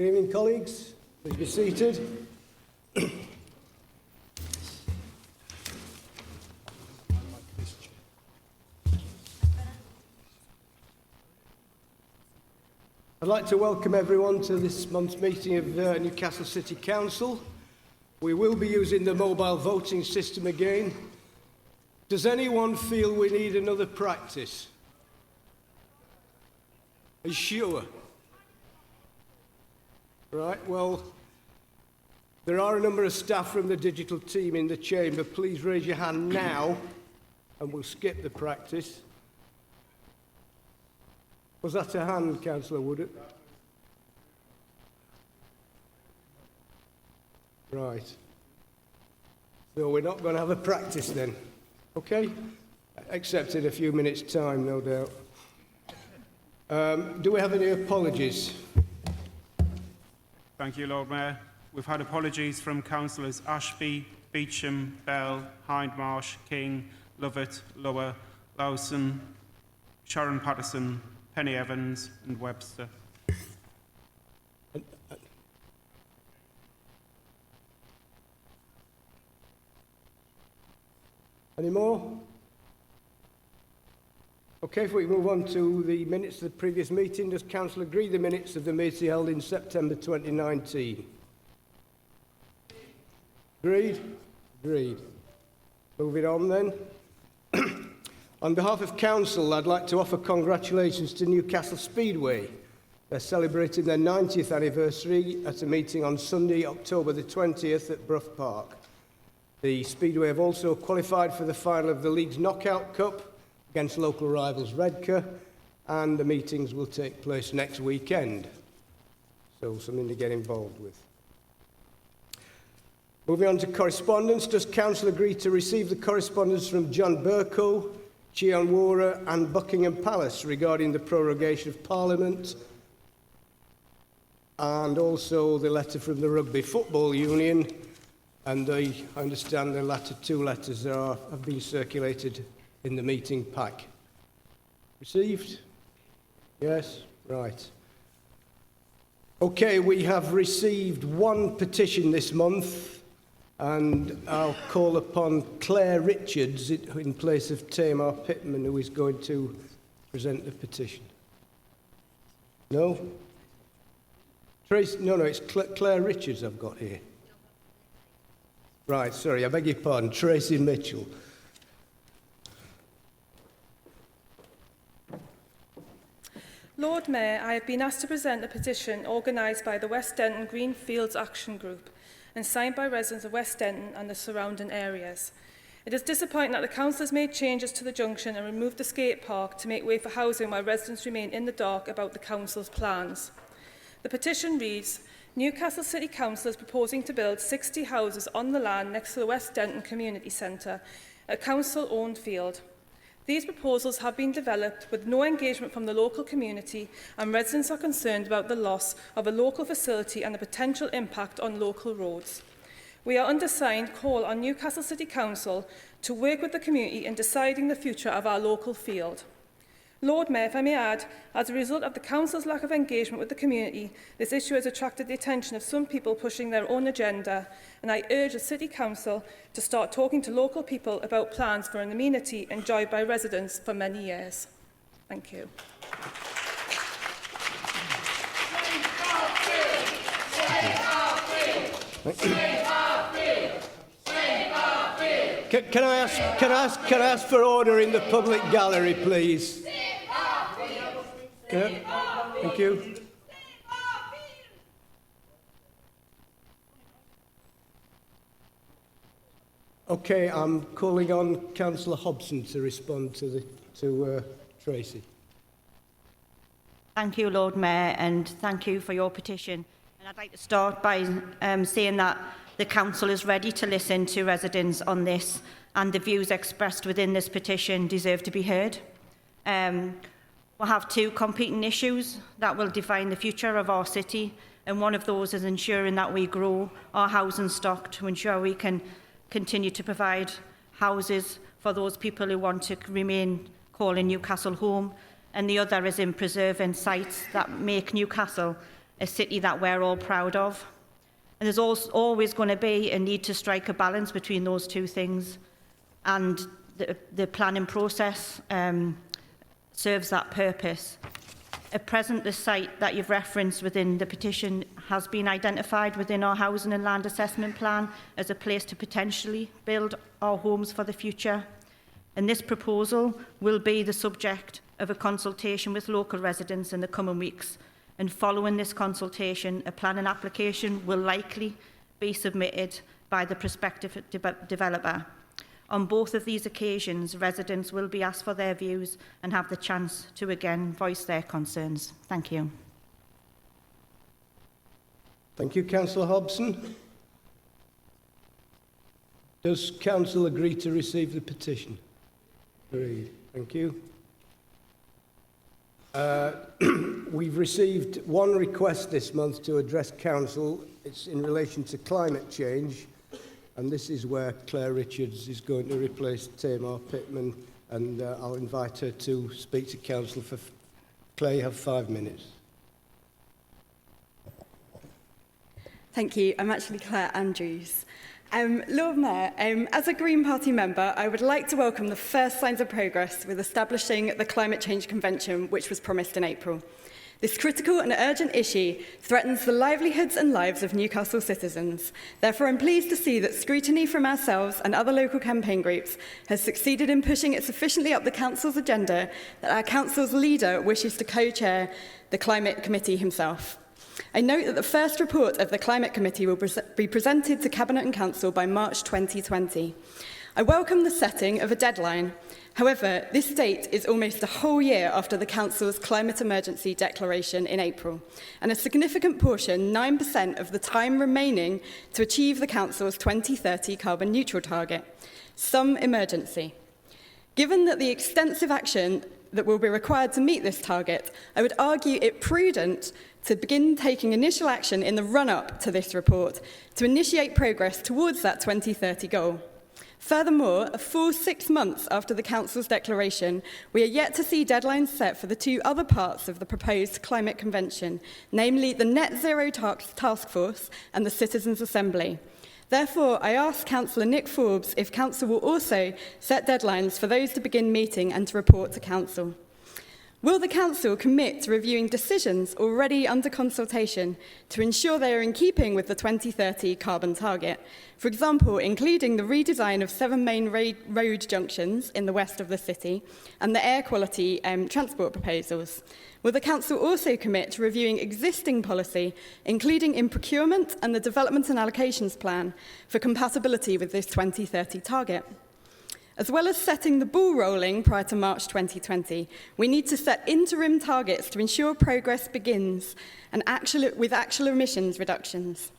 Good evening, colleagues. Please be seated. I'd like to welcome everyone to this month's meeting of Newcastle City Council. We will be using the mobile voting system again. Does anyone feel we need another practice? Are you sure? Right, well, there are a number of staff from the digital team in the chamber. Please raise your hand now and we'll skip the practice. Was that a hand, Councillor Woodard? Right. So we're not going to have a practice then, okay? Except in a few minutes' time, no doubt. Do we have any apologies? Thank you, Lord Mayor. We've had apologies from Councillors Ashby, Beecham, Bell, Hindmarsh, King, Lovett, Lower, Lowson, Sharon Patterson, Penny Evans and Webster. Any more? Okay, if we move on to the minutes of the previous meeting, does Council agree the minutes of the meeting held in September 2019? Agreed? Agreed. Moving on then. On behalf of Council, I'd like to offer congratulations to Newcastle Speedway. They're celebrating their 90th anniversary at a meeting on Sunday, October the 20th at Brough Park. The Speedway have also qualified for the final of the league's Knockout Cup against local rivals Redcar, and the meetings will take place next weekend. So something to get involved with. Moving on to correspondence, does Council agree to receive the correspondence from John Bercow, Gian and Buckingham Palace regarding the prorogation of Parliament, and also the letter from the Rugby Football Union, and I understand the latter two letters have been circulated in the meeting pack. Received? Yes? Right. Okay, we have received one petition this month, and I'll call upon Claire Richards in place of Tamar Pittman, who is going to present the petition. No? Tracie, no, it's Claire Richards I've got here. Right, sorry, I beg your pardon, Tracie Mitchell. Lord Mayor, I have been asked to present a petition organised by the West Denton Greenfields Action Group and signed by residents of West Denton and the surrounding areas. It is disappointing that the council has made changes to the junction and removed the skate park to make way for housing while residents remain in the dark about the council's plans. The petition reads, Newcastle City Council is proposing to build 60 houses on the land next to the West Denton Community Centre, a council-owned field. These proposals have been developed with no engagement from the local community, and residents are concerned about the loss of a local facility and the potential impact on local roads. We are under signed call on Newcastle City Council to work with the community in deciding the future of our local field. Lord Mayor, if I may add, as a result of the Council's lack of engagement with the community, this issue has attracted the attention of some people pushing their own agenda, and I urge the City Council to start talking to local people about plans for an amenity enjoyed by residents for many years. Thank you. Can I ask for order in the public gallery, please? Yeah, thank you. Okay, I'm calling on Councillor Hobson to respond to Tracie. Thank you, Lord Mayor, and thank you for your petition. And I'd like to start by saying that the Council is ready to listen to residents on this, and the views expressed within this petition deserve to be heard. We'll have two competing issues that will define the future of our city, and one of those is ensuring that we grow our housing stock to ensure we can continue to provide houses for those people who want to remain calling Newcastle home, and the other is in preserving sites that make Newcastle a city that we're all proud of. And there's always going to be a need to strike a balance between those two things. And the planning process serves that purpose. At present, the site that you've referenced within the petition has been identified within our housing and land assessment plan as a place to potentially build our homes for the future. And this proposal will be the subject of a consultation with local residents in the coming weeks. And following this consultation, a planning application will likely be submitted by the prospective developer. On both of these occasions, residents will be asked for their views and have the chance to again voice their concerns. Thank you. Thank you, Councillor Hobson. Does Council agree to receive the petition? Agreed. Thank you. We've received one request this month to address Council. It's in relation to climate change. And this is where Claire Richards is going to replace Tamar Pittman, and I'll invite her to speak to Council. Claire, you have 5 minutes. Thank you. I'm actually Claire Andrews. Lord Mayor, as a Green Party member, I would like to welcome the first signs of progress with establishing the Climate Change Convention, which was promised in April. This critical and urgent issue threatens the livelihoods and lives of Newcastle citizens. Therefore, I'm pleased to see that scrutiny from ourselves and other local campaign groups has succeeded in pushing it sufficiently up the Council's agenda that our Council's leader wishes to co-chair the Climate Committee himself. I note that the first report of the Climate Committee will be presented to Cabinet and Council by March 2020. I welcome the setting of a deadline. However, this date is almost a whole year after the Council's climate emergency declaration in April, and a significant portion, 9% of the time remaining to achieve the Council's 2030 carbon neutral target. Some emergency. Given that the extensive action that will be required to meet this target, I would argue it prudent to begin taking initial action in the run-up to this report to initiate progress towards that 2030 goal. Furthermore, a full 6 months after the Council's declaration, we are yet to see deadlines set for the two other parts of the proposed climate convention, namely the Net Zero Task Force and the Citizens' Assembly. Therefore, I ask Councillor Nick Forbes if Council will also set deadlines for those to begin meeting and to report to Council. Will the Council commit to reviewing decisions already under consultation to ensure they are in keeping with the 2030 carbon target? For example, including the redesign of 7 main road junctions in the west of the city and the air quality transport proposals. Will the Council also commit to reviewing existing policy, including in procurement and the development and allocations plan, for compatibility with this 2030 target? As well as setting the ball rolling prior to March 2020, we need to set interim targets to ensure progress begins and with actual emissions reductions.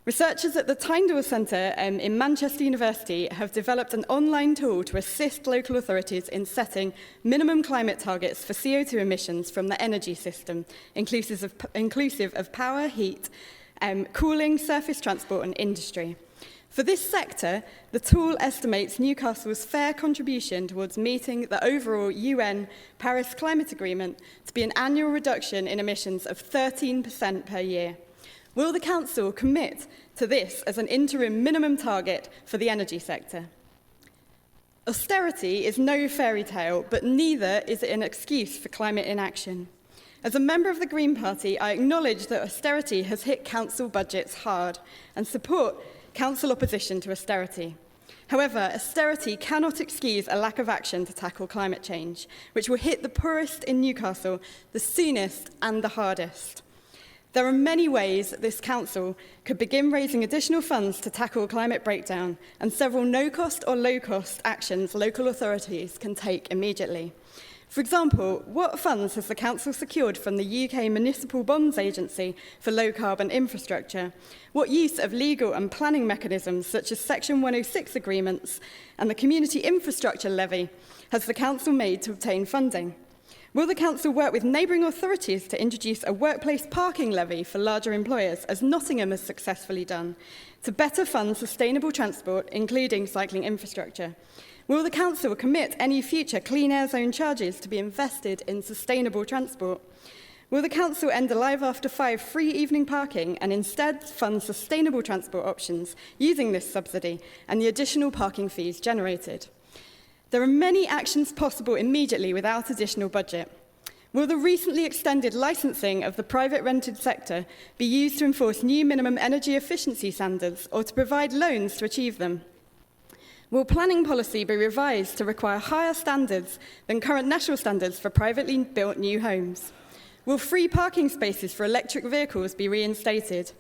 Researchers at the Tyndall Centre in Manchester University have developed an online tool to assist local authorities in setting minimum climate targets for CO2 emissions from the energy system, inclusive of power, heat, cooling, surface transport and industry. For this sector, the tool estimates Newcastle's fair contribution towards meeting the overall UN Paris Climate Agreement to be an annual reduction in emissions of 13% per year. Will the Council commit to this as an interim minimum target for the energy sector? Austerity is no fairy tale, but neither is it an excuse for climate inaction. As a member of the Green Party, I acknowledge that austerity has hit council budgets hard and support council opposition to austerity. However, austerity cannot excuse a lack of action to tackle climate change, which will hit the poorest in Newcastle the soonest and the hardest. There are many ways that this council could begin raising additional funds to tackle climate breakdown, and several no-cost or low-cost actions local authorities can take immediately. For example, what funds has the Council secured from the UK Municipal Bonds Agency for low-carbon infrastructure? What use of legal and planning mechanisms, such as Section 106 agreements and the Community Infrastructure Levy, has the Council made to obtain funding? Will the Council work with neighbouring authorities to introduce a workplace parking levy for larger employers, as Nottingham has successfully done, to better fund sustainable transport, including cycling infrastructure? Will the Council commit any future clean air zone charges to be invested in sustainable transport? Will the council end Alive After 5 free evening parking and instead fund sustainable transport options using this subsidy and the additional parking fees generated? There are many actions possible immediately without additional budget. Will the recently extended licensing of the private rented sector be used to enforce new minimum energy efficiency standards or to provide loans to achieve them? Will planning policy be revised to require higher standards than current national standards for privately built new homes? Will free parking spaces for electric vehicles be reinstated?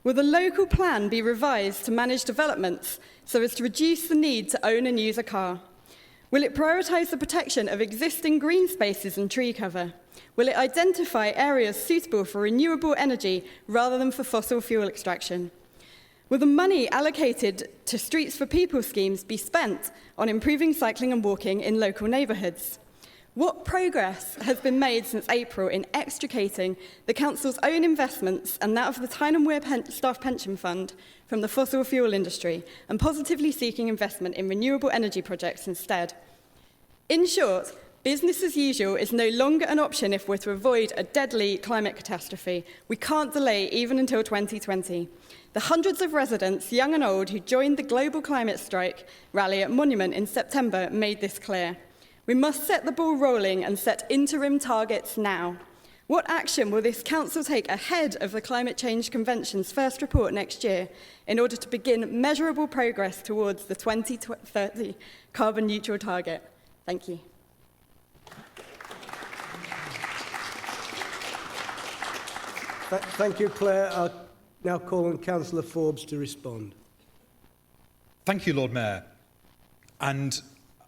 Will the local plan be revised to manage developments so as to reduce the need to own and use a car? Will it prioritise the protection of existing green spaces and tree cover? Will it identify areas suitable for renewable energy rather than for fossil fuel extraction? Will the money allocated to Streets for People schemes be spent on improving cycling and walking in local neighbourhoods? What progress has been made since April in extricating the council's own investments and that of the Tyne and Wear Staff Pension Fund from the fossil fuel industry and positively seeking investment in renewable energy projects instead? In short, business as usual is no longer an option if we're to avoid a deadly climate catastrophe. We can't delay even until 2020. The hundreds of residents, young and old, who joined the global climate strike rally at Monument in September made this clear. We must set the ball rolling and set interim targets now. What action will this council take ahead of the Climate Change Convention's first report next year in order to begin measurable progress towards the 2030 carbon neutral target? Thank you. Thank you, Claire. I'll now call on Councillor Forbes to respond. Thank you, Lord Mayor. And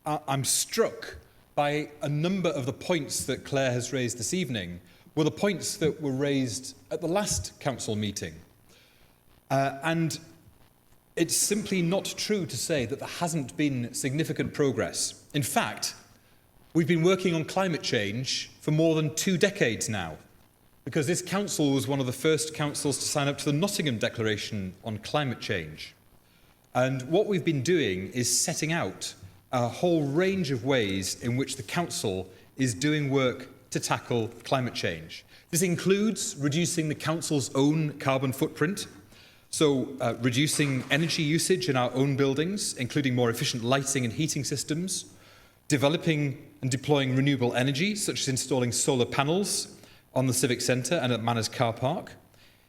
I'm struck by a number of the points that Claire has raised this evening were the points that were raised at the last council meeting. And it's simply not true to say that there hasn't been significant progress. In fact, we've been working on climate change for more than 2 decades now, because this council was one of the first councils to sign up to the Nottingham Declaration on Climate Change. And what we've been doing is setting out a whole range of ways in which the council is doing work to tackle climate change. This includes reducing the council's own carbon footprint, so reducing energy usage in our own buildings, including more efficient lighting and heating systems, developing and deploying renewable energy, such as installing solar panels on the Civic Centre and at Manners Car Park,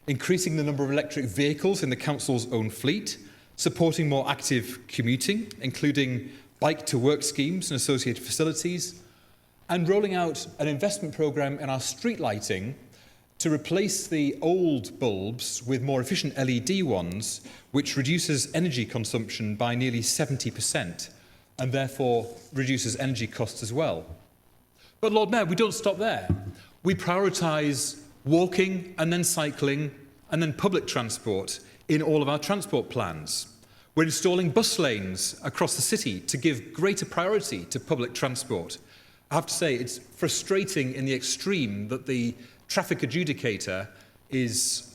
increasing the number of electric vehicles in the council's own fleet, supporting more active commuting, including bike-to-work schemes and associated facilities, and rolling out an investment programme in our street lighting to replace the old bulbs with more efficient LED ones, which reduces energy consumption by nearly 70% and therefore reduces energy costs as well. But Lord Mayor, we don't stop there. We prioritise walking and then cycling and then public transport in all of our transport plans. We're installing bus lanes across the city to give greater priority to public transport. I have to say, it's frustrating in the extreme that the traffic adjudicator is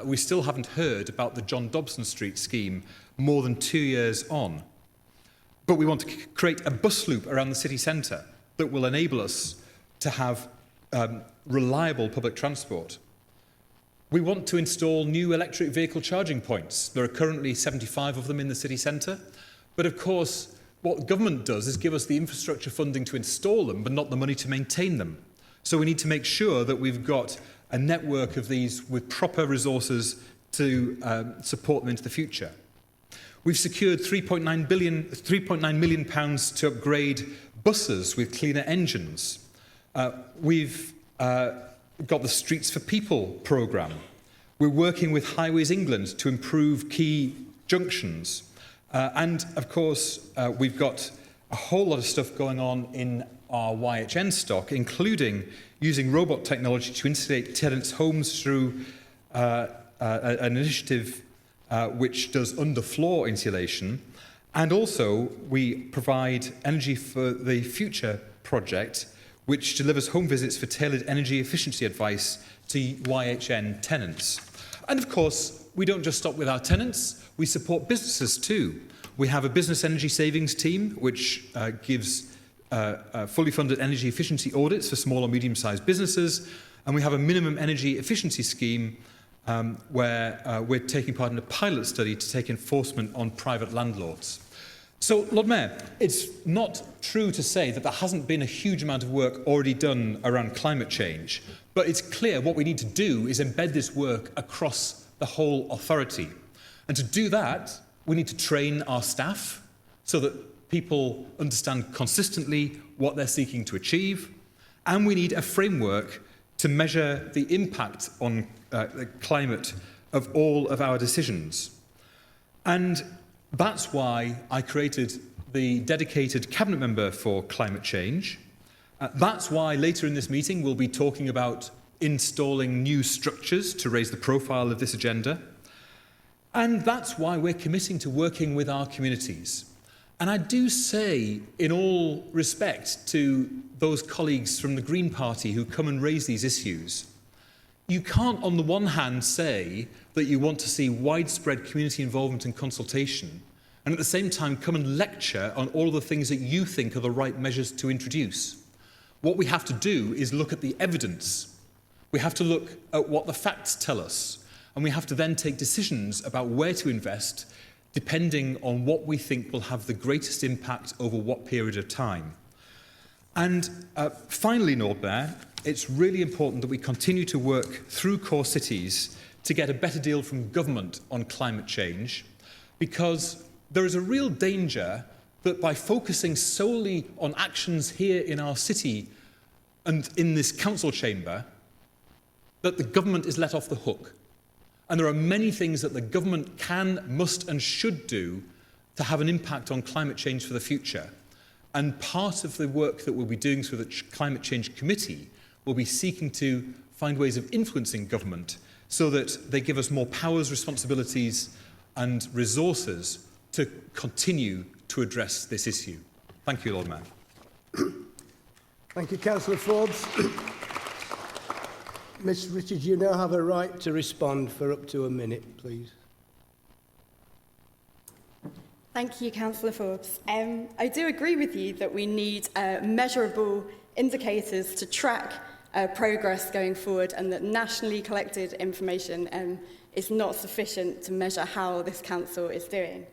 we still haven't heard about the John Dobson Street scheme more than 2 years on. But we want to create a bus loop around the city centre that will enable us to have reliable public transport. We want to install new electric vehicle charging points. There are currently 75 of them in the city centre. But of course, what the government does is give us the infrastructure funding to install them, but not the money to maintain them. So we need to make sure that we've got a network of these with proper resources to support them into the future. We've secured £3.9 million to upgrade buses with cleaner engines. We've got the Streets for People programme. We're working with Highways England to improve key junctions. And, of course, we've got a whole lot of stuff going on in our YHN stock, including using robot technology to insulate tenants' homes through an initiative which does underfloor insulation. And also, we provide Energy for the Future project, which delivers home visits for tailored energy efficiency advice to YHN tenants. And of course, we don't just stop with our tenants, we support businesses too. We have a business energy savings team, which gives fully funded energy efficiency audits for small and medium-sized businesses, and we have a minimum energy efficiency scheme where we're taking part in a pilot study to take enforcement on private landlords. So, Lord Mayor, it's not true to say that there hasn't been a huge amount of work already done around climate change, but it's clear what we need to do is embed this work across the whole authority. And to do that, we need to train our staff so that people understand consistently what they're seeking to achieve, and we need a framework to measure the impact on the climate of all of our decisions. And that's why I created the dedicated cabinet member for climate change. That's why later in this meeting we'll be talking about installing new structures to raise the profile of this agenda. And that's why we're committing to working with our communities. And I do say, in all respect to those colleagues from the Green Party who come and raise these issues, you can't on the one hand say that you want to see widespread community involvement and consultation, and at the same time come and lecture on all of the things that you think are the right measures to introduce. What we have to do is look at the evidence. We have to look at what the facts tell us, and we have to then take decisions about where to invest depending on what we think will have the greatest impact over what period of time. And finally, Lord Mayor, it's really important that we continue to work through core cities to get a better deal from government on climate change, because there is a real danger that by focusing solely on actions here in our city and in this council chamber, that the government is let off the hook. And there are many things that the government can, must and should do to have an impact on climate change for the future. And part of the work that we'll be doing through the Climate Change Committee will be seeking to find ways of influencing government so that they give us more powers, responsibilities and resources to continue to address this issue. Thank you, Lord Mayor. Thank you, Councillor Forbes. Ms Richards, you now have a right to respond for up to a minute, please. Thank you, Councillor Forbes. I do agree with you that we need measurable indicators to track progress going forward, and that nationally collected information is not sufficient to measure how this council is doing.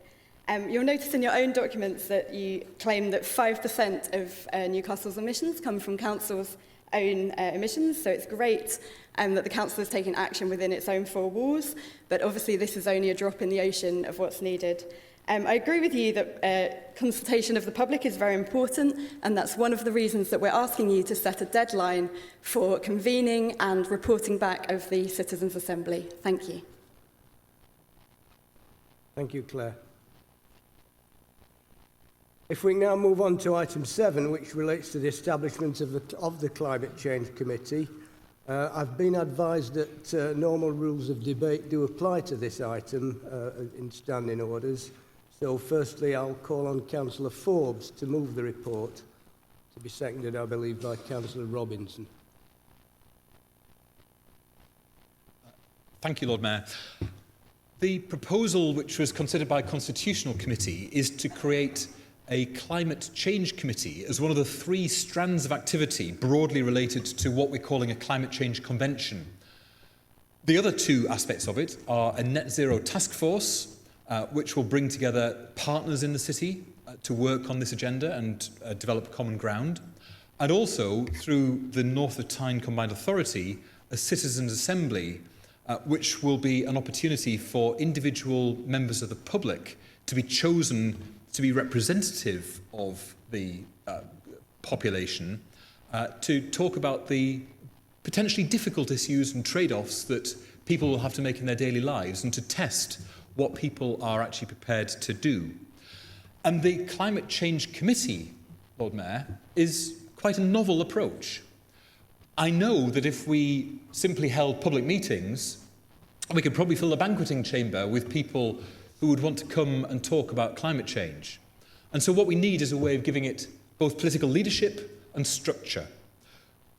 You'll notice in your own documents that you claim that 5% of Newcastle's emissions come from council's own emissions, so it's great that the council is taking action within its own four walls, but obviously this is only a drop in the ocean of what's needed. I agree with you that consultation of the public is very important, and that's one of the reasons that we're asking you to set a deadline for convening and reporting back of the Citizens' Assembly. Thank you. Thank you, Claire. If we now move on to item 7, which relates to the establishment of the Climate Change Committee, I've been advised that normal rules of debate do apply to this item in standing orders. So firstly, I'll call on Councillor Forbes to move the report, to be seconded, I believe, by Councillor Robinson. Thank you, Lord Mayor. The proposal which was considered by Constitutional Committee is to create a climate change committee as one of the 3 strands of activity broadly related to what we're calling a climate change convention. The other 2 aspects of it are a net zero task force, which will bring together partners in the city to work on this agenda and develop common ground, and also through the North of Tyne Combined Authority, a citizens' assembly, which will be an opportunity for individual members of the public to be chosen to be representative of the population, to talk about the potentially difficult issues and trade-offs that people will have to make in their daily lives, and to test what people are actually prepared to do. And the Climate Change Committee, Lord Mayor, is quite a novel approach. I know that if we simply held public meetings, we could probably fill a banqueting chamber with people who would want to come and talk about climate change. And so what we need is a way of giving it both political leadership and structure.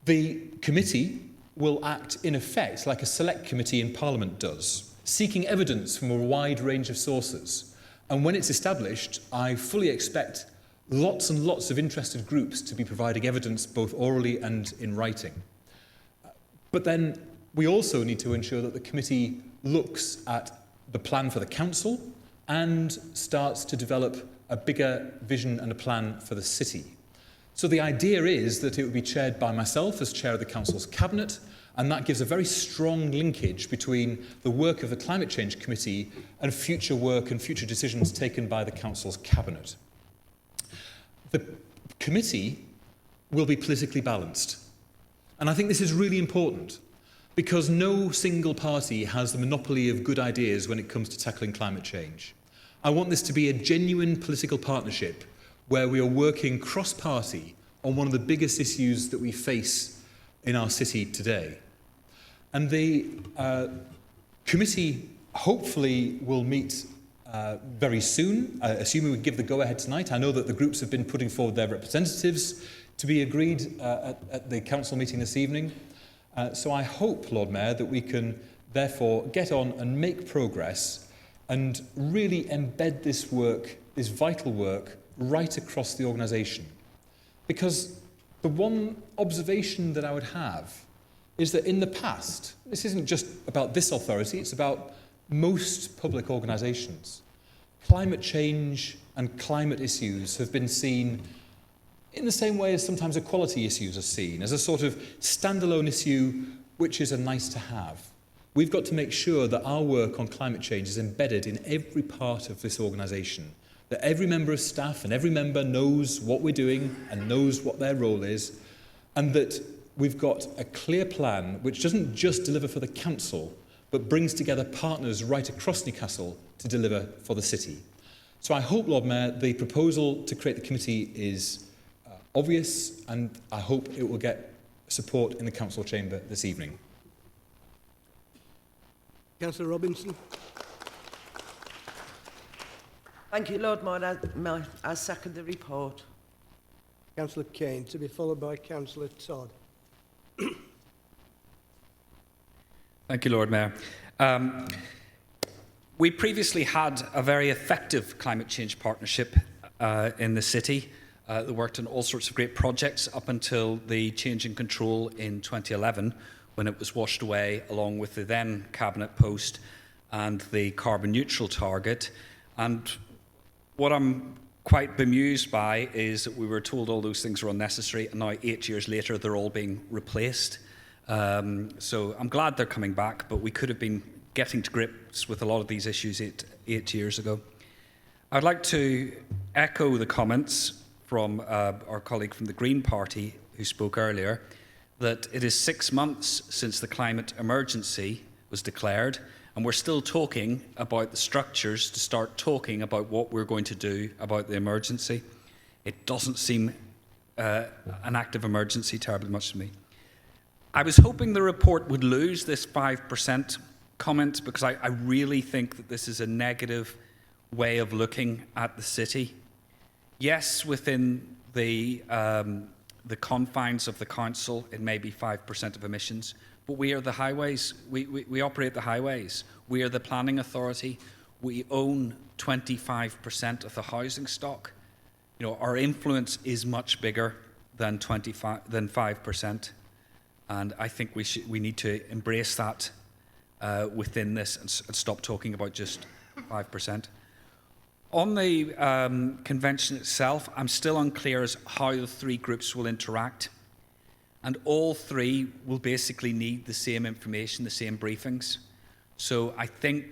The committee will act in effect like a select committee in Parliament does, seeking evidence from a wide range of sources. And when it's established, I fully expect lots and lots of interested groups to be providing evidence both orally and in writing. But then we also need to ensure that the committee looks at the plan for the council and starts to develop a bigger vision and a plan for the city. So the idea is that it would be chaired by myself as chair of the council's cabinet, and that gives a very strong linkage between the work of the Climate Change Committee and future work and future decisions taken by the council's cabinet. The committee will be politically balanced. And I think this is really important because no single party has the monopoly of good ideas when it comes to tackling climate change. I want this to be a genuine political partnership where we are working cross-party on one of the biggest issues that we face in our city today. And the committee hopefully will meet very soon, assuming we give the go-ahead tonight. I know that the groups have been putting forward their representatives to be agreed at the council meeting this evening. So I hope, Lord Mayor, that we can therefore get on and make progress and really embed this work, this vital work, right across the organisation. Because the one observation that I would have is that in the past, this isn't just about this authority, it's about most public organisations. Climate change and climate issues have been seen in the same way as sometimes equality issues are seen, as a sort of standalone issue which is a nice to have. We've got to make sure that our work on climate change is embedded in every part of this organisation, that every member of staff and every member knows what we're doing and knows what their role is, and that we've got a clear plan which doesn't just deliver for the council, but brings together partners right across Newcastle to deliver for the city. So I hope, Lord Mayor, the proposal to create the committee is obvious, and I hope it will get support in the council chamber this evening. Councillor Robinson. Thank you, Lord Mayor. I second the report. Councillor Kane, to be followed by Councillor Todd. Thank you, Lord Mayor. We previously had a very effective climate change partnership in the city that worked on all sorts of great projects up until the change in control in 2011, when it was washed away along with the then cabinet post and the carbon neutral target. And what I'm quite bemused by is that we were told all those things were unnecessary, and now 8 years later they're all being replaced. So I'm glad they're coming back, but we could have been getting to grips with a lot of these issues eight years ago. I'd like to echo the comments from our colleague from the Green Party who spoke earlier, that it is 6 months since the climate emergency was declared, and we're still talking about the structures to start talking about what we're going to do about the emergency. It doesn't seem an active emergency terribly much to me. I was hoping the report would lose this 5% comment, because I really think that this is a negative way of looking at the city. Yes, within the confines of the council, it may be 5% of emissions, but we are the highways. We operate the highways. We are the planning authority. We own 25% of the housing stock. You know, our influence is much bigger than 5%, and I think we need to embrace that within this and stop talking about just 5%. On the convention itself, I'm still unclear as how the three groups will interact. And all three will basically need the same information, the same briefings. So I think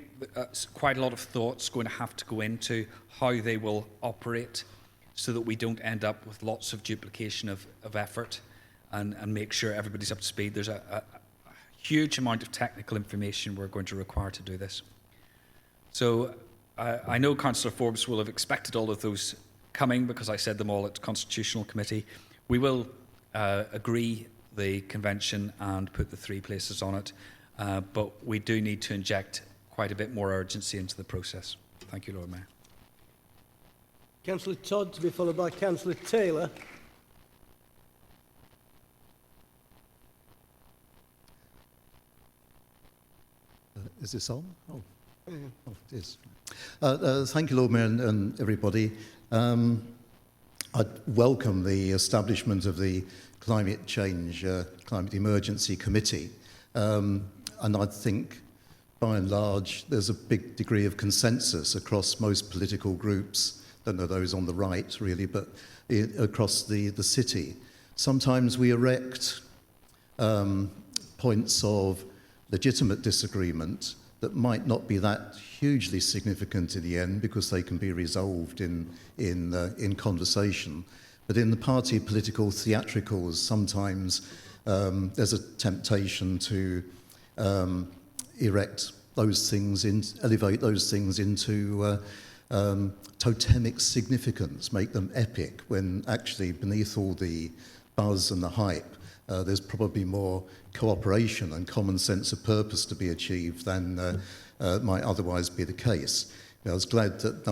quite a lot of thought's going to have to go into how they will operate so that we don't end up with lots of duplication of effort and make sure everybody's up to speed. There's a huge amount of technical information we're going to require to do this. So I know Councillor Forbes will have expected all of those coming because I said them all at Constitutional Committee. We will agree the convention and put the 3 places on it, but we do need to inject quite a bit more urgency into the process. Thank you, Lord Mayor. Councillor Todd, to be followed by Councillor Taylor. Is this on? Oh, it is. Thank you, Lord Mayor, and everybody. I'd welcome the establishment of the Climate Change, Climate Emergency Committee. And I think, by and large, there's a big degree of consensus across most political groups, don't know those on the right, really, but across the city. Sometimes we erect points of legitimate disagreement that might not be that hugely significant in the end because they can be resolved in conversation. But in the party political theatricals, sometimes there's a temptation to elevate those things into totemic significance, make them epic, when actually beneath all the buzz and the hype, there's probably more cooperation and common sense of purpose to be achieved than might otherwise be the case. I was glad that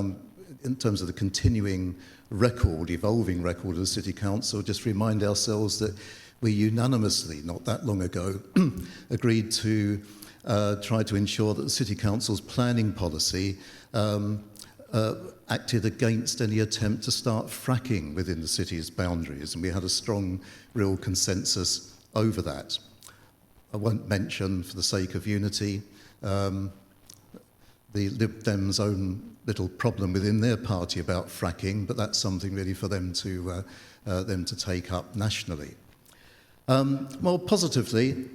in terms of the continuing record, evolving record of the City Council, just remind ourselves that we unanimously, not that long ago, agreed to try to ensure that the City Council's planning policy acted against any attempt to start fracking within the city's boundaries, and we had a strong, real consensus over that. I won't mention, for the sake of unity, the Lib Dems' own little problem within their party about fracking, but that's something really for them to take up nationally. More positively,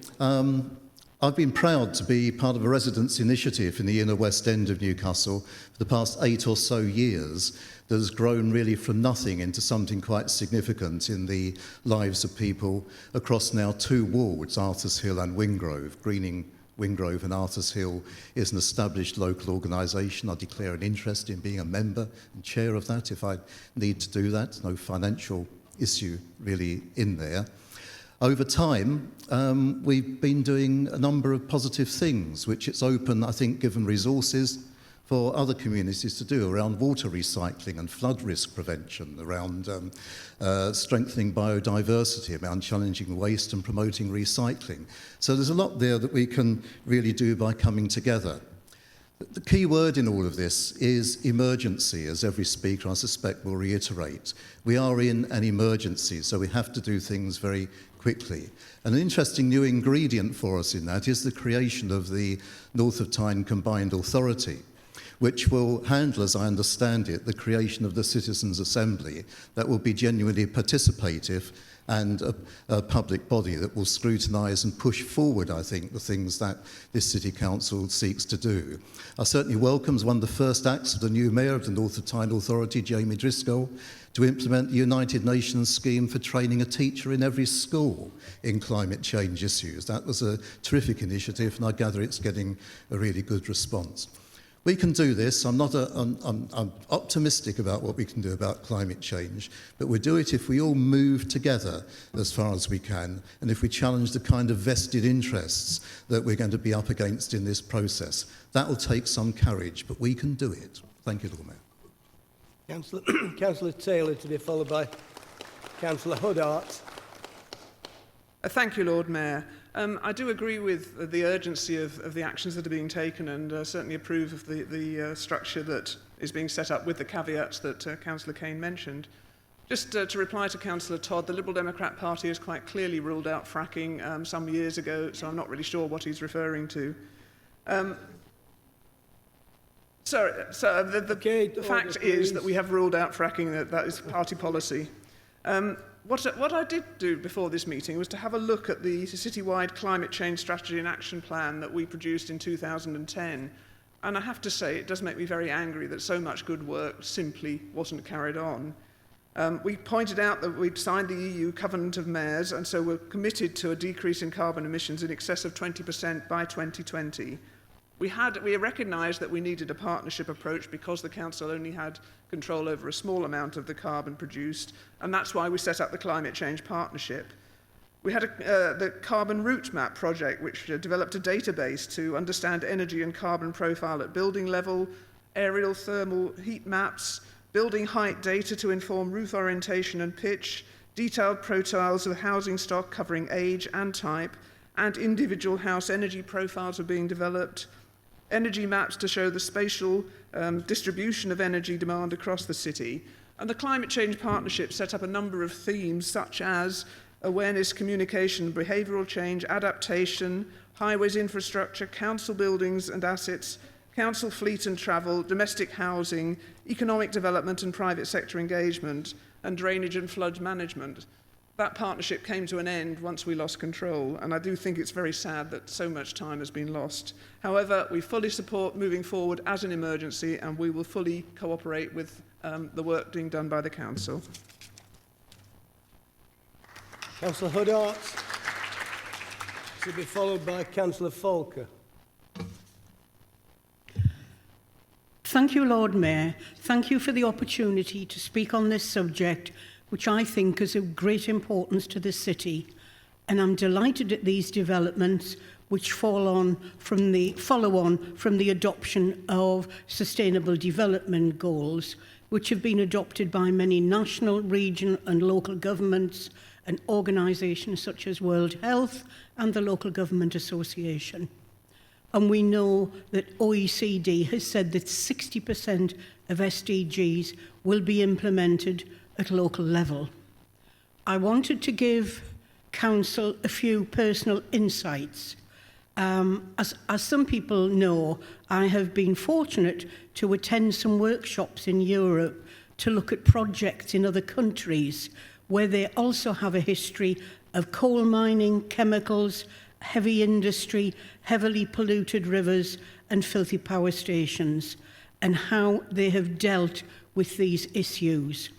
I've been proud to be part of a residents' initiative in the inner West End of Newcastle for the past 8 or so years that has grown really from nothing into something quite significant in the lives of people across now 2 wards, Arthur's Hill and Wingrove. Greening Wingrove and Arthur's Hill is an established local organisation. I declare an interest in being a member and chair of that if I need to do that. No financial issue really in there. Over time, we've been doing a number of positive things, which it's open, I think, given resources for other communities to do around water recycling and flood risk prevention, around strengthening biodiversity, around challenging waste and promoting recycling. So there's a lot there that we can really do by coming together. The key word in all of this is emergency, as every speaker, I suspect, will reiterate. We are in an emergency, so we have to do things very quickly. And an interesting new ingredient for us in that is the creation of the North of Tyne Combined Authority, which will handle, as I understand it, the creation of the Citizens' Assembly that will be genuinely participative and a public body that will scrutinise and push forward, I think, the things that this City Council seeks to do. I certainly welcome as one of the first acts of the new Mayor of the North of Tyne Authority, Jamie Driscoll, to implement the United Nations scheme for training a teacher in every school in climate change issues. That was a terrific initiative, and I gather it's getting a really good response. We can do this. I'm optimistic about what we can do about climate change, but we'll do it if we all move together as far as we can, and if we challenge the kind of vested interests that we're going to be up against in this process. That will take some courage, but we can do it. Thank you, Lord Mayor. Councillor Taylor, to be followed by Councillor Huddart. Thank you, Lord Mayor. I do agree with the urgency of the actions that are being taken, and certainly approve of the structure that is being set up with the caveats that Councillor Kane mentioned. Just to reply to Councillor Todd, the Liberal Democrat Party has quite clearly ruled out fracking some years ago, so I'm not really sure what he's referring to. The fact is that we have ruled out fracking, that is party policy. What I did do before this meeting was to have a look at the citywide climate change strategy and action plan that we produced in 2010. And I have to say, it does make me very angry that so much good work simply wasn't carried on. We pointed out that we'd signed the EU Covenant of Mayors, and so we're committed to a decrease in carbon emissions in excess of 20% by 2020. We recognised that we needed a partnership approach because the council only had control over a small amount of the carbon produced, and that's why we set up the Climate Change Partnership. We had the Carbon Route Map project, which developed a database to understand energy and carbon profile at building level, aerial thermal heat maps, building height data to inform roof orientation and pitch, detailed profiles of housing stock covering age and type, and individual house energy profiles are being developed. Energy maps to show the spatial distribution of energy demand across the city. And the Climate Change Partnership set up a number of themes such as awareness, communication, behavioural change, adaptation, highways infrastructure, council buildings and assets, council fleet and travel, domestic housing, economic development and private sector engagement, and drainage and flood management. That partnership came to an end once we lost control, and I do think it's very sad that so much time has been lost. However, we fully support moving forward as an emergency, and we will fully cooperate with the work being done by the Council. Councillor Huddart. To be followed by Councillor Falker. Thank you, Lord Mayor. Thank you for the opportunity to speak on this subject, which I think is of great importance to the city. And I'm delighted at these developments which follow on from the adoption of Sustainable Development Goals, which have been adopted by many national, regional and local governments and organisations such as World Health and the Local Government Association. And we know that OECD has said that 60% of SDGs will be implemented at local level. I wanted to give Council a few personal insights. As some people know, I have been fortunate to attend some workshops in Europe to look at projects in other countries where they also have a history of coal mining, chemicals, heavy industry, heavily polluted rivers and filthy power stations, and how they have dealt with these issues.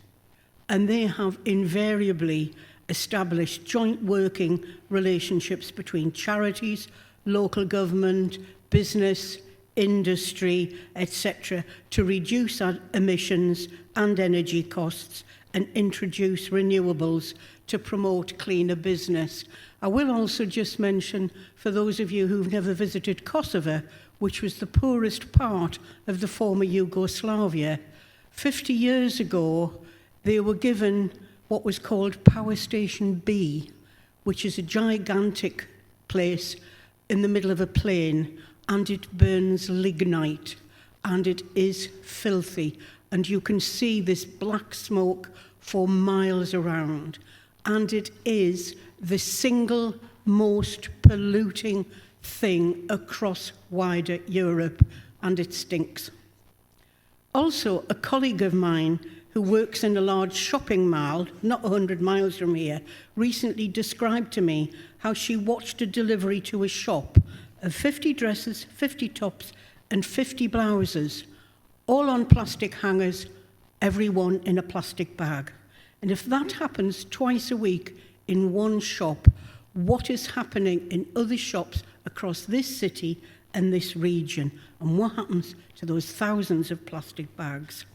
And they have invariably established joint working relationships between charities, local government, business, industry, etc., to reduce our emissions and energy costs and introduce renewables to promote cleaner business. I will also just mention, for those of you who've never visited Kosovo, which was the poorest part of the former Yugoslavia, 50 years ago, they were given what was called Power Station B, which is a gigantic place in the middle of a plain, and it burns lignite, and it is filthy. And you can see this black smoke for miles around. And it is the single most polluting thing across wider Europe, and it stinks. Also, a colleague of mine who works in a large shopping mall, not 100 miles from here, recently described to me how she watched a delivery to a shop of 50 dresses, 50 tops, and 50 blouses, all on plastic hangers, every one in a plastic bag. And if that happens twice a week in one shop, what is happening in other shops across this city and this region? And what happens to those thousands of plastic bags?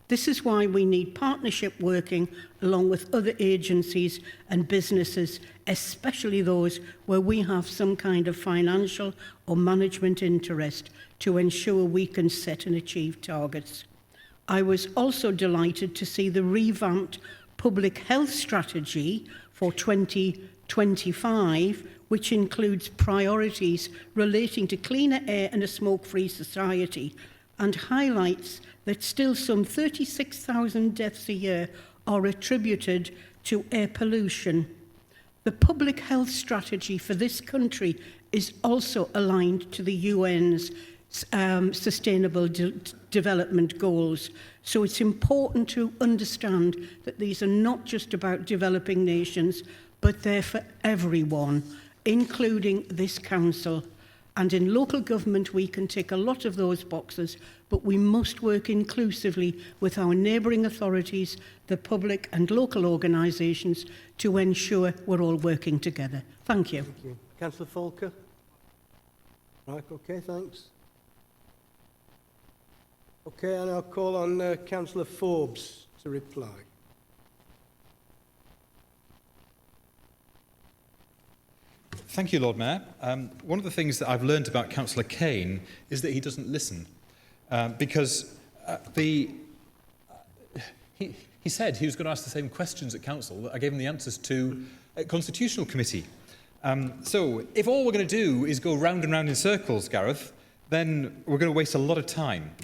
This is why we need partnership working along with other agencies and businesses, especially those where we have some kind of financial or management interest, to ensure we can set and achieve targets. I was also delighted to see the revamped public health strategy for 2025, which includes priorities relating to cleaner air and a smoke-free society, and highlights that still some 36,000 deaths a year are attributed to air pollution. The public health strategy for this country is also aligned to the UN's Sustainable Development Goals. So it's important to understand that these are not just about developing nations, but they're for everyone, including this council. And in local government, we can tick a lot of those boxes, but we must work inclusively with our neighbouring authorities, the public and local organisations to ensure we're all working together. Thank you. Thank you. Councillor Falker? Right, okay, thanks. Okay, and I'll call on Councillor Forbes to reply. Thank you, Lord Mayor. One of the things that I've learned about Councillor Kane is that he doesn't listen, because he said he was going to ask the same questions at Council that I gave him the answers to at Constitutional Committee. So if all we're going to do is go round and round in circles, Gareth, then we're going to waste a lot of time.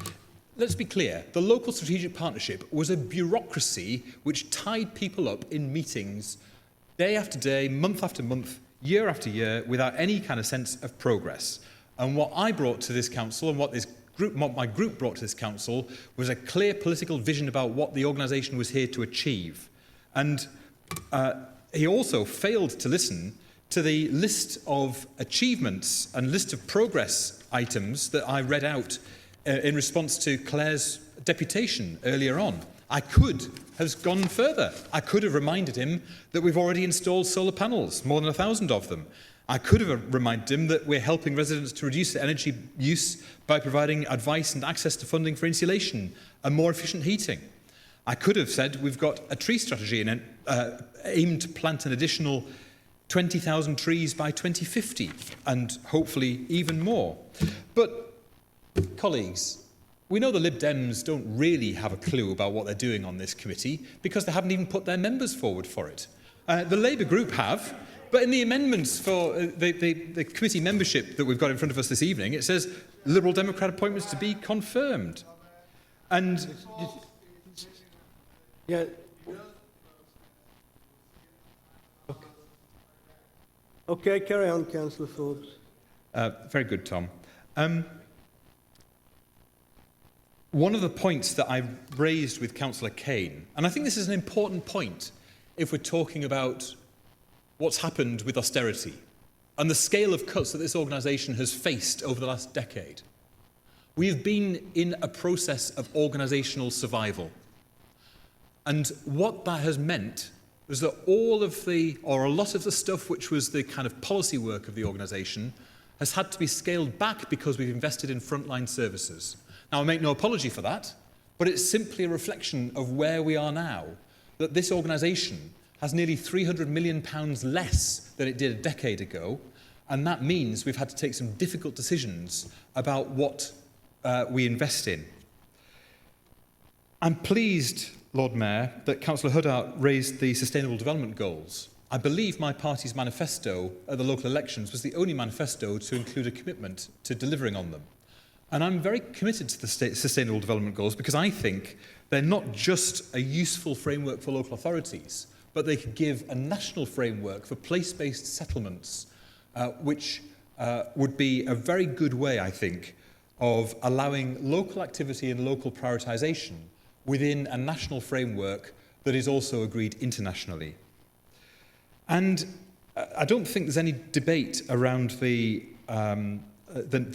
let's be clear, the local strategic partnership was a bureaucracy which tied people up in meetings day after day, month after month, year after year, without any kind of sense of progress. And what I brought to this council and what my group brought to this council was a clear political vision about what the organisation was here to achieve. And he also failed to listen to the list of achievements and list of progress items that I read out in response to Claire's deputation earlier on. I could have gone further. I could have reminded him that we've already installed solar panels, more than 1,000 of them. I could have reminded him that we're helping residents to reduce their energy use by providing advice and access to funding for insulation and more efficient heating. I could have said we've got a tree strategy and aimed to plant an additional 20,000 trees by 2050 and hopefully even more. But, colleagues, we know the Lib Dems don't really have a clue about what they're doing on this committee because they haven't even put their members forward for it. The Labour group have, but in the amendments for the committee membership that we've got in front of us this evening, it says Liberal Democrat appointments to be confirmed. And... Yeah. Okay, carry on, Councillor Forbes. Very good, Tom. One of the points that I raised with Councillor Kane, and I think this is an important point if we're talking about what's happened with austerity and the scale of cuts that this organisation has faced over the last decade. We've been in a process of organisational survival. And what that has meant was that all of the, or a lot of the stuff which was the kind of policy work of the organisation has had to be scaled back because we've invested in frontline services. Now, I make no apology for that, but it's simply a reflection of where we are now, that this organisation has nearly £300 million less than it did a decade ago, and that means we've had to take some difficult decisions about what we invest in. I'm pleased, Lord Mayor, that Councillor Huddart raised the Sustainable Development Goals. I believe my party's manifesto at the local elections was the only manifesto to include a commitment to delivering on them. And I'm very committed to the Sustainable Development Goals because I think they're not just a useful framework for local authorities, but they could give a national framework for place-based settlements, which would be a very good way, I think, of allowing local activity and local prioritisation within a national framework that is also agreed internationally. And I don't think there's any debate around the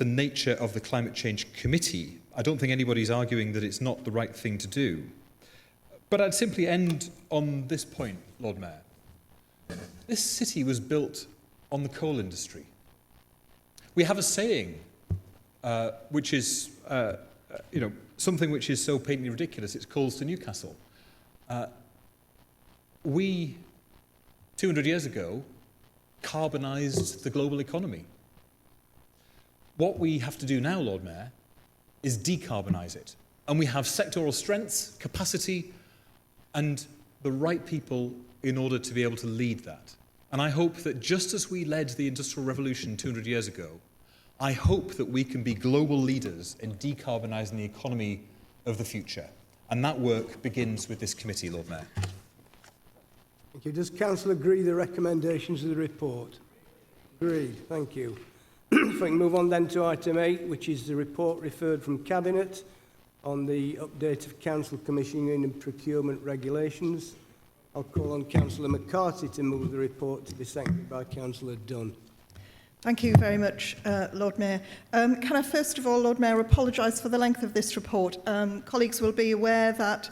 nature of the Climate Change Committee. I don't think anybody's arguing that it's not the right thing to do. But I'd simply end on this point, Lord Mayor. This city was built on the coal industry. We have a saying, which is, something which is so patently ridiculous, it's calls to Newcastle. We, 200 years ago, carbonised the global economy. What we have to do now, Lord Mayor, is decarbonise it. And we have sectoral strengths, capacity, and the right people in order to be able to lead that. And I hope that just as we led the Industrial Revolution 200 years ago, I hope that we can be global leaders in decarbonising the economy of the future. And that work begins with this committee, Lord Mayor. Thank you. Does Council agree the recommendations of the report? Agreed. Thank you. If we can move on then to item 8, which is the report referred from Cabinet on the update of Council commissioning and procurement regulations. I'll call on Councillor McCarthy to move the report to be seconded by Councillor Dunn. Thank you very much, Lord Mayor. Can I first of all, Lord Mayor, apologise for the length of this report. Colleagues will be aware that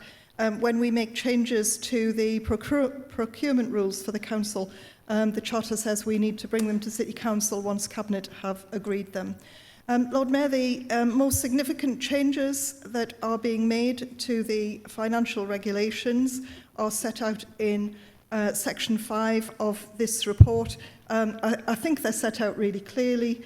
when we make changes to the procurement rules for the Council, the Charter says we need to bring them to City Council once Cabinet have agreed them. Lord Mayor, the most significant changes that are being made to the financial regulations are set out in Section 5 of this report. I think they're set out really clearly,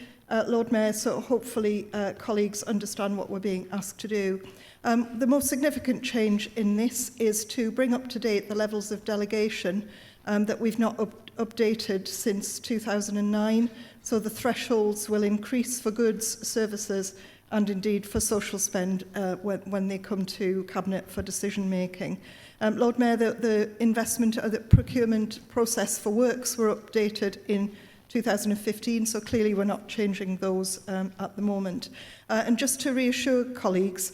Lord Mayor, so hopefully colleagues understand what we're being asked to do. The most significant change in this is to bring up to date the levels of delegation that we've not updated since 2009. So the thresholds will increase for goods, services and indeed for social spend when they come to Cabinet for decision making. Lord Mayor, the procurement process for works were updated in 2015, so clearly we're not changing those at the moment. And just to reassure colleagues,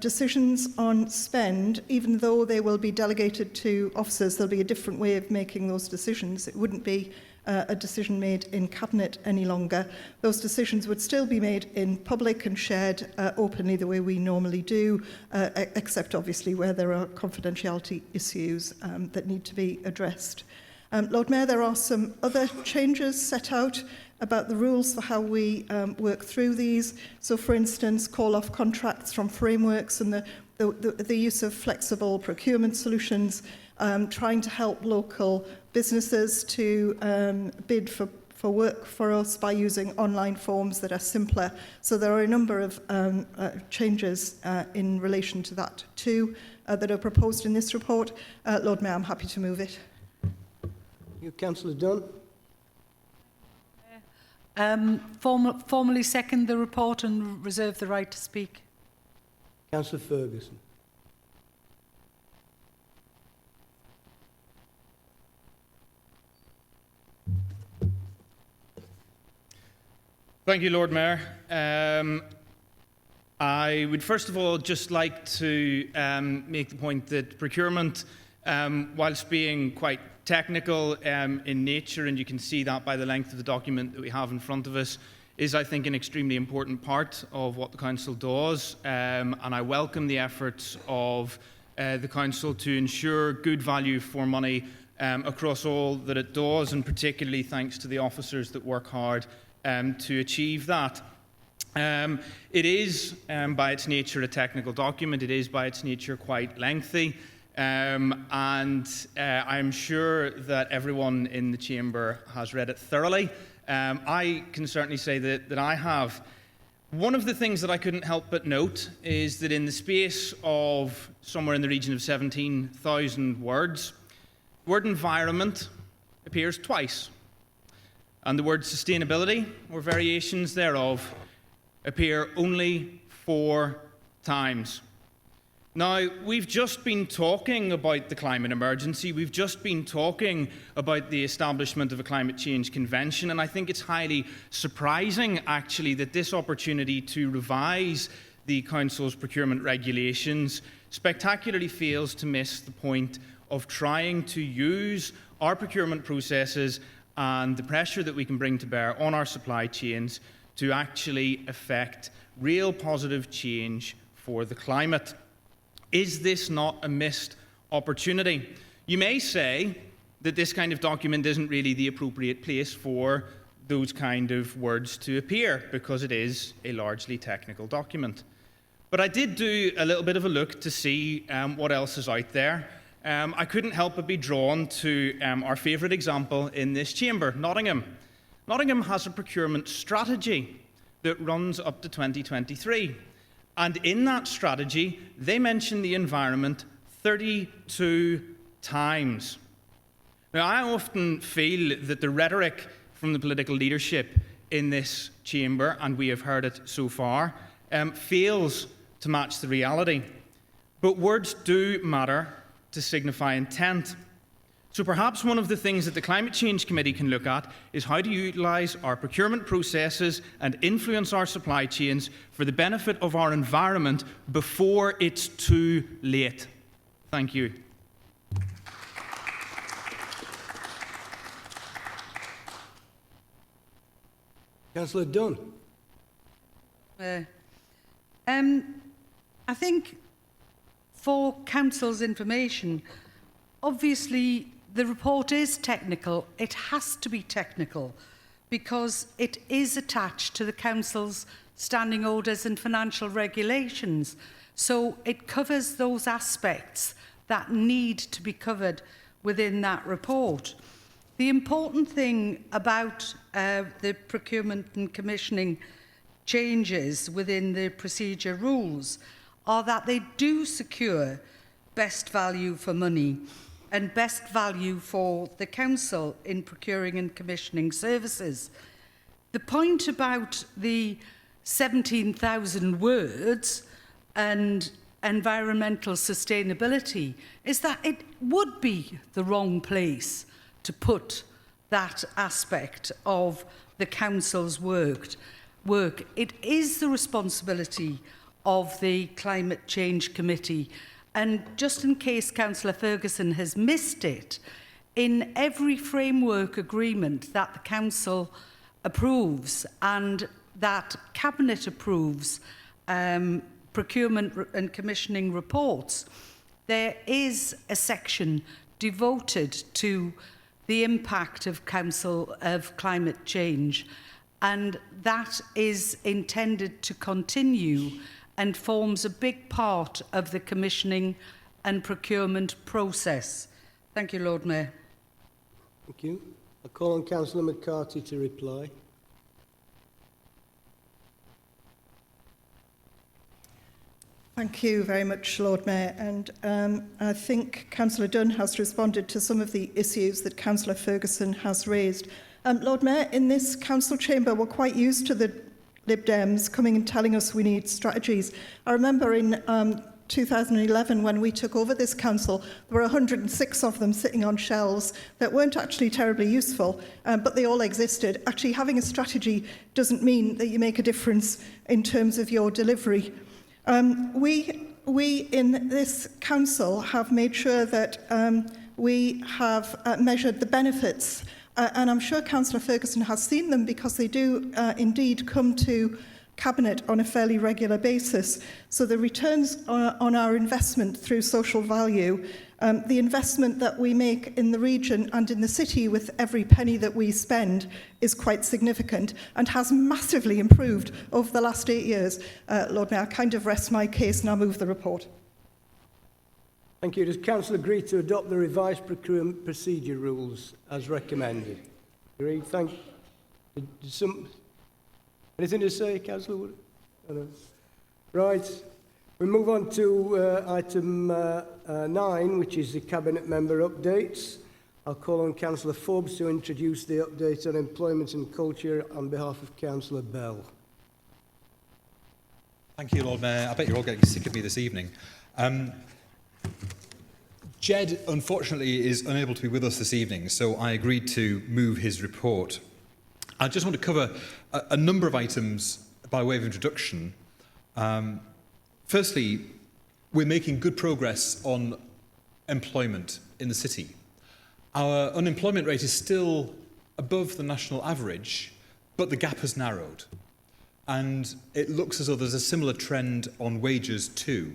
decisions on spend, even though they will be delegated to officers, there'll be a different way of making those decisions. It wouldn't be a decision made in Cabinet any longer. Those decisions would still be made in public and shared openly the way we normally do, except obviously where there are confidentiality issues that need to be addressed. Lord Mayor, there are some other changes set out about the rules for how we work through these. So, for instance, call-off contracts from frameworks and the use of flexible procurement solutions, trying to help local businesses to bid for work for us by using online forms that are simpler. So there are a number of changes in relation to that too that are proposed in this report. Lord Mayor, I'm happy to move it. You, Councillor Dunn. Formally second the report and reserve the right to speak. Councillor Ferguson. Thank you, Lord Mayor. I would first of all just like to make the point that procurement, whilst being quite technical in nature, and you can see that by the length of the document that we have in front of us, is, I think, an extremely important part of what the Council does, and I welcome the efforts of the Council to ensure good value for money across all that it does, and particularly thanks to the officers that work hard to achieve that. It is, by its nature, a technical document. It is, by its nature, quite lengthy. And I'm sure that everyone in the chamber has read it thoroughly. I can certainly say that I have. One of the things that I couldn't help but note is that in the space of somewhere in the region of 17,000 words, the word environment appears twice. And the word sustainability, or variations thereof, appear only 4 times. Now, we've just been talking about the climate emergency. We've just been talking about the establishment of a climate change convention, and I think it's highly surprising, actually, that this opportunity to revise the Council's procurement regulations spectacularly fails to miss the point of trying to use our procurement processes and the pressure that we can bring to bear on our supply chains to actually effect real positive change for the climate. Is this not a missed opportunity? You may say that this kind of document isn't really the appropriate place for those kind of words to appear because it is a largely technical document. But I did do a little bit of a look to see what else is out there. I couldn't help but be drawn to our favourite example in this chamber, Nottingham. Nottingham has a procurement strategy that runs up to 2023. And in that strategy, they mention the environment 32 times. Now, I often feel that the rhetoric from the political leadership in this chamber, and we have heard it so far, fails to match the reality. But words do matter to signify intent. So perhaps one of the things that the Climate Change Committee can look at is how to utilise our procurement processes and influence our supply chains for the benefit of our environment before it's too late. Thank you. Councillor Dunn. I think for Council's information, obviously the report is technical. It has to be technical because it is attached to the Council's standing orders and financial regulations. So it covers those aspects that need to be covered within that report. The important thing about the procurement and commissioning changes within the procedure rules are that they do secure best value for money and best value for the Council in procuring and commissioning services. The point about the 17,000 words and environmental sustainability is that it would be the wrong place to put that aspect of the council's work. It is the responsibility of the Climate Change Committee. And just in case Councillor Ferguson has missed it, in every framework agreement that the council approves and that Cabinet approves, procurement and commissioning reports, there is a section devoted to the impact of climate change, and that is intended to continue and forms a big part of the commissioning and procurement process. Thank you, Lord Mayor. Thank you. I call on Councillor McCarthy to reply. Thank you very much, Lord Mayor. And I think Councillor Dunn has responded to some of the issues that Councillor Ferguson has raised. Lord Mayor, in this council chamber, we're quite used to the Lib Dems coming and telling us we need strategies. I remember in 2011, when we took over this council, there were 106 of them sitting on shelves that weren't actually terribly useful, but they all existed. Actually, having a strategy doesn't mean that you make a difference in terms of your delivery. We in this council have made sure that we have measured the benefits, and I'm sure Councillor Ferguson has seen them because they do indeed come to Cabinet on a fairly regular basis. So the returns on our investment through social value, the investment that we make in the region and in the city with every penny that we spend is quite significant and has massively improved over the last 8 years. Lord Mayor, I kind of rest my case and I'll move the report. Thank you. Does Council agree to adopt the revised procurement procedure rules as recommended? Agreed. Thank you. Anything to say, Councillor Wood? No. Right. We move on to item 9, which is the Cabinet member updates. I'll call on Councillor Forbes to introduce the update on employment and culture on behalf of Councillor Bell. Thank you, Lord Mayor. I bet you're all getting sick of me this evening. Jed, unfortunately, is unable to be with us this evening, so I agreed to move his report. I just want to cover a number of items by way of introduction. Firstly, we're making good progress on employment in the city. Our unemployment rate is still above the national average, but the gap has narrowed. And it looks as though there's a similar trend on wages too.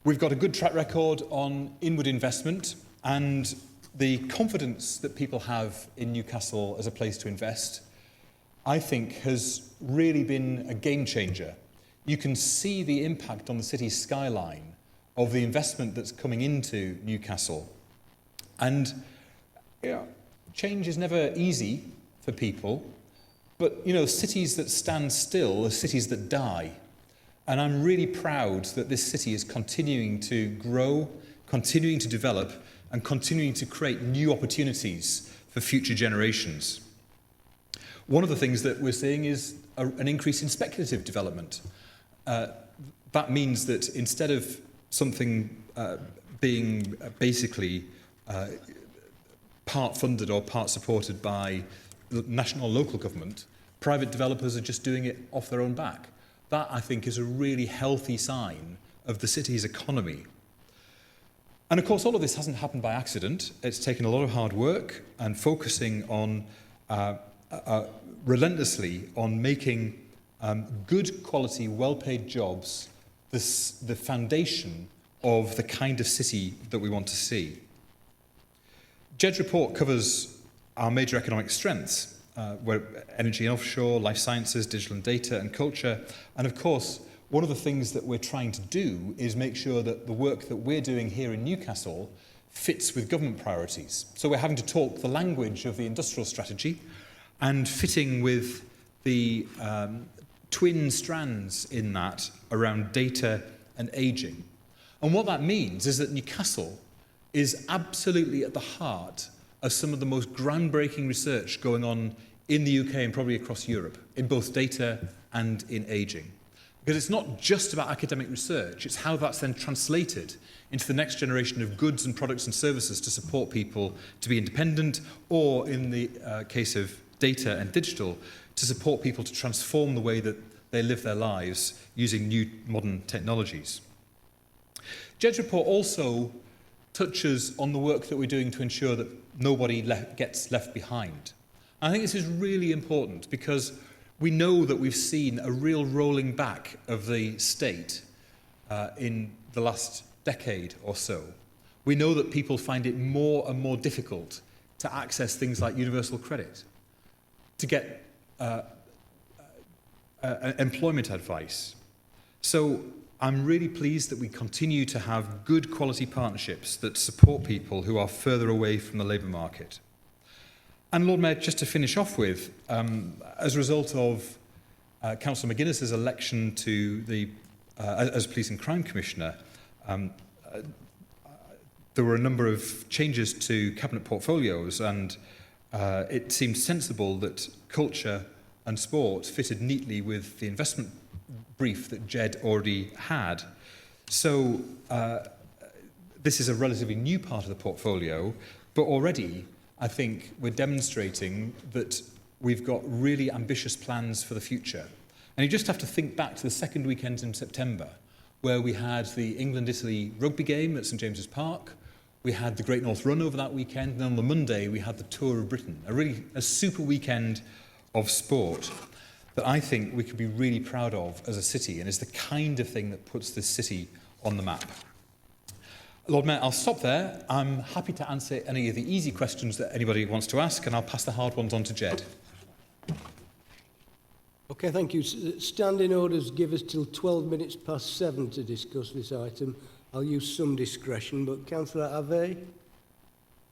We've got a good track record on inward investment, and the confidence that people have in Newcastle as a place to invest, I think, has really been a game changer. You can see the impact on the city's skyline of the investment that's coming into Newcastle. And change is never easy for people, but cities that stand still are cities that die. And I'm really proud that this city is continuing to grow, continuing to develop, and continuing to create new opportunities for future generations. One of the things that we're seeing is an increase in speculative development. That means that instead of something being basically part funded or part supported by national or local government, private developers are just doing it off their own back. That, I think, is a really healthy sign of the city's economy. And of course, all of this hasn't happened by accident. It's taken a lot of hard work and focusing on relentlessly on making good quality, well-paid jobs the foundation of the kind of city that we want to see. Jed's report covers our major economic strengths, where energy and offshore, life sciences, digital and data and culture. And of course, one of the things that we're trying to do is make sure that the work that we're doing here in Newcastle fits with government priorities. So we're having to talk the language of the industrial strategy and fitting with the twin strands in that around data and ageing. And what that means is that Newcastle is absolutely at the heart of some of the most groundbreaking research going on in the UK and probably across Europe in both data and in ageing. Because it's not just about academic research, it's how that's then translated into the next generation of goods and products and services to support people to be independent, or in the case of data and digital, to support people to transform the way that they live their lives using new modern technologies. Jed's report also touches on the work that we're doing to ensure that nobody gets left behind. I think this is really important because we know that we've seen a real rolling back of the state in the last decade or so. We know that people find it more and more difficult to access things like universal credit, to get employment advice. So I'm really pleased that we continue to have good quality partnerships that support people who are further away from the labour market. And Lord Mayor, just to finish off with, as a result of Councillor McGuinness's election to the as Police and Crime Commissioner, there were a number of changes to cabinet portfolios, and it seemed sensible that culture and sport fitted neatly with the investment brief that Jed already had. So this is a relatively new part of the portfolio, but already I think we're demonstrating that we've got really ambitious plans for the future. And you just have to think back to the second weekend in September, where we had the England-Italy rugby game at St James's Park. We had the Great North Run over that weekend, and then on the Monday we had the Tour of Britain, a super weekend of sport that I think we could be really proud of as a city, and is the kind of thing that puts this city on the map. Lord Mayor, I'll stop there. I'm happy to answer any of the easy questions that anybody wants to ask, and I'll pass the hard ones on to Jed. Okay, thank you. Standing orders give us till 7:12 to discuss this item. I'll use some discretion, but Councillor Ave,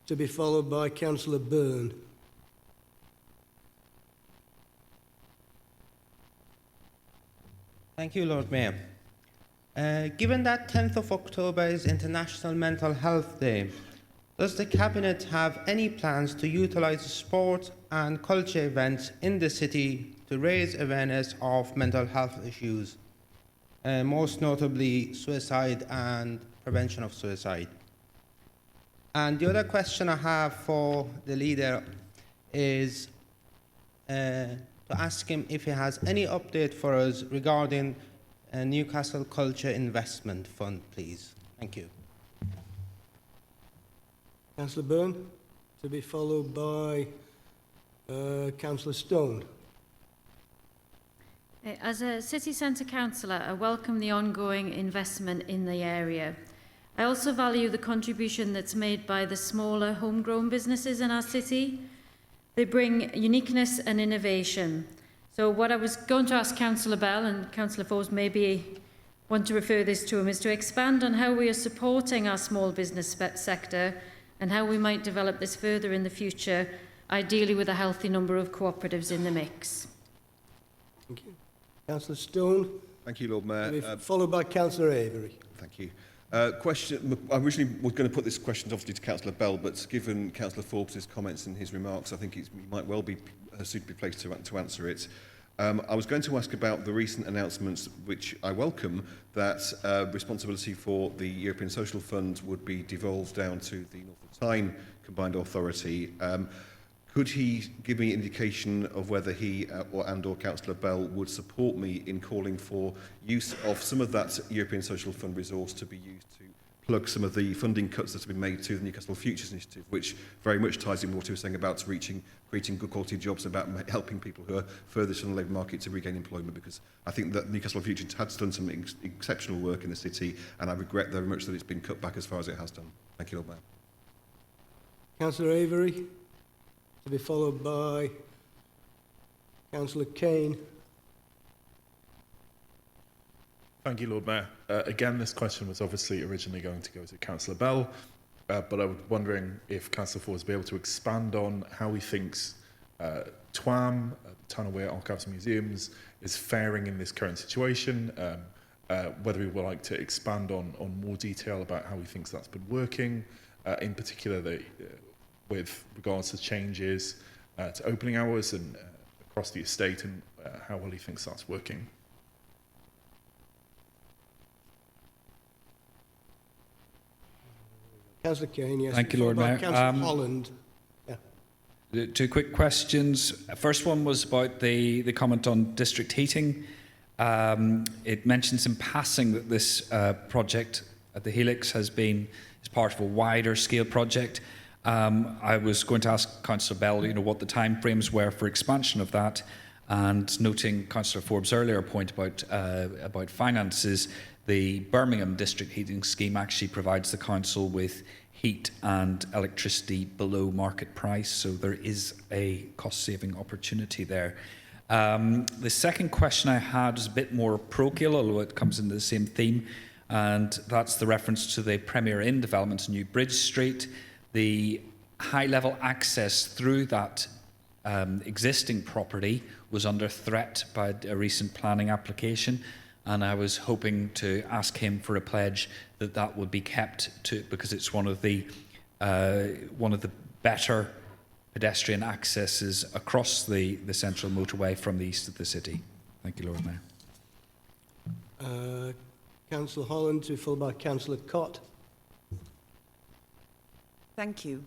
to be followed by Councillor Byrne. Thank you, Lord Mayor. Given that 10th of October is International Mental Health Day, does the Cabinet have any plans to utilise sport and culture events in the city to raise awareness of mental health issues, most notably suicide and prevention of suicide? And the other question I have for the leader is to ask him if he has any update for us regarding Newcastle Culture Investment Fund, please. Thank you. Councillor Byrne, to be followed by Councillor Stone. As a city centre councillor, I welcome the ongoing investment in the area. I also value the contribution that's made by the smaller homegrown businesses in our city. They bring uniqueness and innovation. So what I was going to ask Councillor Bell, and Councillor Forbes maybe want to refer this to him, is to expand on how we are supporting our small business sector and how we might develop this further in the future, ideally with a healthy number of cooperatives in the mix. Thank you. Councillor Stone. Thank you, Lord Mayor. Followed by Councillor Avery. Thank you. Question. I originally was going to put this question obviously to Councillor Bell, but given Councillor Forbes' comments and his remarks, I think he might well be suitably placed to answer it. I was going to ask about the recent announcements, which I welcome, that responsibility for the European Social Fund would be devolved down to the North Tyne Combined Authority. Could he give me indication of whether he or Councillor Bell would support me in calling for use of some of that European Social Fund resource to be used to plug some of the funding cuts that have been made to the Newcastle Futures Initiative, which very much ties in with what he was saying about creating good quality jobs, about helping people who are furthest from the labour market to regain employment, because I think that Newcastle Futures has done some exceptional work in the city, and I regret very much that it's been cut back as far as it has done. Thank you, Lord Mayor. Councillor Avery, to be followed by Councillor Kane. Thank you, Lord Mayor. Again, this question was obviously originally going to go to Councillor Bell, but I was wondering if Councillor Forbes would be able to expand on how he thinks TWAM, Town Aware Archives and Museums, is faring in this current situation, whether he would like to expand on more detail about how he thinks that's been working, in particular with regards to changes to opening hours and across the estate and how well he thinks that's working. Councillor Kane, yes. Thank you, Lord Mayor. Councillor Holland. Yeah. Two quick questions. First one was about the comment on district heating. It mentions in passing that this project at the Helix is part of a wider scale project. I was going to ask Councillor Bell, what the timeframes were for expansion of that, and noting Councillor Forbes' earlier point about finances, the Birmingham district heating scheme actually provides the council with heat and electricity below market price, so there is a cost-saving opportunity there. The second question I had is a bit more parochial, although it comes into the same theme, and that's the reference to the Premier Inn development in New Bridge Street. The high-level access through that existing property was under threat by a recent planning application, and I was hoping to ask him for a pledge that that would be kept because it's one of the better pedestrian accesses across the central motorway from the east of the city. Thank you, Lord Mayor. Councillor Holland, to be followed by Councillor Cott. Thank you.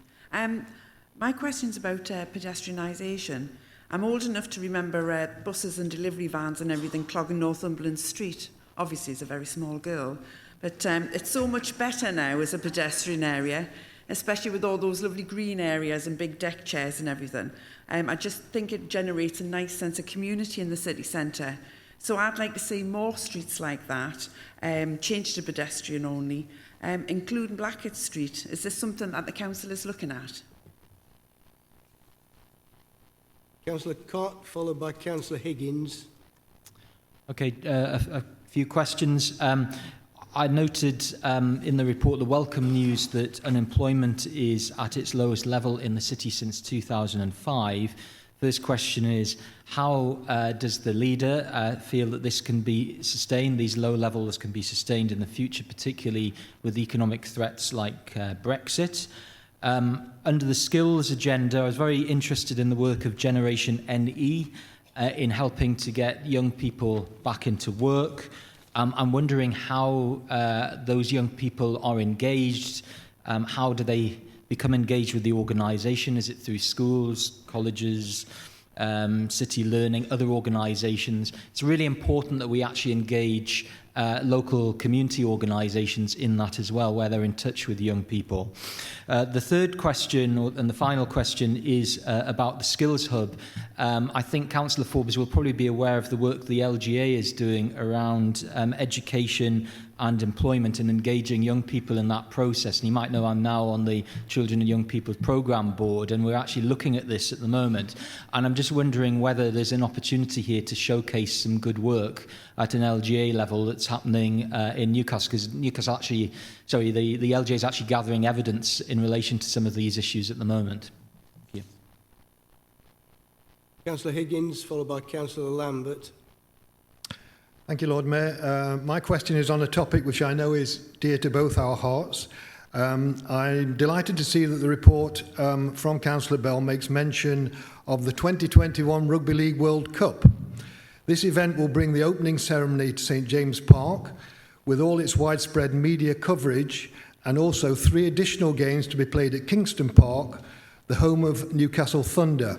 My question's about pedestrianisation. I'm old enough to remember buses and delivery vans and everything clogging Northumberland Street. Obviously, as a very small girl. But it's so much better now as a pedestrian area, especially with all those lovely green areas and big deck chairs and everything. I just think it generates a nice sense of community in the city centre. So I'd like to see more streets like that, change to pedestrian only, including Blackett Street. Is this something that the council is looking at? Councillor Cott, followed by Councillor Higgins. Okay, a few questions. I noted in the report the welcome news that unemployment is at its lowest level in the city since 2005. First question is, how does the leader feel that this can be sustained, these low levels can be sustained in the future, particularly with economic threats like Brexit? Under the skills agenda, I was very interested in the work of Generation NE in helping to get young people back into work. I'm wondering how those young people are engaged. How do they become engaged with the organisation? Is it through schools, colleges, City Learning, other organisations? It's really important that we actually engage local community organisations in that as well, where they're in touch with young people. The third question, and the final question, is about the Skills Hub. I think Councillor Forbes will probably be aware of the work the LGA is doing around education and employment and engaging young people in that process. And you might know I'm now on the Children and Young People's Programme Board, and we're actually looking at this at the moment. And I'm just wondering whether there's an opportunity here to showcase some good work at an LGA level that's happening in Newcastle, because Newcastle actually, sorry, the LGA is actually gathering evidence in relation to some of these issues at the moment. Thank you. Councillor Higgins, followed by Councillor Lambert. Thank you, Lord Mayor. My question is on a topic which I know is dear to both our hearts. I'm delighted to see that the report from Councillor Bell makes mention of the 2021 Rugby League World Cup. This event will bring the opening ceremony to St James Park with all its widespread media coverage, and also 3 additional games to be played at Kingston Park, the home of Newcastle Thunder.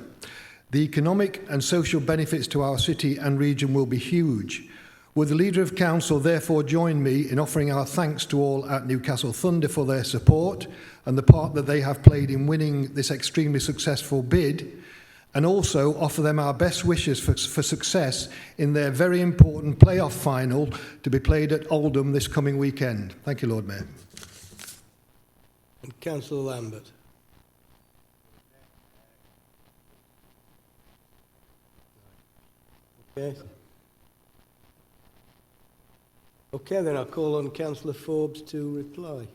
The economic and social benefits to our city and region will be huge. Would the Leader of Council therefore join me in offering our thanks to all at Newcastle Thunder for their support and the part that they have played in winning this extremely successful bid, and also offer them our best wishes for success in their very important playoff final to be played at Oldham this coming weekend. Thank you, Lord Mayor. And Councillor Lambert. Okay. Okay, then I'll call on Councillor Forbes to reply.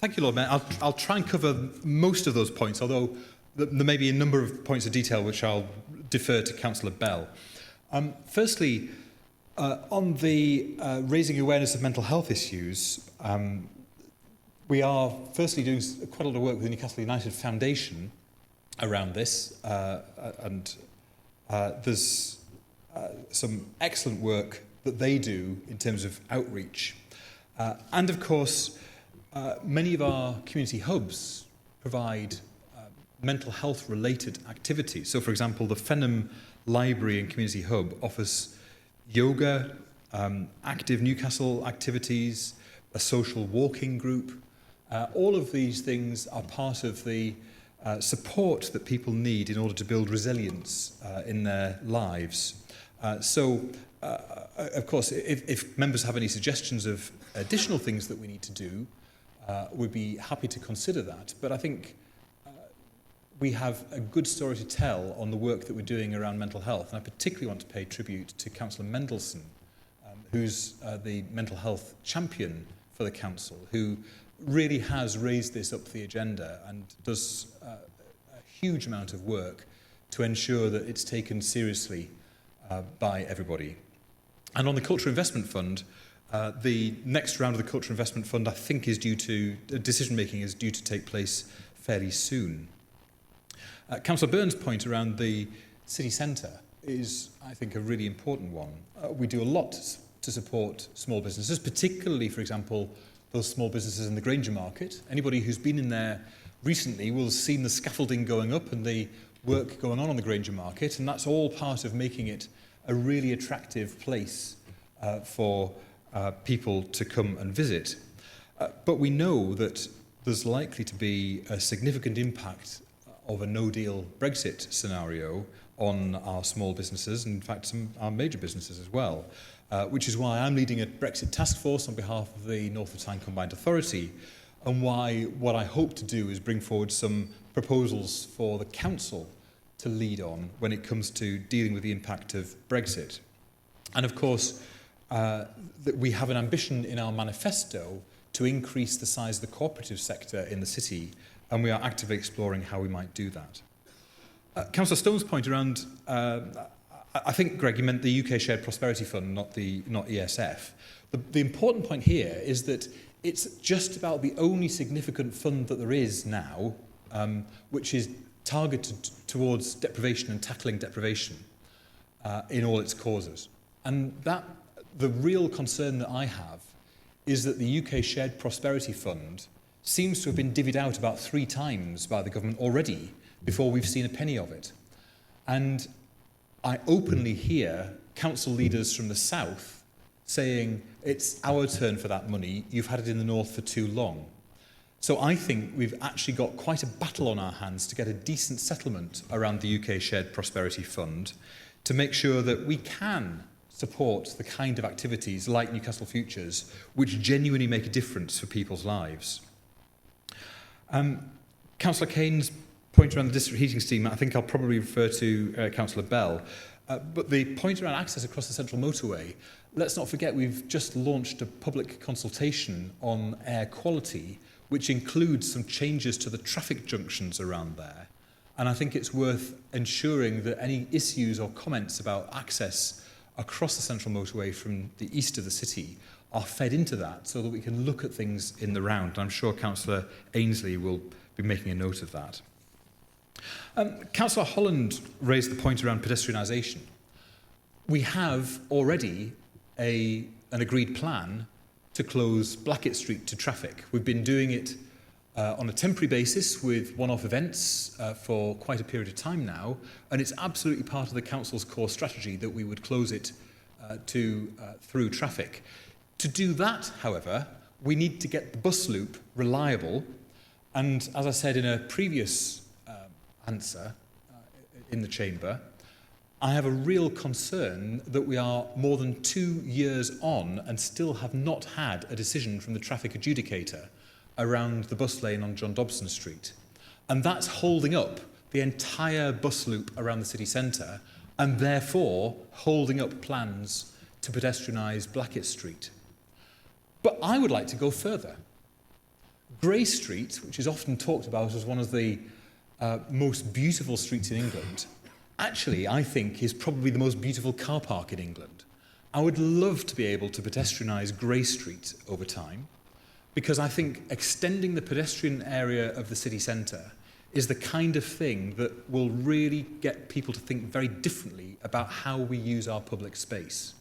Thank you, Lord Mayor. I'll try and cover most of those points, although there may be a number of points of detail which I'll defer to Councillor Bell. Firstly, on the raising awareness of mental health issues, we are firstly doing quite a lot of work with the Newcastle United Foundation around this, and there's some excellent work that they do in terms of outreach. And of course, many of our community hubs provide mental health related activities. So for example, the Fenham Library and Community Hub offers yoga, active Newcastle activities, a social walking group. All of these things are part of the support that people need in order to build resilience in their lives. Of course, if members have any suggestions of additional things that we need to do, we'd be happy to consider that. But I think we have a good story to tell on the work that we're doing around mental health. And I particularly want to pay tribute to Councillor Mendelsohn, who's the mental health champion for the council, who really has raised this up the agenda and does a huge amount of work to ensure that it's taken seriously by everybody. And on the Culture Investment Fund, the next round of the Culture Investment Fund, I think, is due to, decision-making is due to take place fairly soon. Councillor Byrne's point around the city centre is, I think, a really important one. We do a lot to support small businesses, particularly, for example, those small businesses in the Granger Market. Anybody who's been in there recently will have seen the scaffolding going up and the work going on the Granger Market, and that's all part of making it a really attractive place for people to come and visit. But we know that there's likely to be a significant impact of a no-deal Brexit scenario on our small businesses, and in fact some our major businesses as well, which is why I'm leading a Brexit task force on behalf of the North of Tyne Combined Authority, and why what I hope to do is bring forward some proposals for the council to lead on when it comes to dealing with the impact of Brexit. And of course, that we have an ambition in our manifesto to increase the size of the cooperative sector in the city, and we are actively exploring how we might do that. Councillor Stone's point around, I think, Greg, you meant the UK Shared Prosperity Fund, not ESF. The important point here is that it's just about the only significant fund that there is now, which is targeted towards deprivation and tackling deprivation in all its causes. And that the real concern that I have is that the UK Shared Prosperity Fund seems to have been divvied out about 3 times by the government already before we've seen a penny of it. And I openly hear council leaders from the south saying, it's our turn for that money, you've had it in the north for too long. So I think we've actually got quite a battle on our hands to get a decent settlement around the UK Shared Prosperity Fund to make sure that we can support the kind of activities like Newcastle Futures which genuinely make a difference for people's lives. Councillor Kane's point around the district heating scheme, I think I'll probably refer to Councillor Bell. But the point around access across the central motorway, let's not forget we've just launched a public consultation on air quality, which includes some changes to the traffic junctions around there. And I think it's worth ensuring that any issues or comments about access across the central motorway from the east of the city are fed into that so that we can look at things in the round. And I'm sure Councillor Ainsley will be making a note of that. Councillor Holland raised the point around pedestrianisation. We have already an agreed plan to close Blackett Street to traffic. We've been doing it on a temporary basis with one-off events for quite a period of time now, and it's absolutely part of the council's core strategy that we would close it through traffic. To do that, however, we need to get the bus loop reliable, and as I said in a previous answer in the chamber, I have a real concern that we are more than 2 years on and still have not had a decision from the traffic adjudicator around the bus lane on John Dobson Street. And that's holding up the entire bus loop around the city centre and therefore holding up plans to pedestrianise Blackett Street. But I would like to go further. Grey Street, which is often talked about as one of the most beautiful streets in England, actually, I think, is probably the most beautiful car park in England. I would love to be able to pedestrianise Grey Street over time, because I think extending the pedestrian area of the city centre is the kind of thing that will really get people to think very differently about how we use our public space.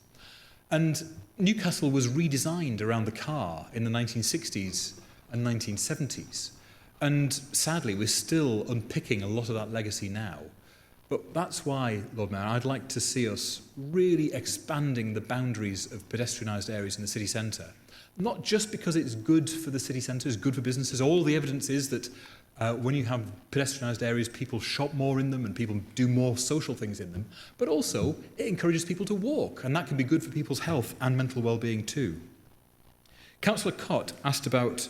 And Newcastle was redesigned around the car in the 1960s and 1970s. And sadly, we're still unpicking a lot of that legacy now. But that's why, Lord Mayor, I'd like to see us really expanding the boundaries of pedestrianised areas in the city centre. Not just because it's good for the city centre, it's good for businesses. All the evidence is that when you have pedestrianised areas, people shop more in them and people do more social things in them. But also, it encourages people to walk, and that can be good for people's health and mental well-being too. Councillor Cott asked about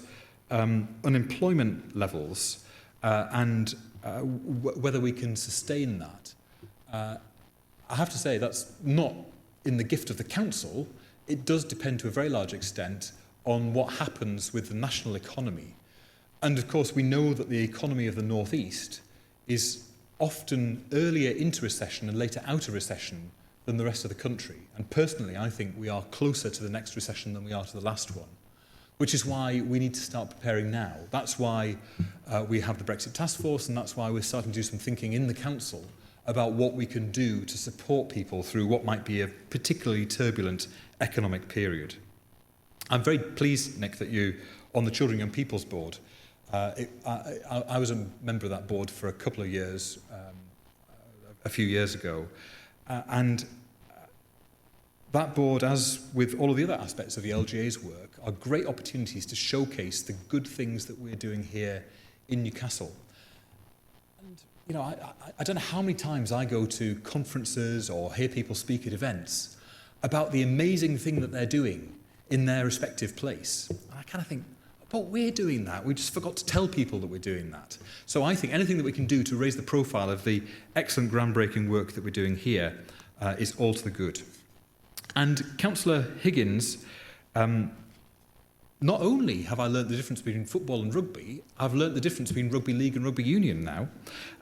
unemployment levels and whether we can sustain that. I have to say that's not in the gift of the council. It does depend to a very large extent on what happens with the national economy. And of course, we know that the economy of the North East is often earlier into recession and later out of recession than the rest of the country. And personally, I think we are closer to the next recession than we are to the last one, which is why we need to start preparing now. That's why we have the Brexit Task Force, and that's why we're starting to do some thinking in the council about what we can do to support people through what might be a particularly turbulent economic period. I'm very pleased, Nick, that you, on the Children and Young People's Board, I was a member of that board for a couple of years, a few years ago, and that board, as with all of the other aspects of the LGA's work, are great opportunities to showcase the good things that we're doing here in Newcastle. And, you know, I don't know how many times I go to conferences or hear people speak at events about the amazing thing that they're doing in their respective place. And I kind of think, but we're doing that. We just forgot to tell people that we're doing that. So I think anything that we can do to raise the profile of the excellent groundbreaking work that we're doing here is all to the good. And Councillor Higgins, not only have I learnt the difference between football and rugby, I've learnt the difference between rugby league and rugby union now.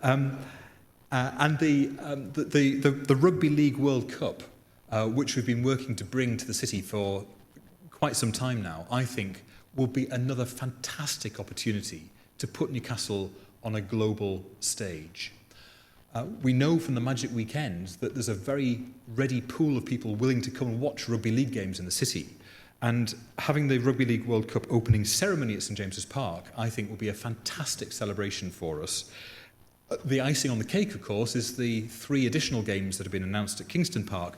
And the Rugby League World Cup, which we've been working to bring to the city for quite some time now, I think will be another fantastic opportunity to put Newcastle on a global stage. We know from the Magic Weekend that there's a very ready pool of people willing to come and watch rugby league games in the city. And having the Rugby League World Cup opening ceremony at St James's Park, I think will be a fantastic celebration for us. The icing on the cake, of course, is the 3 additional games that have been announced at Kingston Park,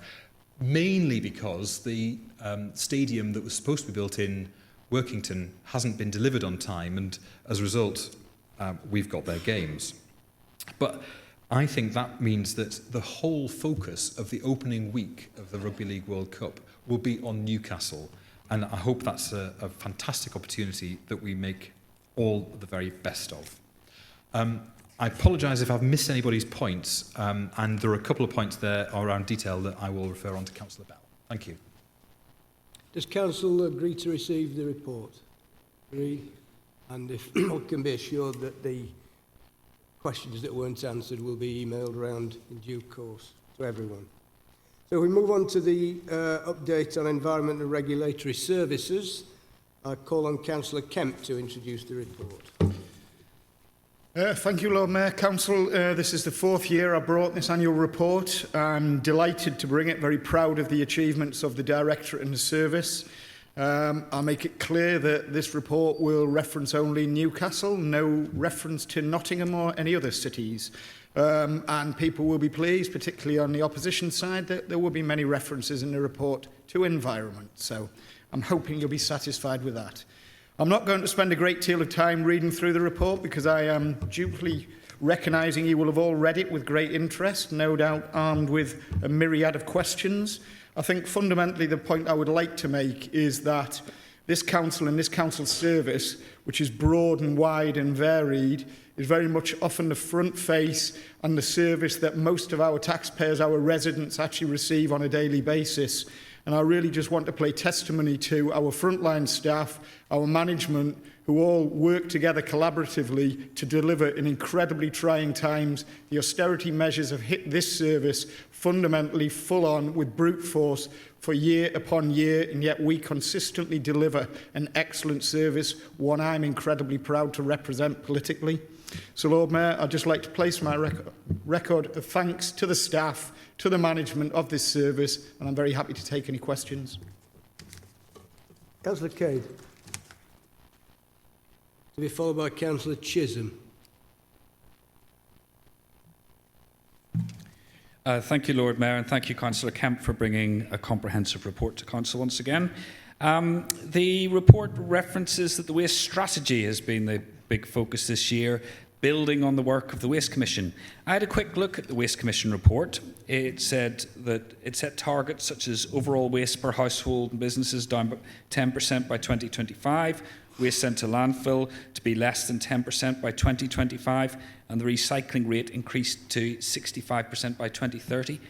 mainly because the stadium that was supposed to be built in Workington hasn't been delivered on time, and as a result, we've got their games. But I think that means that the whole focus of the opening week of the Rugby League World Cup will be on Newcastle, and I hope that's a fantastic opportunity that we make all the very best of. I apologise if I've missed anybody's points, and there are a couple of points there around detail that I will refer on to Councillor Bell. Thank you. Does Council agree to receive the report? Agree? And if one can be assured that the questions that weren't answered will be emailed around in due course to everyone. So we move on to the update on environment and regulatory services. I call on Councillor Kemp to introduce the report. Thank you, Lord Mayor. Council, this is the 4th year I brought this annual report. I'm delighted to bring it, very proud of the achievements of the Directorate and the service. I'll make it clear that this report will reference only Newcastle, no reference to Nottingham or any other cities. And people will be pleased, particularly on the opposition side, that there will be many references in the report to environment. So I'm hoping you'll be satisfied with that. I'm not going to spend a great deal of time reading through the report because I am dutifully recognising you will have all read it with great interest, no doubt armed with a myriad of questions. I think fundamentally the point I would like to make is that this council and this council service, which is broad and wide and varied, is very much often the front face and the service that most of our taxpayers, our residents actually receive on a daily basis. And I really just want to play testimony to our frontline staff, our management, who all work together collaboratively to deliver in incredibly trying times. The austerity measures have hit this service fundamentally full on with brute force for year upon year, and yet we consistently deliver an excellent service, one I'm incredibly proud to represent politically. So, Lord Mayor, I'd just like to place my record of thanks to the staff, to the management of this service, and I'm very happy to take any questions. Councillor Cade. To be followed by Councillor Chisholm. Thank you, Lord Mayor, and thank you, Councillor Kemp, for bringing a comprehensive report to Council once again. The report references that the waste strategy has been the big focus this year, building on the work of the Waste Commission. I had a quick look at the Waste Commission report. It said that it set targets such as overall waste per household and businesses down by 10% by 2025, waste sent to landfill to be less than 10% by 2025, and the recycling rate increased to 65% by 2030.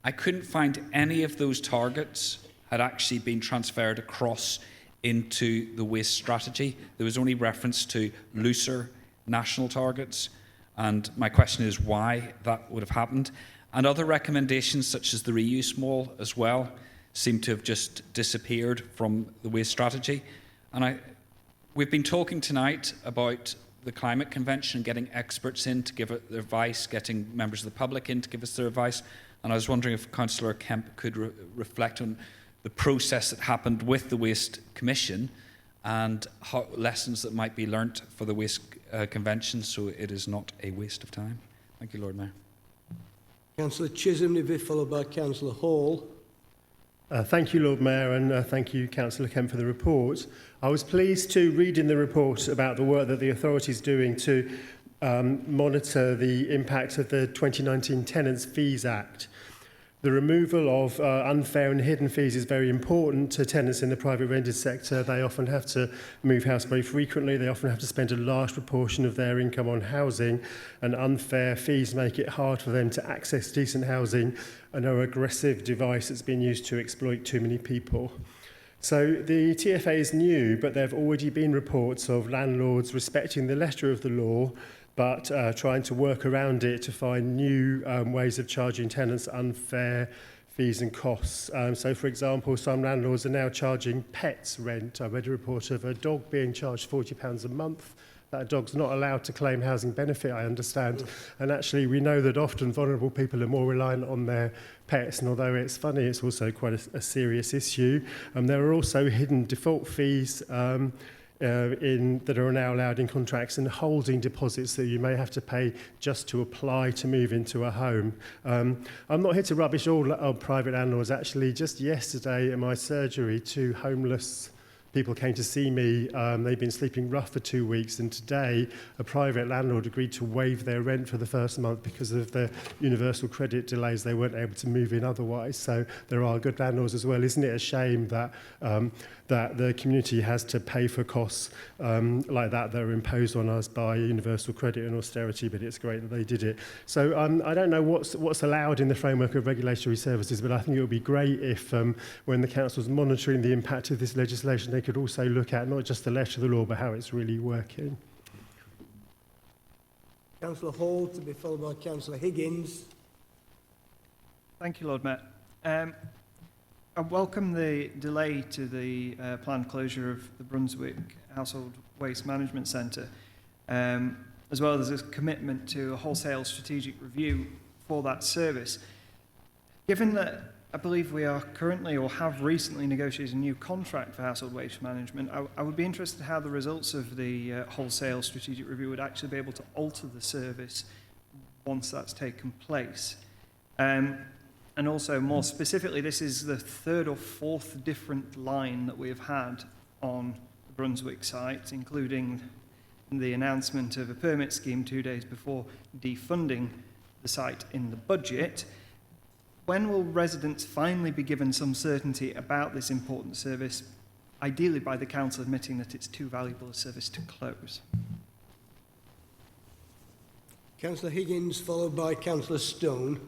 I couldn't find any of those targets had actually been transferred across into the waste strategy. There was only reference to looser national targets, and my question is why that would have happened. And other recommendations such as the reuse mall as well seem to have just disappeared from the waste strategy. And we've been talking tonight about the Climate Convention, getting experts in to give their advice, getting members of the public in to give us their advice. And I was wondering if Councillor Kemp could reflect on the process that happened with the Waste Commission and how lessons that might be learnt for the Waste Convention so it is not a waste of time. Thank you, Lord Mayor. Councillor Chisholm, to be followed by Councillor Hall. Thank you, Lord Mayor, and thank you, Councillor Kemp, for the report. I was pleased to read in the report about the work that the authority is doing to monitor the impact of the 2019 Tenants Fees Act. The removal of unfair and hidden fees is very important to tenants in the private rented sector. They often have to move house very frequently. They often have to spend a large proportion of their income on housing, and unfair fees make it hard for them to access decent housing and are an aggressive device that's been used to exploit too many people. So the TFA is new, but there have already been reports of landlords respecting the letter of the law but trying to work around it to find new ways of charging tenants unfair fees and costs. So, for example, some landlords are now charging pets rent. I read a report of a dog being charged £40 a month. That dog's not allowed to claim housing benefit, I understand. And actually, we know that often vulnerable people are more reliant on their pets, and although it's funny, it's also quite a serious issue. There are also hidden default fees that are now allowed in contracts, and holding deposits that you may have to pay just to apply to move into a home. I'm not here to rubbish all private landlords. Actually, just yesterday at my surgery, 2 homeless people came to see me. They've been sleeping rough for 2 weeks, and today a private landlord agreed to waive their rent for the first month because of the universal credit delays. They weren't able to move in otherwise. So there are good landlords as well. Isn't it a shame that that the community has to pay for costs like that are imposed on us by universal credit and austerity? But it's great that they did it. So I don't know what's allowed in the framework of regulatory services, but I think it would be great if when the council's monitoring the impact of this legislation, they could also look at not just the letter of the law, but how it's really working. Councillor Hall, to be followed by Councillor Higgins. Thank you, Lord Mayor. I welcome the delay to the planned closure of the Brunswick Household Waste Management Centre, as well as a commitment to a wholesale strategic review for that service. Given that I believe we are currently or have recently negotiated a new contract for household waste management, I would be interested in how the results of the wholesale strategic review would actually be able to alter the service once that's taken place. And also, more specifically, this is the 3rd or 4th different line that we have had on the Brunswick site, including the announcement of a permit scheme 2 days before defunding the site in the budget. When will residents finally be given some certainty about this important service, ideally by the council admitting that it's too valuable a service to close? Councillor Higgins, followed by Councillor Stone.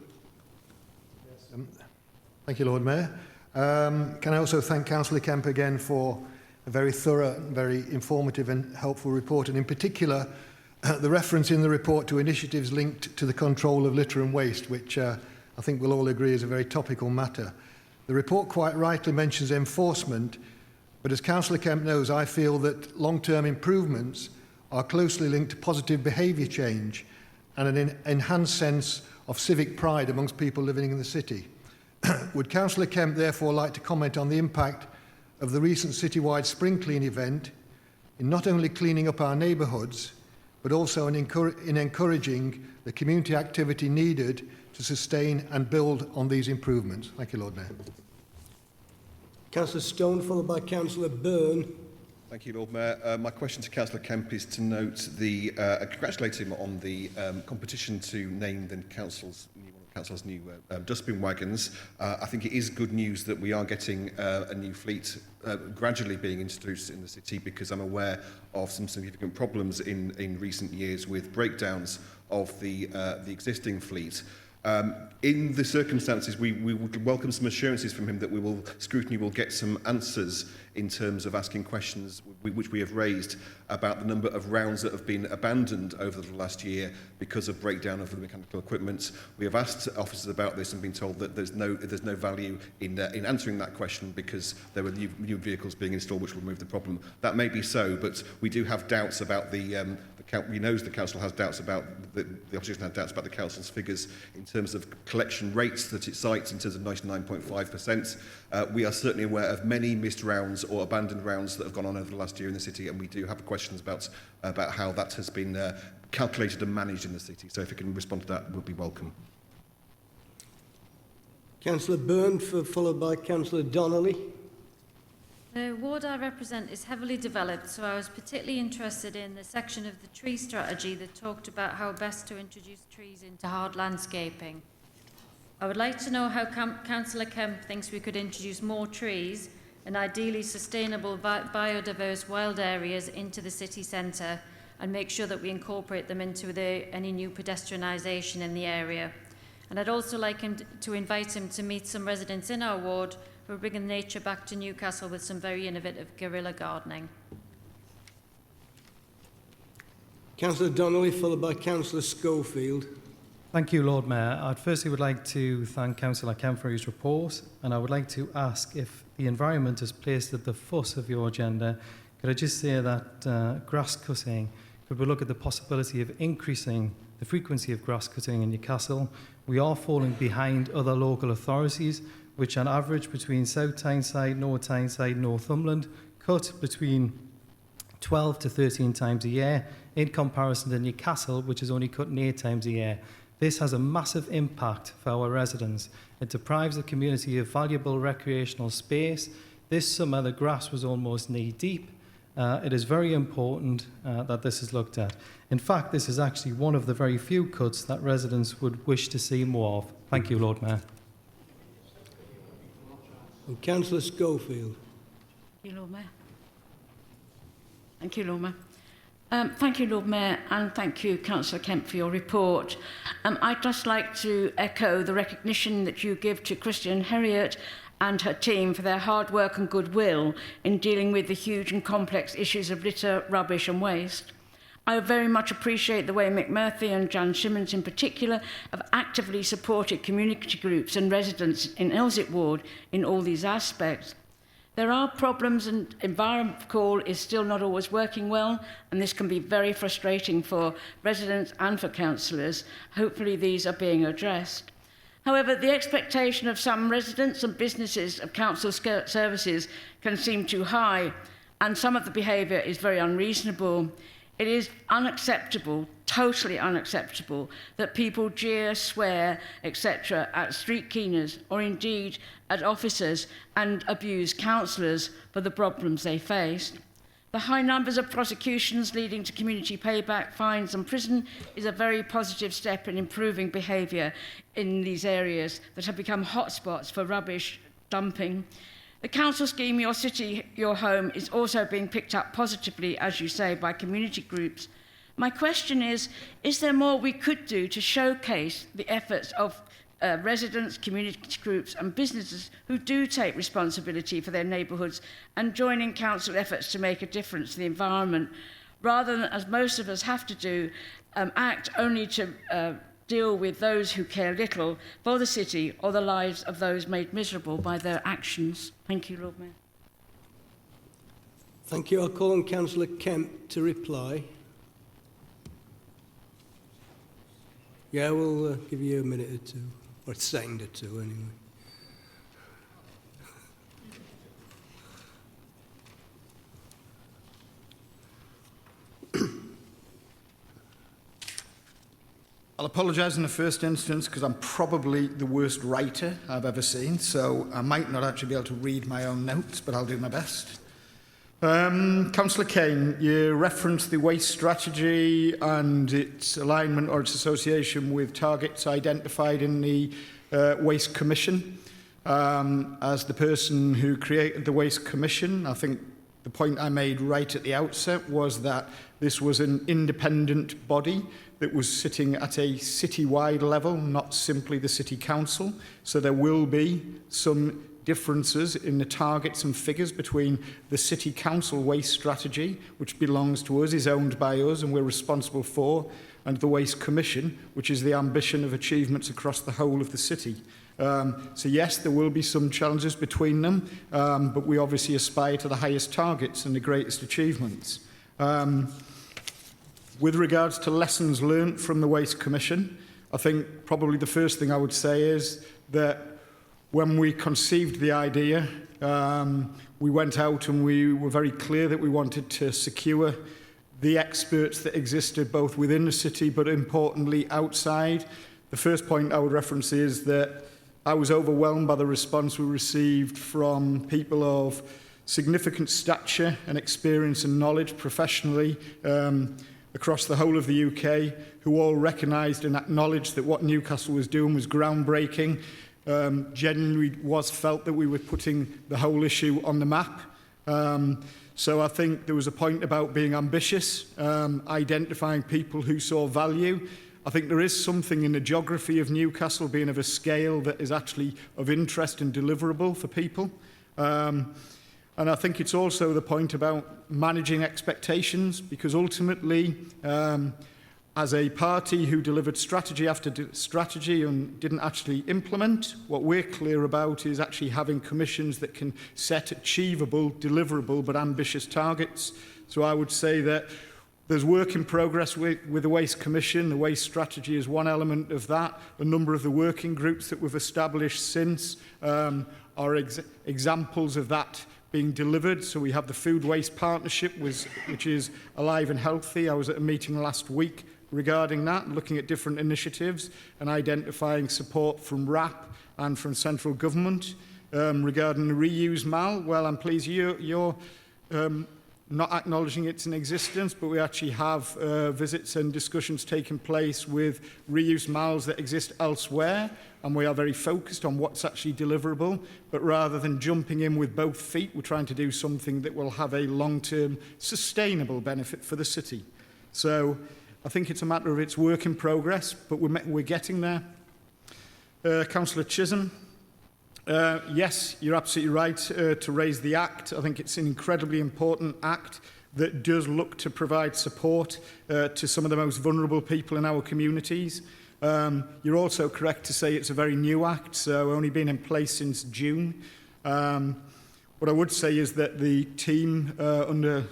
Thank you, Lord Mayor. Can I also thank Councillor Kemp again for a very thorough, very informative and helpful report, and in particular, the reference in the report to initiatives linked to the control of litter and waste, which I think we'll all agree is a very topical matter. The report quite rightly mentions enforcement, but as Councillor Kemp knows, I feel that long-term improvements are closely linked to positive behaviour change and an enhanced sense of civic pride amongst people living in the city. Would Councillor Kemp therefore like to comment on the impact of the recent citywide spring clean event in not only cleaning up our neighbourhoods, but also in encouraging the community activity needed to sustain and build on these improvements? Thank you, Lord Mayor. Councillor Stone, followed by Councillor Byrne. Thank you, Lord Mayor. My question to Councillor Kemp is to note congratulate him on the competition to name the council's new dustbin wagons. I think it is good news that we are getting a new fleet gradually being introduced in the city, because I'm aware of some significant problems in recent years with breakdowns of the existing fleet. In the circumstances, we would welcome some assurances from him that scrutiny will get some answers in terms of asking questions which we have raised about the number of rounds that have been abandoned over the last year because of breakdown of the mechanical equipment. We have asked officers about this and been told that there's no value in answering that question because there were new vehicles being installed which will remove the problem. That may be so, but we do have doubts about we know the council has doubts about the opposition has doubts about the council's figures in terms of collection rates that it cites in terms of 99.5%. We are certainly aware of many missed rounds or abandoned rounds that have gone on over the last year in the city, and we do have questions about how that has been calculated and managed in the city. So if you can respond to that, would be welcome. Councillor Byrne, followed by Councillor Donnelly. The ward I represent is heavily developed, so I was particularly interested in the section of the tree strategy that talked about how best to introduce trees into hard landscaping. I would like to know how Councillor Kemp thinks we could introduce more trees and ideally sustainable biodiverse wild areas into the city centre and make sure that we incorporate them into any new pedestrianisation in the area. And I'd also like him to invite him to meet some residents in our ward who are bringing nature back to Newcastle with some very innovative guerrilla gardening. Councillor Donnelly, followed by Councillor Schofield. Thank you, Lord Mayor. I'd firstly would like to thank Councillor Kemp for his report, and I would like to ask if the environment is placed at the foot of your agenda. Could I just say that grass cutting, could we look at the possibility of increasing the frequency of grass cutting in Newcastle? We are falling behind other local authorities, which on average between South Tyneside, North Tyneside, Northumberland, cut between 12 to 13 times a year, in comparison to Newcastle, which is only cutting 8 times a year. This has a massive impact for our residents. It deprives the community of valuable recreational space. This summer, the grass was almost knee-deep. It is very important that this is looked at. In fact, this is actually one of the very few cuts that residents would wish to see more of. Thank you, Lord Mayor. And Councillor Schofield. Thank you, Lord Mayor. Thank you, Lord Mayor. Thank you, Lord Mayor, and thank you, Councillor Kemp, for your report. I'd just like to echo the recognition that you give to Christian Herriot and her team for their hard work and goodwill in dealing with the huge and complex issues of litter, rubbish and waste. I very much appreciate the way Mick Murphy and Jan Simmons in particular have actively supported community groups and residents in Elswick Ward in all these aspects. There are problems and environment call is still not always working well, and this can be very frustrating for residents and for councillors. Hopefully these are being addressed. However, the expectation of some residents and businesses of council services can seem too high, and some of the behaviour is very unreasonable. It is unacceptable, totally unacceptable, that people jeer, swear, etc. at street cleaners or indeed at officers and abuse councillors for the problems they face. The high numbers of prosecutions leading to community payback, fines and prison is a very positive step in improving behaviour in these areas that have become hotspots for rubbish dumping. The council scheme, Your City, Your Home, is also being picked up positively, as you say, by community groups. My question is there more we could do to showcase the efforts of residents, community groups and businesses who do take responsibility for their neighbourhoods and join in council efforts to make a difference to the environment, rather than, as most of us have to do, act only to deal with those who care little for the city or the lives of those made miserable by their actions. Thank you, Lord Mayor. Thank you. I'll call on Councillor Kemp to reply. Yeah, we'll give you a minute or two, or a second or two anyway. I'll apologise in the first instance because I'm probably the worst writer I've ever seen, so I might not actually be able to read my own notes, but I'll do my best. Councillor Kane, you referenced the waste strategy and its alignment or its association with targets identified in the Waste Commission. As the person who created the Waste Commission, I think the point I made right at the outset was that this was an independent body that was sitting at a city-wide level, not simply the City Council. So there will be some differences in the targets and figures between the City Council waste strategy, which belongs to us, is owned by us and we're responsible for, and the Waste Commission, which is the ambition of achievements across the whole of the city. So yes, there will be some challenges between them, but we obviously aspire to the highest targets and the greatest achievements. With regards to lessons learnt from the Waste Commission, I think probably the first thing I would say is that when we conceived the idea, we went out and we were very clear that we wanted to secure the experts that existed both within the city but importantly outside. The first point I would reference is that I was overwhelmed by the response we received from people of significant stature and experience and knowledge professionally across the whole of the UK, who all recognised and acknowledged that what Newcastle was doing was groundbreaking. Genuinely was felt that we were putting the whole issue on the map. So I think there was a point about being ambitious, identifying people who saw value. I think there is something in the geography of Newcastle being of a scale that is actually of interest and deliverable for people. And I think it's also the point about managing expectations, because ultimately, as a party who delivered strategy after strategy and didn't actually implement, what we're clear about is actually having commissions that can set achievable, deliverable, but ambitious targets. So I would say that there's work in progress with the Waste Commission. The waste strategy is one element of that. A number of the working groups that we've established since are examples of that being delivered. So we have the Food Waste Partnership, which is alive and healthy. I was at a meeting last week regarding that, looking at different initiatives and identifying support from RAP and from central government. Regarding the reuse MAL, well, I'm pleased you're not acknowledging it's in existence, but we actually have visits and discussions taking place with reuse MALs that exist elsewhere, and we are very focused on what's actually deliverable. But rather than jumping in with both feet, we're trying to do something that will have a long-term sustainable benefit for the city. So I think it's a matter of its work in progress, but we're getting there. Councillor Chisholm. Yes, you're absolutely right to raise the Act. I think it's an incredibly important Act that does look to provide support to some of the most vulnerable people in our communities. You're also correct to say it's a very new Act, so only been in place since June. What I would say is that the team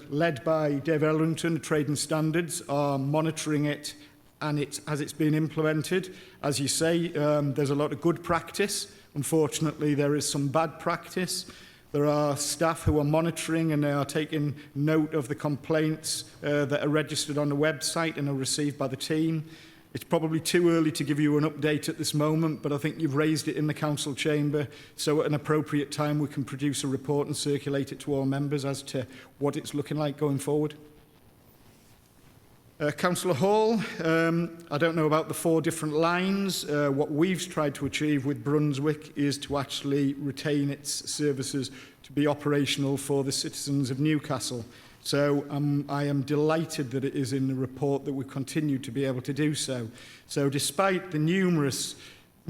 led by David Ellington, Trade and Standards, are monitoring it and as it's been implemented. As you say, there's a lot of good practice. Unfortunately, there is some bad practice. There are staff who are monitoring and they are taking note of the complaints that are registered on the website and are received by the team. It's probably too early to give you an update at this moment, but I think you've raised it in the council chamber, so at an appropriate time we can produce a report and circulate it to all members as to what it's looking like going forward. Councillor Hall, I don't know about the 4 different lines. What we've tried to achieve with Brunswick is to actually retain its services to be operational for the citizens of Newcastle. So I am delighted that it is in the report that we continue to be able to do so. So despite the numerous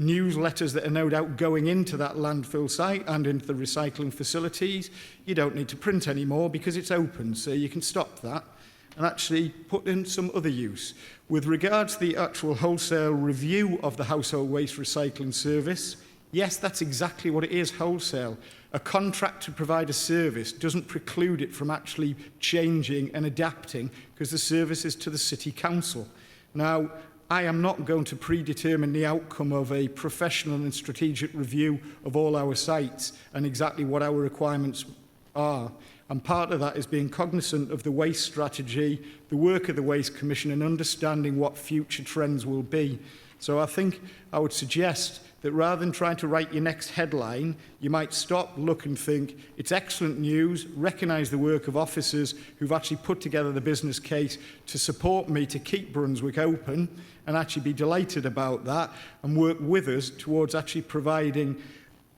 newsletters that are no doubt going into that landfill site and into the recycling facilities, you don't need to print anymore because it's open, so you can stop that and actually put in some other use. With regards to the actual wholesale review of the household waste recycling service, yes, that's exactly what it is, wholesale. A contract to provide a service doesn't preclude it from actually changing and adapting because the service is to the City Council. Now, I am not going to predetermine the outcome of a professional and strategic review of all our sites and exactly what our requirements are. And part of that is being cognizant of the waste strategy, the work of the Waste Commission, and understanding what future trends will be. So I think I would suggest that rather than trying to write your next headline, you might stop, look and think, it's excellent news, recognise the work of officers who've actually put together the business case to support me to keep Brunswick open, and actually be delighted about that and work with us towards actually providing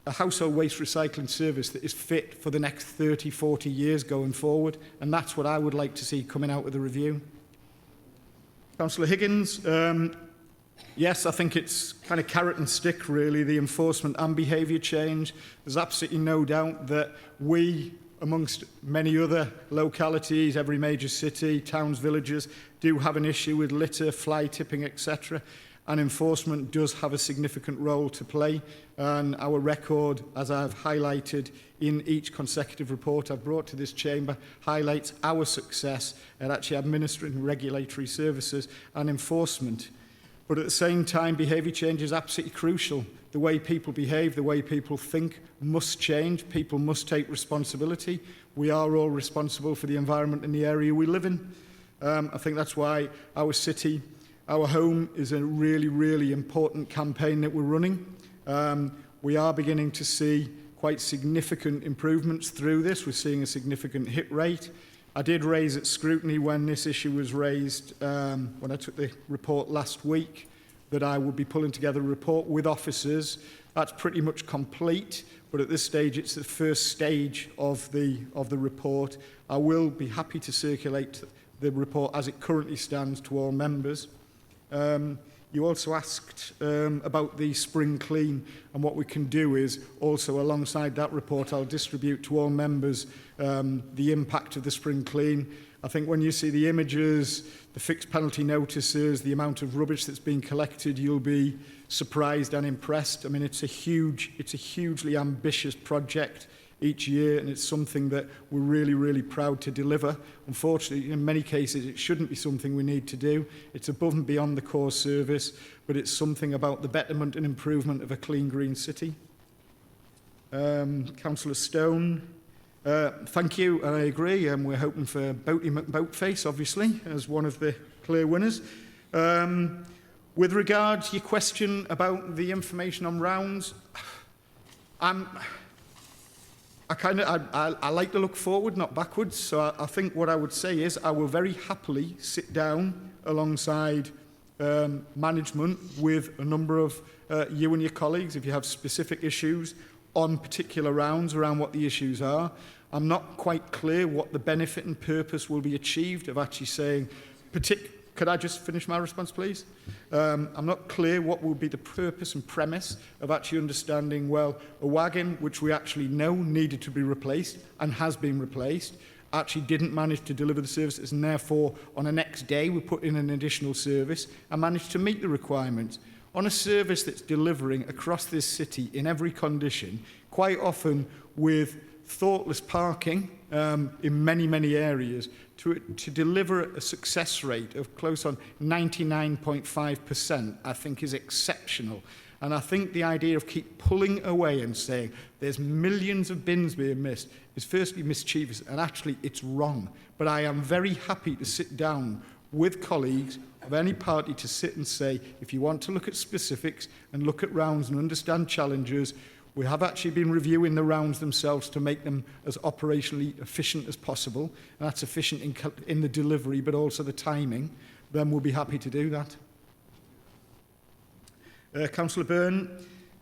a household waste recycling service that is fit for the next 30, 40 years going forward. And that's what I would like to see coming out of the review. Councillor Higgins, yes, I think it's kind of carrot and stick, really, the enforcement and behaviour change. There's absolutely no doubt that we, amongst many other localities, every major city, towns, villages, do have an issue with litter, fly tipping, etc. And enforcement does have a significant role to play. And our record, as I've highlighted in each consecutive report I've brought to this chamber, highlights our success at actually administering regulatory services and enforcement. But at the same time, behaviour change is absolutely crucial. The way people behave, the way people think must change. People must take responsibility. We are all responsible for the environment in the area we live in. I think that's why our city, our home, is a really, really important campaign that we're running. We are beginning to see quite significant improvements through this. We're seeing a significant hit rate. I did raise at scrutiny when this issue was raised, when I took the report last week, that I would be pulling together a report with officers. That's pretty much complete, but at this stage it's the first stage of the report. I will be happy to circulate the report as it currently stands to all members. You also asked about the spring clean, and what we can do is also alongside that report I'll distribute to all members the impact of the spring clean. I think when you see the images, the fixed penalty notices, the amount of rubbish that's being collected, you'll be surprised and impressed. I mean, it's a hugely ambitious project each year, and it's something that we're really, really proud to deliver. Unfortunately, in many cases, it shouldn't be something we need to do. It's above and beyond the core service, but it's something about the betterment and improvement of a clean, green city. Councillor Stone, thank you, and I agree. We're hoping for Boaty McBoatface, obviously, as one of the clear winners. With regard to your question about the information on rounds, I like to look forward, not backwards. So I think what I would say is I will very happily sit down alongside management with a number of you and your colleagues if you have specific issues on particular rounds around what the issues are. I'm not quite clear what the benefit and purpose will be achieved of actually saying, could I just finish my response, please? I'm not clear what will be the purpose and premise of actually understanding, well, a wagon, which we actually know needed to be replaced and has been replaced, actually didn't manage to deliver the services, and therefore on the next day we put in an additional service and managed to meet the requirements. On a service that's delivering across this city in every condition, quite often with thoughtless parking in many, many areas, to deliver a success rate of close on 99.5%, I think is exceptional. And I think the idea of keep pulling away and saying there's millions of bins being missed is firstly mischievous, and actually it's wrong. But I am very happy to sit down with colleagues of any party to sit and say, if you want to look at specifics and look at rounds and understand challenges, we have actually been reviewing the rounds themselves to make them as operationally efficient as possible. And that's efficient in the delivery, but also the timing. Then we'll be happy to do that. Councillor Byrne,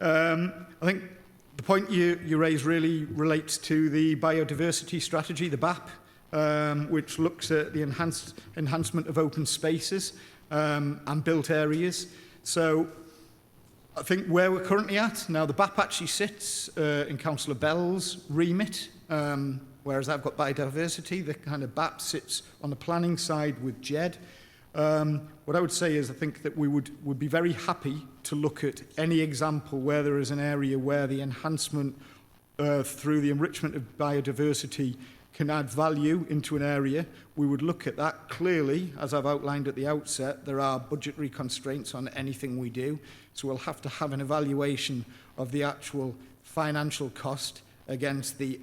I think the point you raise really relates to the biodiversity strategy, the BAP, which looks at the enhancement of open spaces and built areas. So I think where we're currently at, now the BAP actually sits in Councillor Bell's remit, whereas I've got biodiversity, the kind of BAP sits on the planning side with JED. What I would say is I think that we would be very happy to look at any example where there is an area where the enhancement through the enrichment of biodiversity can add value into an area, we would look at that. Clearly, as I've outlined at the outset, there are budgetary constraints on anything we do, so we'll have to have an evaluation of the actual financial cost against the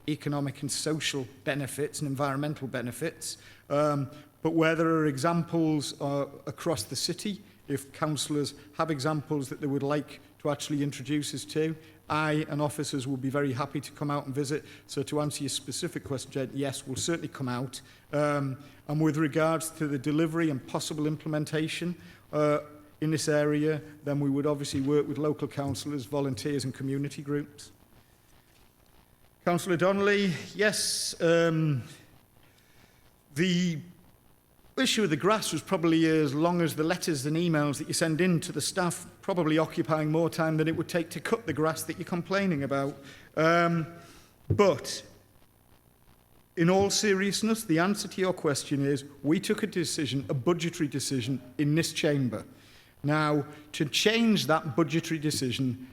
economic and social benefits and environmental benefits. But where there are examples across the city, if councillors have examples that they would like to actually introduce us to, I and officers will be very happy to come out and visit. So to answer your specific question, yes, we'll certainly come out. And with regards to the delivery and possible implementation in this area, then we would obviously work with local councillors, volunteers and community groups. Councillor Donnelly, yes, the issue of the grass was probably as long as the letters and emails that you send in to the staff, probably occupying more time than it would take to cut the grass that you're complaining about. But in all seriousness, the answer to your question is we took a decision, a budgetary decision in this chamber. Now, to change that budgetary decision,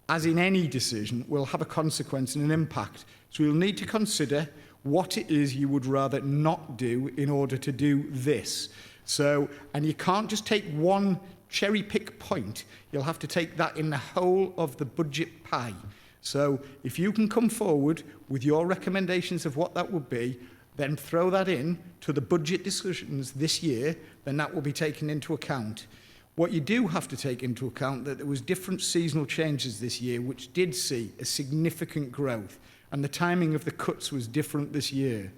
as in any decision, will have a consequence and an impact. So we'll need to consider what it is you would rather not do in order to do this. So, and you can't just take one cherry pick point. You'll have to take that in the whole of the budget pie. So if you can come forward with your recommendations of what that would be, then throw that in to the budget decisions this year, then that will be taken into account. What you do have to take into account that there was different seasonal changes this year which did see a significant growth, and the timing of the cuts was different this year.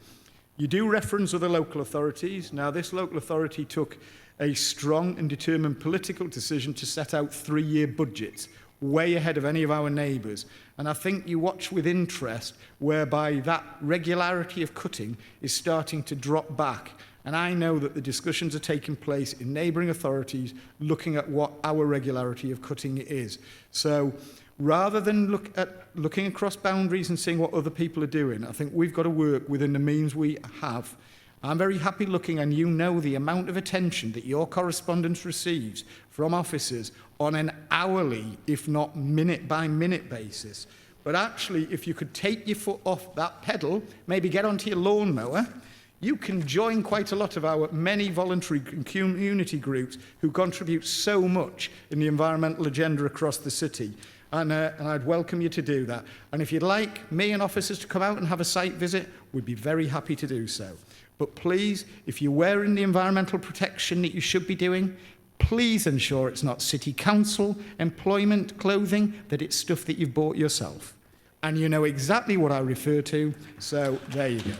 You do reference other local authorities. Now, this local authority took a strong and determined political decision to set out 3-year budgets, way ahead of any of our neighbours. And I think you watch with interest whereby that regularity of cutting is starting to drop back. And I know that the discussions are taking place in neighbouring authorities looking at what our regularity of cutting is. So rather than looking across boundaries and seeing what other people are doing, I think we've got to work within the means we have. I'm very happy looking, and you know the amount of attention that your correspondence receives from officers on an hourly, if not minute-by-minute basis. But actually, if you could take your foot off that pedal, maybe get onto your lawnmower, you can join quite a lot of our many voluntary community groups who contribute so much in the environmental agenda across the city. And I'd welcome you to do that. And if you'd like me and officers to come out and have a site visit, we'd be very happy to do so. But please, if you're wearing the environmental protection that you should be doing, please ensure it's not city council, employment, clothing, that it's stuff that you've bought yourself. And you know exactly what I refer to, so there you go.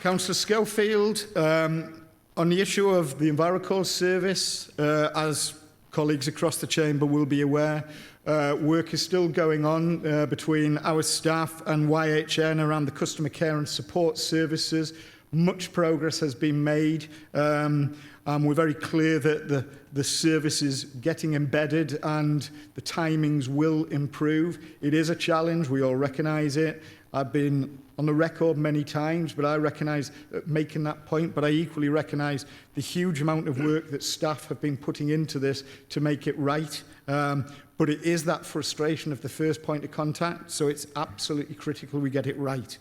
Councillor Schofield, on the issue of the EnviroCall service, as colleagues across the chamber will be aware, work is still going on between our staff and YHN around the customer care and support services. Much progress has been made, and we're very clear that the service is getting embedded and the timings will improve. It is a challenge, we all recognise it. I've been on the record many times, but I recognise making that point, but I equally recognise the huge amount of work that staff have been putting into this to make it right. But it is that frustration of the first point of contact, so it's absolutely critical we get it right.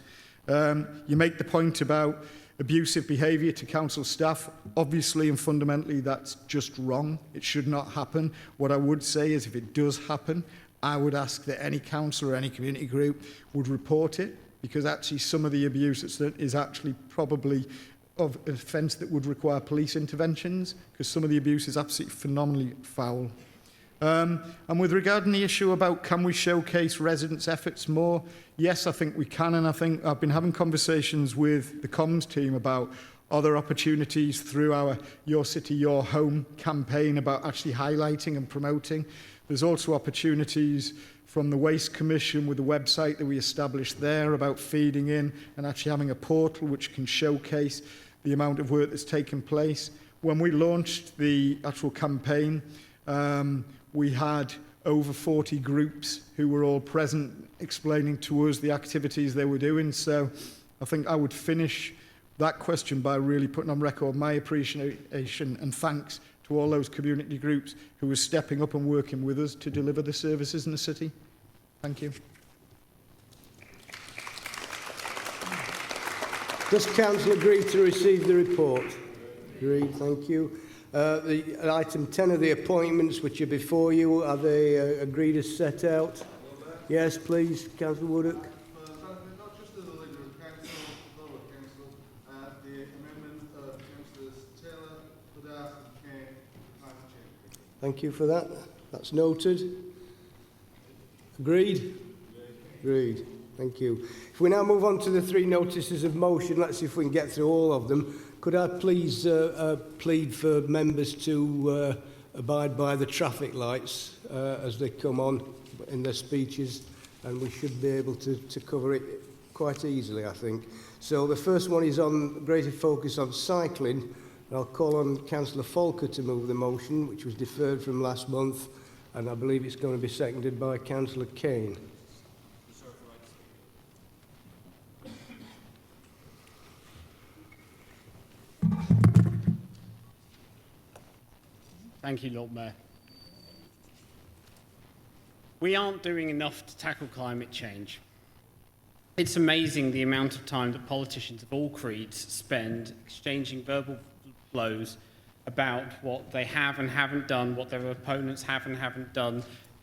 You make the point about abusive behaviour to council staff. Obviously and fundamentally, that's just wrong. It should not happen. What I would say is if it does happen, I would ask that any council or any community group would report it, because actually some of the abuse is actually probably of an offence that would require police interventions, because some of the abuse is absolutely phenomenally foul. And with regard to the issue about can we showcase residents' efforts more, yes, I think we can, and I think I've been having conversations with the comms team about other opportunities through our Your City, Your Home campaign about actually highlighting and promoting. There's also opportunities from the Waste Commission with the website that we established there about feeding in and actually having a portal which can showcase the amount of work that's taken place. When we launched the actual campaign, we had over 40 groups who were all present explaining to us the activities they were doing. So I think I would finish that question by really putting on record my appreciation and thanks to all those community groups who are stepping up and working with us to deliver the services in the city. Thank you. Does Council agree to receive the report? Agreed, thank you. Item 10 of the appointments which are before you, are they agreed as set out? Yes, please, Councillor Woodcock. Not just to the Leader of Council, Lower Council, the amendment of Councillors Taylor, Budas and Kemp to climate change. Thank you for that. That's noted. Agreed? Agreed. Thank you. If we now move on to the 3 notices of motion, let's see if we can get through all of them. Could I please plead for members to abide by the traffic lights as they come on in their speeches, and we should be able to cover it quite easily, I think. So the first one is on greater focus on cycling. I'll call on Councillor Folker to move the motion, which was deferred from last month, and I believe it's going to be seconded by Councillor Kane. Thank you, Lord Mayor. We aren't doing enough to tackle climate change. It's amazing the amount of time that politicians of all creeds spend exchanging verbal blows about what they have and haven't done, what their opponents have and haven't done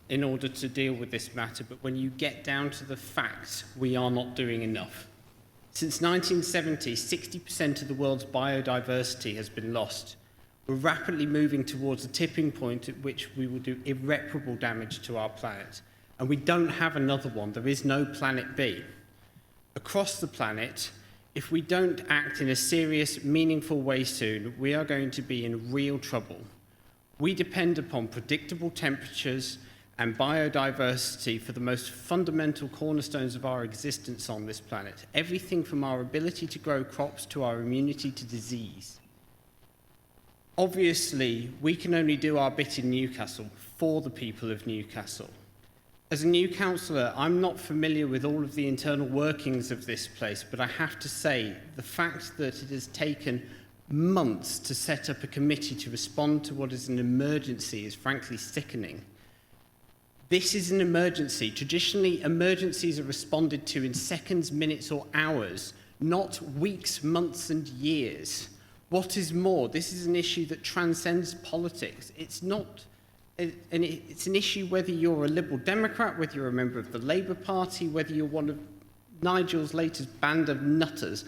in order to deal with this matter. But when you get down to the facts, we are not doing enough. Since 1970, 60% of the world's biodiversity has been lost. We're rapidly moving towards a tipping point at which we will do irreparable damage to our planet. And we don't have another one. There is no planet B. Across the planet, if we don't act in a serious, meaningful way soon, we are going to be in real trouble. We depend upon predictable temperatures and biodiversity for the most fundamental cornerstones of our existence on this planet. Everything from our ability to grow crops to our immunity to disease. Obviously, we can only do our bit in Newcastle for the people of Newcastle. As a new councillor, I'm not familiar with all of the internal workings of this place, but I have to say the fact that it has taken months to set up a committee to respond to what is an emergency is frankly sickening. This is an emergency. Traditionally, emergencies are responded to in seconds, minutes, or hours, not weeks, months, and years. What is more, this is an issue that transcends politics. It's an issue whether you're a Liberal Democrat, whether you're a member of the Labour Party, whether you're one of Nigel's latest band of nutters.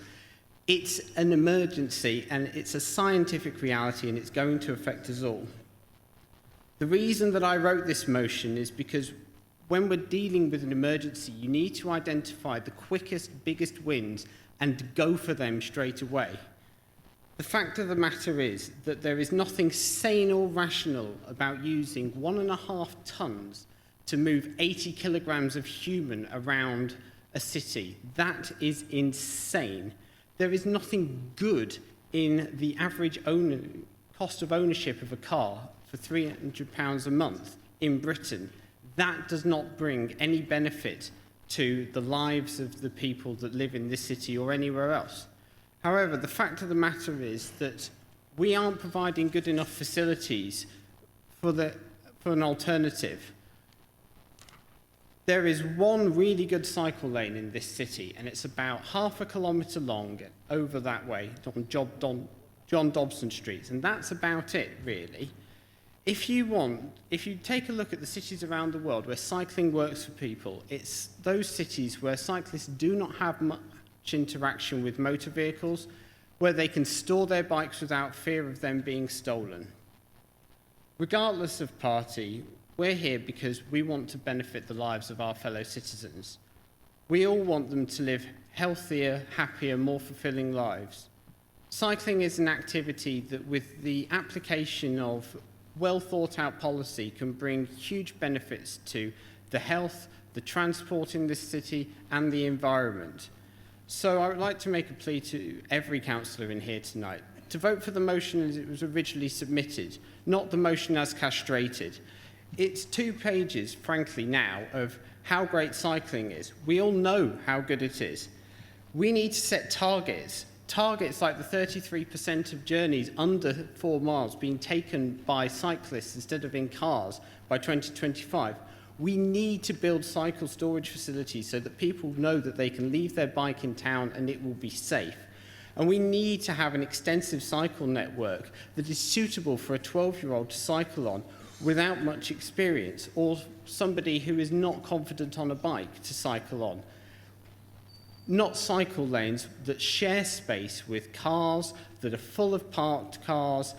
It's an emergency, and it's a scientific reality, and it's going to affect us all. The reason that I wrote this motion is because when we're dealing with an emergency, you need to identify the quickest, biggest wins and go for them straight away. The fact of the matter is that there is nothing sane or rational about using 1.5 tonnes to move 80 kilograms of human around a city. That is insane. There is nothing good in the average cost of ownership of a car for £300 a month in Britain. That does not bring any benefit to the lives of the people that live in this city or anywhere else. However, the fact of the matter is that we aren't providing good enough facilities for an alternative. There is one really good cycle lane in this city, and it's about half a kilometre long over that way on John Dobson Street, and that's about it, really. If you take a look at the cities around the world where cycling works for people, it's those cities where cyclists do not have much interaction with motor vehicles, where they can store their bikes without fear of them being stolen. Regardless of party, we're here because we want to benefit the lives of our fellow citizens. We all want them to live healthier, happier, more fulfilling lives. Cycling is an activity that, with the application of well-thought-out policy, can bring huge benefits to the health, the transport in this city, and the environment. So I would like to make a plea to every councillor in here tonight to vote for the motion as it was originally submitted, not the motion as castrated. It's 2 pages, frankly, now, of how great cycling is. We all know how good it is. We need to set targets like the 33% of journeys under 4 miles being taken by cyclists instead of in cars by 2025. We need to build cycle storage facilities so that people know that they can leave their bike in town and it will be safe. And we need to have an extensive cycle network that is suitable for a 12-year-old to cycle on without much experience, or somebody who is not confident on a bike to cycle on. Not cycle lanes that share space with cars, that are full of parked cars,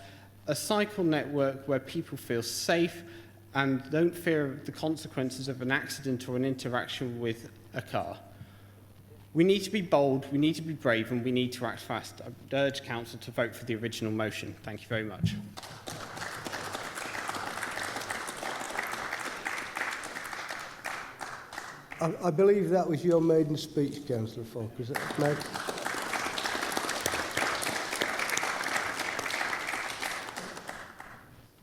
a cycle network where people feel safe and don't fear the consequences of an accident or an interaction with a car. We need to be bold, we need to be brave, and we need to act fast. I would urge Council to vote for the original motion. Thank you very much. I believe that was your maiden speech, Councillor Falk. Is that right?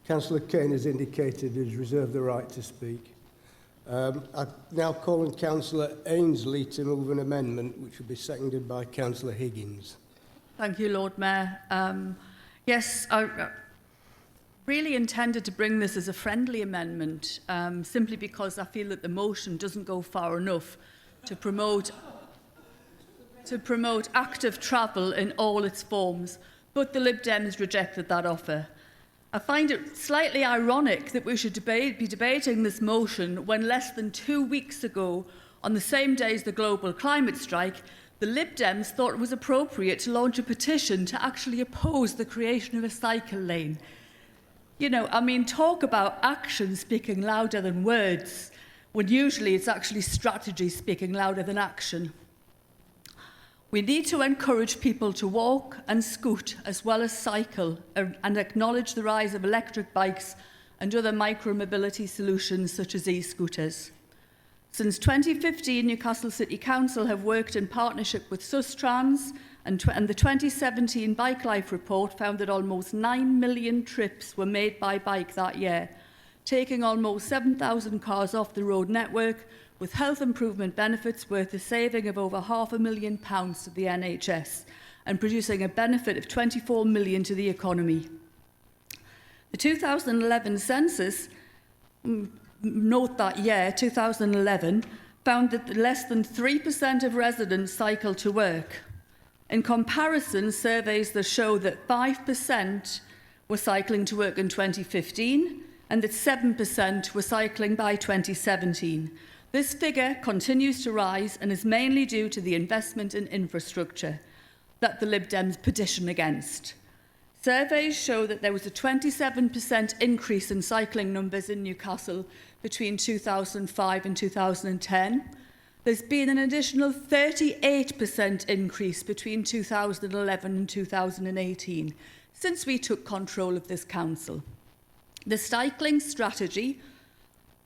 Councillor Kane has indicated he has reserved the right to speak. I now call on Councillor Ainsley to move an amendment which will be seconded by Councillor Higgins. Thank you, Lord Mayor. Yes, I really intended to bring this as a friendly amendment, simply because I feel that the motion doesn't go far enough to promote active travel in all its forms, but the Lib Dems rejected that offer. I find it slightly ironic that we should be debating this motion when less than 2 weeks ago, on the same day as the global climate strike, the Lib Dems thought it was appropriate to launch a petition to actually oppose the creation of a cycle lane. You know, I mean, talk about action speaking louder than words, when usually it's actually strategy speaking louder than action. We need to encourage people to walk and scoot as well as cycle and acknowledge the rise of electric bikes and other micro-mobility solutions such as e-scooters. Since 2015, Newcastle City Council have worked in partnership with Strands, and the 2017 Bike Life report found that almost 9 million trips were made by bike that year, taking almost 7,000 cars off the road network, with health improvement benefits worth a saving of over £500,000 to the NHS and producing a benefit of £24 million to the economy. The 2011 census, note that year, 2011, found that less than 3% of residents cycle to work. In comparison, surveys that show that 5% were cycling to work in 2015 and that 7% were cycling by 2017. This figure continues to rise and is mainly due to the investment in infrastructure that the Lib Dems petition against. Surveys show that there was a 27% increase in cycling numbers in Newcastle between 2005 and 2010. There's been an additional 38% increase between 2011 and 2018 since we took control of this council. The cycling strategy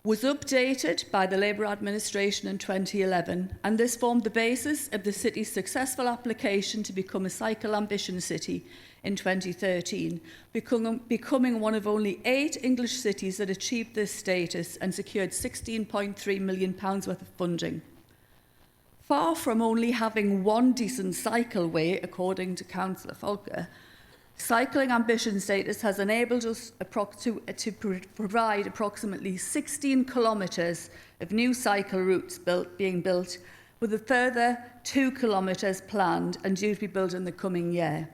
was updated by the Labour administration in 2011, and this formed the basis of the city's successful application to become a cycle ambition city in 2013, becoming one of only 8 English cities that achieved this status and secured £16.3 million worth of funding. Far from only having one decent cycleway, according to Councillor Falker, cycling ambition status has enabled us to provide approximately 16 kilometres of new cycle routes being built, with a further 2 kilometres planned and due to be built in the coming year.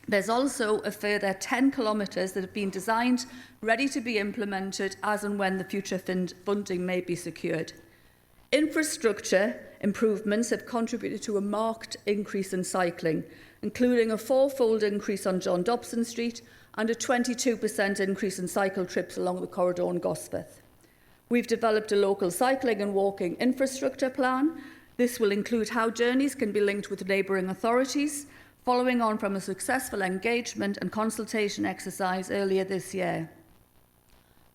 There's also a further 10 kilometres that have been designed, ready to be implemented as and when the future funding may be secured. Infrastructure improvements have contributed to a marked increase in cycling, including a 4-fold increase on John Dobson Street and a 22% increase in cycle trips along the corridor in Gosforth. We've developed a local cycling and walking infrastructure plan. This will include how journeys can be linked with neighbouring authorities, following on from a successful engagement and consultation exercise earlier this year.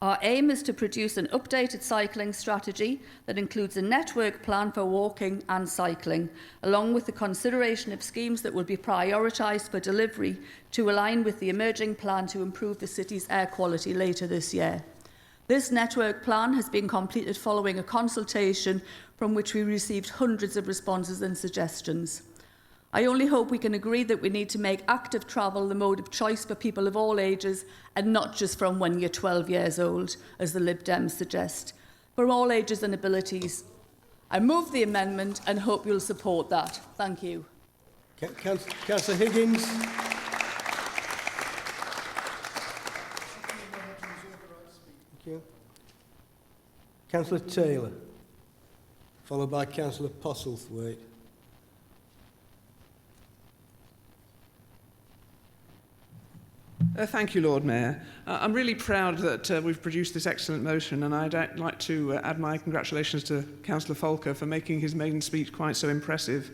Our aim is to produce an updated cycling strategy that includes a network plan for walking and cycling, along with the consideration of schemes that will be prioritised for delivery to align with the emerging plan to improve the city's air quality later this year. This network plan has been completed following a consultation from which we received hundreds of responses and suggestions. I only hope we can agree that we need to make active travel the mode of choice for people of all ages and not just from when you're 12 years old, as the Lib Dems suggest. For all ages and abilities. I move the amendment and hope you'll support that. Thank you. Councillor Higgins. Thank you. Councillor Taylor, followed by Councillor Postlethwaite. Thank you, Lord Mayor. I'm really proud that we've produced this excellent motion, and I'd like to add my congratulations to Councillor Folker for making his maiden speech quite so impressive.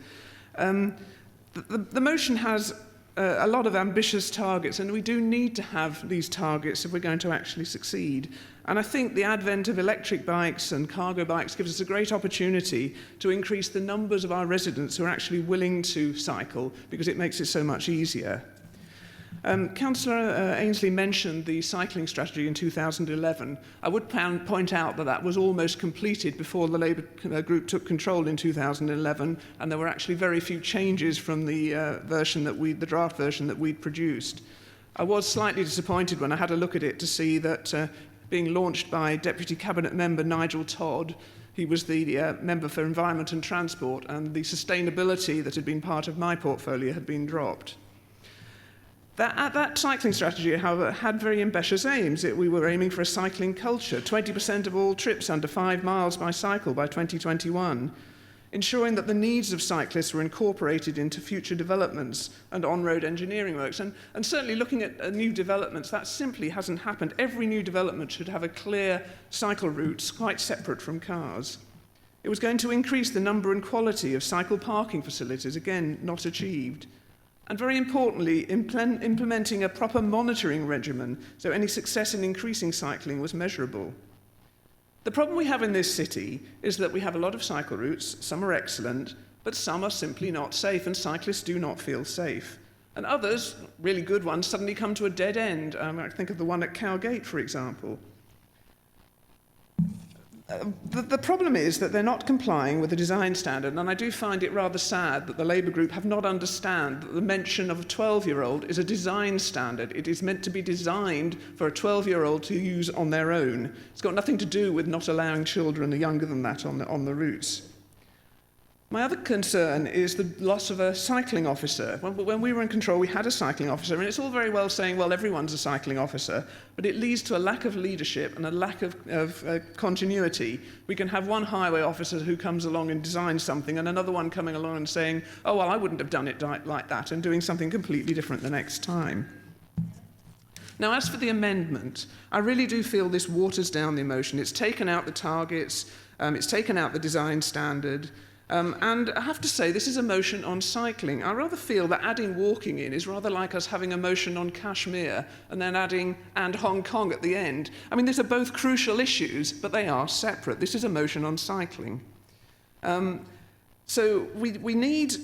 The motion has a lot of ambitious targets, and we do need to have these targets if we're going to actually succeed. And I think the advent of electric bikes and cargo bikes gives us a great opportunity to increase the numbers of our residents who are actually willing to cycle, because it makes it so much easier. Councillor Ainsley mentioned the cycling strategy in 2011. I would point out that that was almost completed before the Labour group took control in 2011, and there were actually very few changes from the the draft version that we'd produced. I was slightly disappointed when I had a look at it to see that being launched by Deputy Cabinet Member Nigel Todd, he was the Member for Environment and Transport, and the sustainability that had been part of my portfolio had been dropped. That cycling strategy, however, had very ambitious aims. We were aiming for a cycling culture, 20% of all trips under 5 miles by cycle by 2021, ensuring that the needs of cyclists were incorporated into future developments and on-road engineering works. And certainly looking at new developments, that simply hasn't happened. Every new development should have a clear cycle routes quite separate from cars. It was going to increase the number and quality of cycle parking facilities, again, not achieved. And very importantly, implementing a proper monitoring regimen so any success in increasing cycling was measurable. The problem we have in this city is that we have a lot of cycle routes. Some are excellent, but some are simply not safe, and cyclists do not feel safe. And others, really good ones, suddenly come to a dead end. I think of the one at Cowgate, for example. The problem is that they're not complying with the design standard, and I do find it rather sad that the Labour group have not understood that the mention of a 12-year-old is a design standard. It is meant to be designed for a 12-year-old to use on their own. It's got nothing to do with not allowing children younger than that on the routes. My other concern is the loss of a cycling officer. When we were in control, we had a cycling officer, and it's all very well saying, well, everyone's a cycling officer, but it leads to a lack of leadership and a lack of continuity. We can have one highway officer who comes along and designs something, and another one coming along and saying, oh, well, I wouldn't have done it like that, and doing something completely different the next time. Now, as for the amendment, I really do feel this waters down the emotion. It's taken out the targets, it's taken out the design standard, and I have to say, this is a motion on cycling. I rather feel that adding walking in is rather like us having a motion on Kashmir and then adding and Hong Kong at the end. I mean, these are both crucial issues, but they are separate. This is a motion on cycling. So we need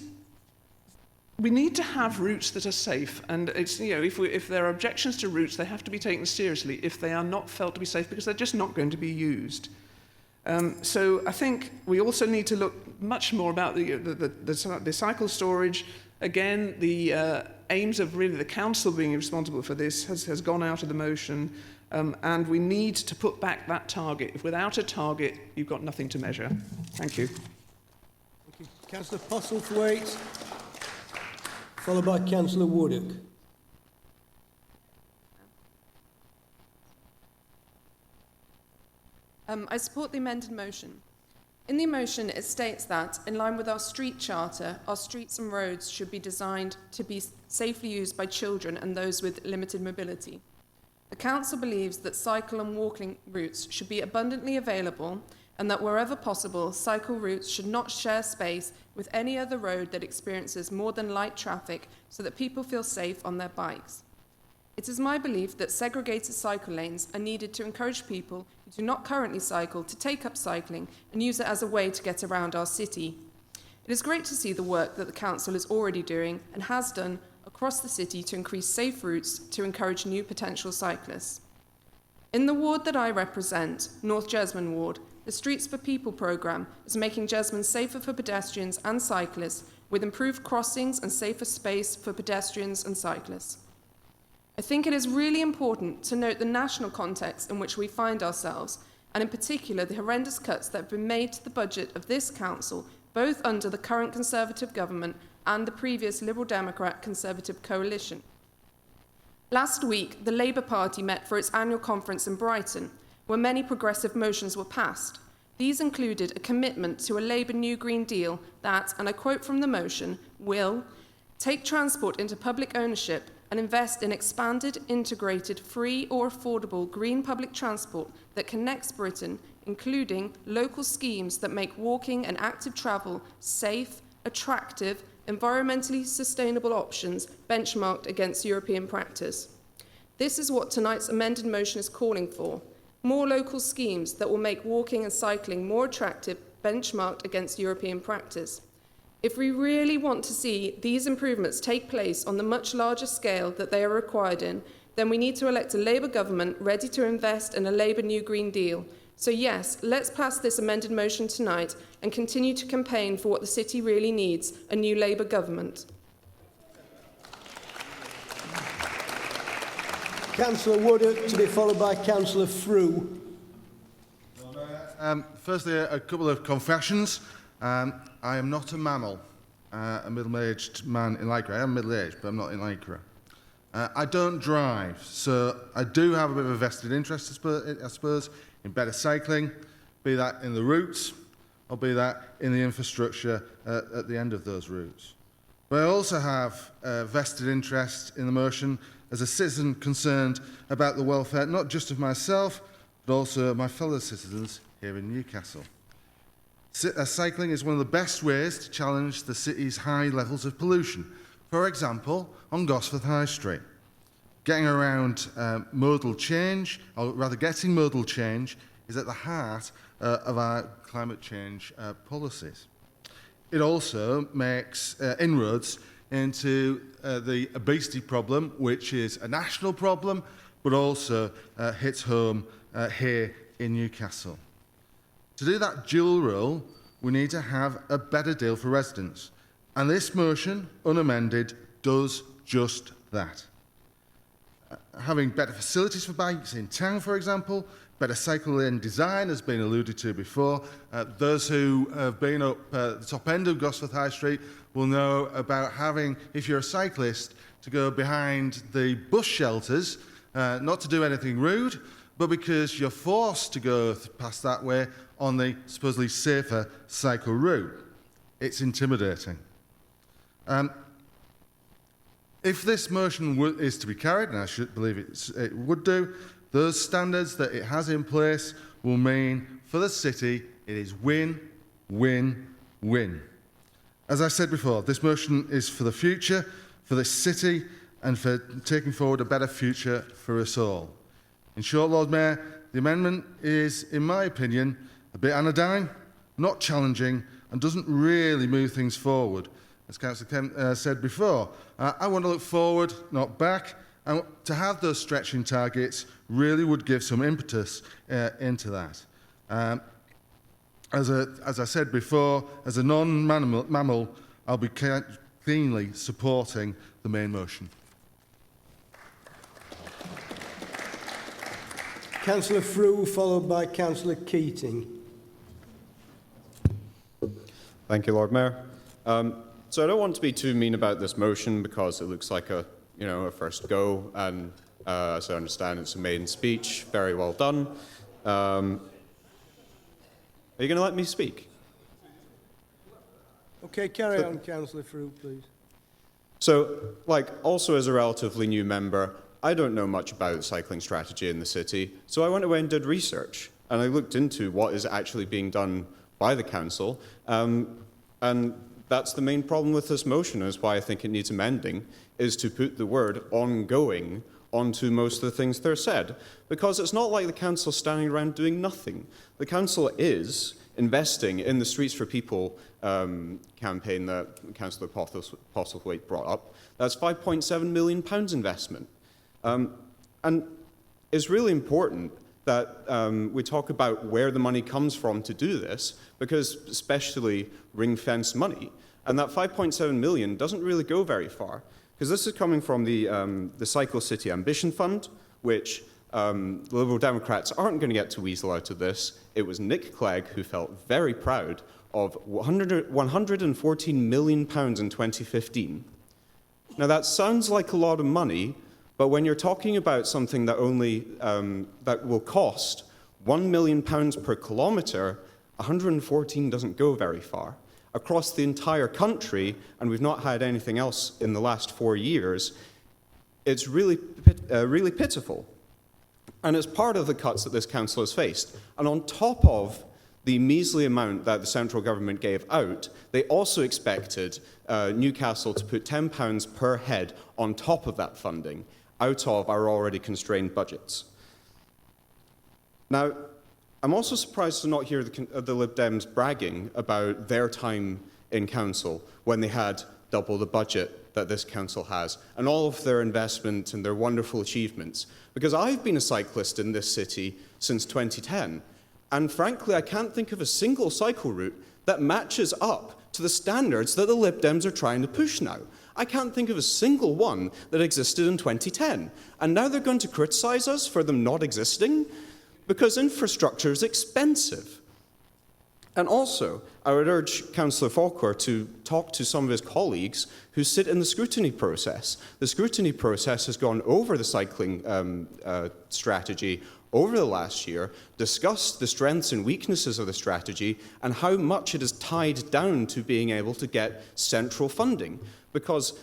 to have routes that are safe, and it's, you know, if there are objections to routes, they have to be taken seriously if they are not felt to be safe, because they're just not going to be used. So I think we also need to look much more about the cycle storage. Again, the aims of really the council being responsible for this has gone out of the motion, and we need to put back that target. If without a target, you've got nothing to measure. Thank you. Thank you. Councillor Postlethwaite, followed by Councillor Woodard. I support the amended motion. In the motion, it states that, in line with our street charter, our streets and roads should be designed to be safely used by children and those with limited mobility. The Council believes that cycle and walking routes should be abundantly available, and that wherever possible, cycle routes should not share space with any other road that experiences more than light traffic, so that people feel safe on their bikes. It is my belief that segregated cycle lanes are needed to encourage people who do not currently cycle to take up cycling and use it as a way to get around our city. It is great to see the work that the Council is already doing and has done across the city to increase safe routes to encourage new potential cyclists. In the ward that I represent, North Jesmond Ward, the Streets for People programme is making Jesmond safer for pedestrians and cyclists, with improved crossings and safer space for pedestrians and cyclists. I think it is really important to note the national context in which we find ourselves, and in particular the horrendous cuts that have been made to the budget of this council, both under the current Conservative government and the previous Liberal Democrat Conservative coalition. Last week, the Labour Party met for its annual conference in Brighton, where many progressive motions were passed. These included a commitment to a Labour New Green Deal that, and I quote from the motion, will take transport into public ownership and invest in expanded, integrated, free or affordable green public transport that connects Britain, including local schemes that make walking and active travel safe, attractive, environmentally sustainable options benchmarked against European practice. This is what tonight's amended motion is calling for: more local schemes that will make walking and cycling more attractive, benchmarked against European practice. If we really want to see these improvements take place on the much larger scale that they are required in, then we need to elect a Labour government ready to invest in a Labour New Green Deal. So yes, let's pass this amended motion tonight and continue to campaign for what the city really needs, a new Labour government. Councillor Wood, to be followed by Councillor Frew. Firstly, a couple of confessions. I am not a mammal, a middle-aged man in Lycra. I am middle-aged, but I'm not in Lycra. I don't drive, so I do have a bit of a vested interest, I suppose, in better cycling, be that in the routes, or be that in the infrastructure at the end of those routes. But I also have a vested interest in the motion as a citizen concerned about the welfare not just of myself, but also my fellow citizens here in Newcastle. Cycling is one of the best ways to challenge the city's high levels of pollution. For example, on Gosforth High Street. Getting around modal change, or rather getting modal change, is at the heart of our climate change policies. It also makes inroads into the obesity problem, which is a national problem, but also hits home here in Newcastle. To do that dual role, we need to have a better deal for residents. And this motion, unamended, does just that. Having better facilities for bikes in town, for example, better cycle lane design has been alluded to before. Those who have been up the top end of Gosforth High Street will know about having, if you're a cyclist, to go behind the bus shelters, not to do anything rude, but because you're forced to go past that way on the supposedly safer cycle route. It's intimidating. If this motion is to be carried, and I should believe it would do, those standards that it has in place will mean for the city it is win, win, win. As I said before, this motion is for the future, for this city, and for taking forward a better future for us all. In short, Lord Mayor, the amendment is, in my opinion, a bit anodyne, not challenging, and doesn't really move things forward. As Councillor Kemp said before, I want to look forward, not back, and to have those stretching targets really would give some impetus into that. As I said before, as a non-mammal, I'll be keenly supporting the main motion. Councillor Frew, followed by Councillor Keating. Thank you, Lord Mayor. So I don't want to be too mean about this motion because it looks like a first go, and as I understand, it's a maiden speech. Very well done. Are you going to let me speak? Okay, carry on, Councillor Frew, please. So, also as a relatively new member, I don't know much about cycling strategy in the city, so I went away and did research, and I looked into what is actually being done by the council, and that's the main problem with this motion, is why I think it needs amending, is to put the word ongoing onto most of the things that are said. Because it's not like the council standing around doing nothing. The council is investing in the Streets for People campaign that Councillor Postlethwaite brought up. That's £5.7 million investment. And it's really important that we talk about where the money comes from to do this, because especially ring-fence money. And that 5.7 million doesn't really go very far, because this is coming from the Cycle City Ambition Fund, which the Liberal Democrats aren't going to get to weasel out of this. It was Nick Clegg who felt very proud of £114 million in 2015. Now, that sounds like a lot of money, but when you're talking about something that only that will cost £1 million per kilometre, 114 doesn't go very far. Across the entire country, and we've not had anything else in the last 4 years, it's really pitiful. And it's part of the cuts that this council has faced. And on top of the measly amount that the central government gave out, they also expected Newcastle to put £10 per head on top of that funding out of our already constrained budgets. Now, I'm also surprised to not hear the Lib Dems bragging about their time in council when they had double the budget that this council has and all of their investment and their wonderful achievements. Because I've been a cyclist in this city since 2010, and frankly, I can't think of a single cycle route that matches up to the standards that the Lib Dems are trying to push now. I can't think of a single one that existed in 2010. And now they're going to criticise us for them not existing? Because infrastructure is expensive. And also, I would urge Councillor Falconer to talk to some of his colleagues who sit in the scrutiny process. The scrutiny process has gone over the cycling strategy over the last year, discussed the strengths and weaknesses of the strategy, and how much it is tied down to being able to get central funding. Because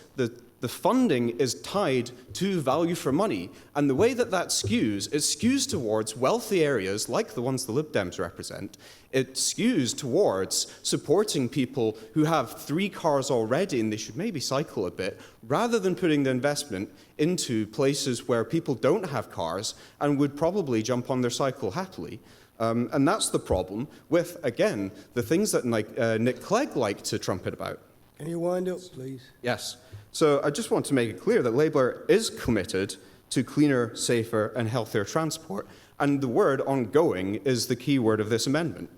the funding is tied to value for money, and the way that skews, it skews towards wealthy areas like the ones the Lib Dems represent. It skews towards supporting people who have 3 cars already and they should maybe cycle a bit, rather than putting the investment into places where people don't have cars and would probably jump on their cycle happily. And that's the problem with, again, the things that Nick Clegg liked to trumpet about. Can you wind up, please? Yes. So I just want to make it clear that Labour is committed to cleaner, safer and healthier transport, and the word ongoing is the key word of this amendment.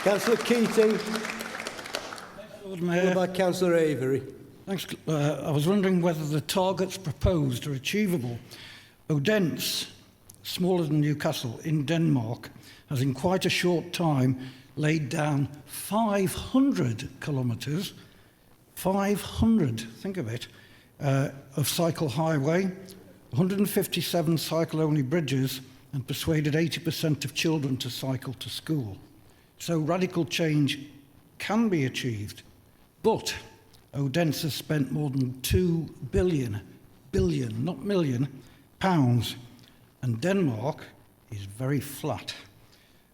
Councillor Keating. Lord Mayor. Followed by Councillor Avery. Thanks. I was wondering whether the targets proposed are achievable. Odense, smaller than Newcastle, in Denmark, has in quite a short time laid down 500 kilometres, 500, think of it, of cycle highway, 157 cycle-only bridges, and persuaded 80% of children to cycle to school. So radical change can be achieved, but Odense has spent more than £2 billion, not million, pounds, and Denmark is very flat.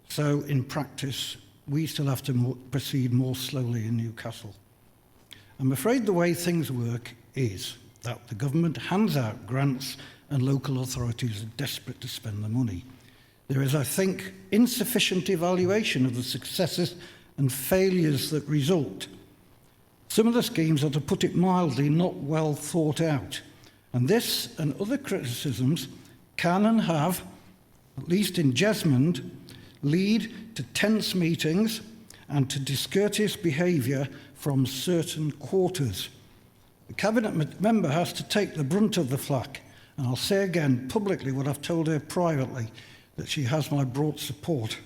So in practice, we still have to proceed more slowly in Newcastle. I'm afraid the way things work is that the government hands out grants and local authorities are desperate to spend the money. There is, I think, insufficient evaluation of the successes and failures that result. Some of the schemes are, to put it mildly, not well thought out. And this and other criticisms can and have, at least in Jesmond, lead to tense meetings and to discourteous behaviour from certain quarters. The Cabinet member has to take the brunt of the flak, and I'll say again publicly what I've told her privately, that she has my broad support.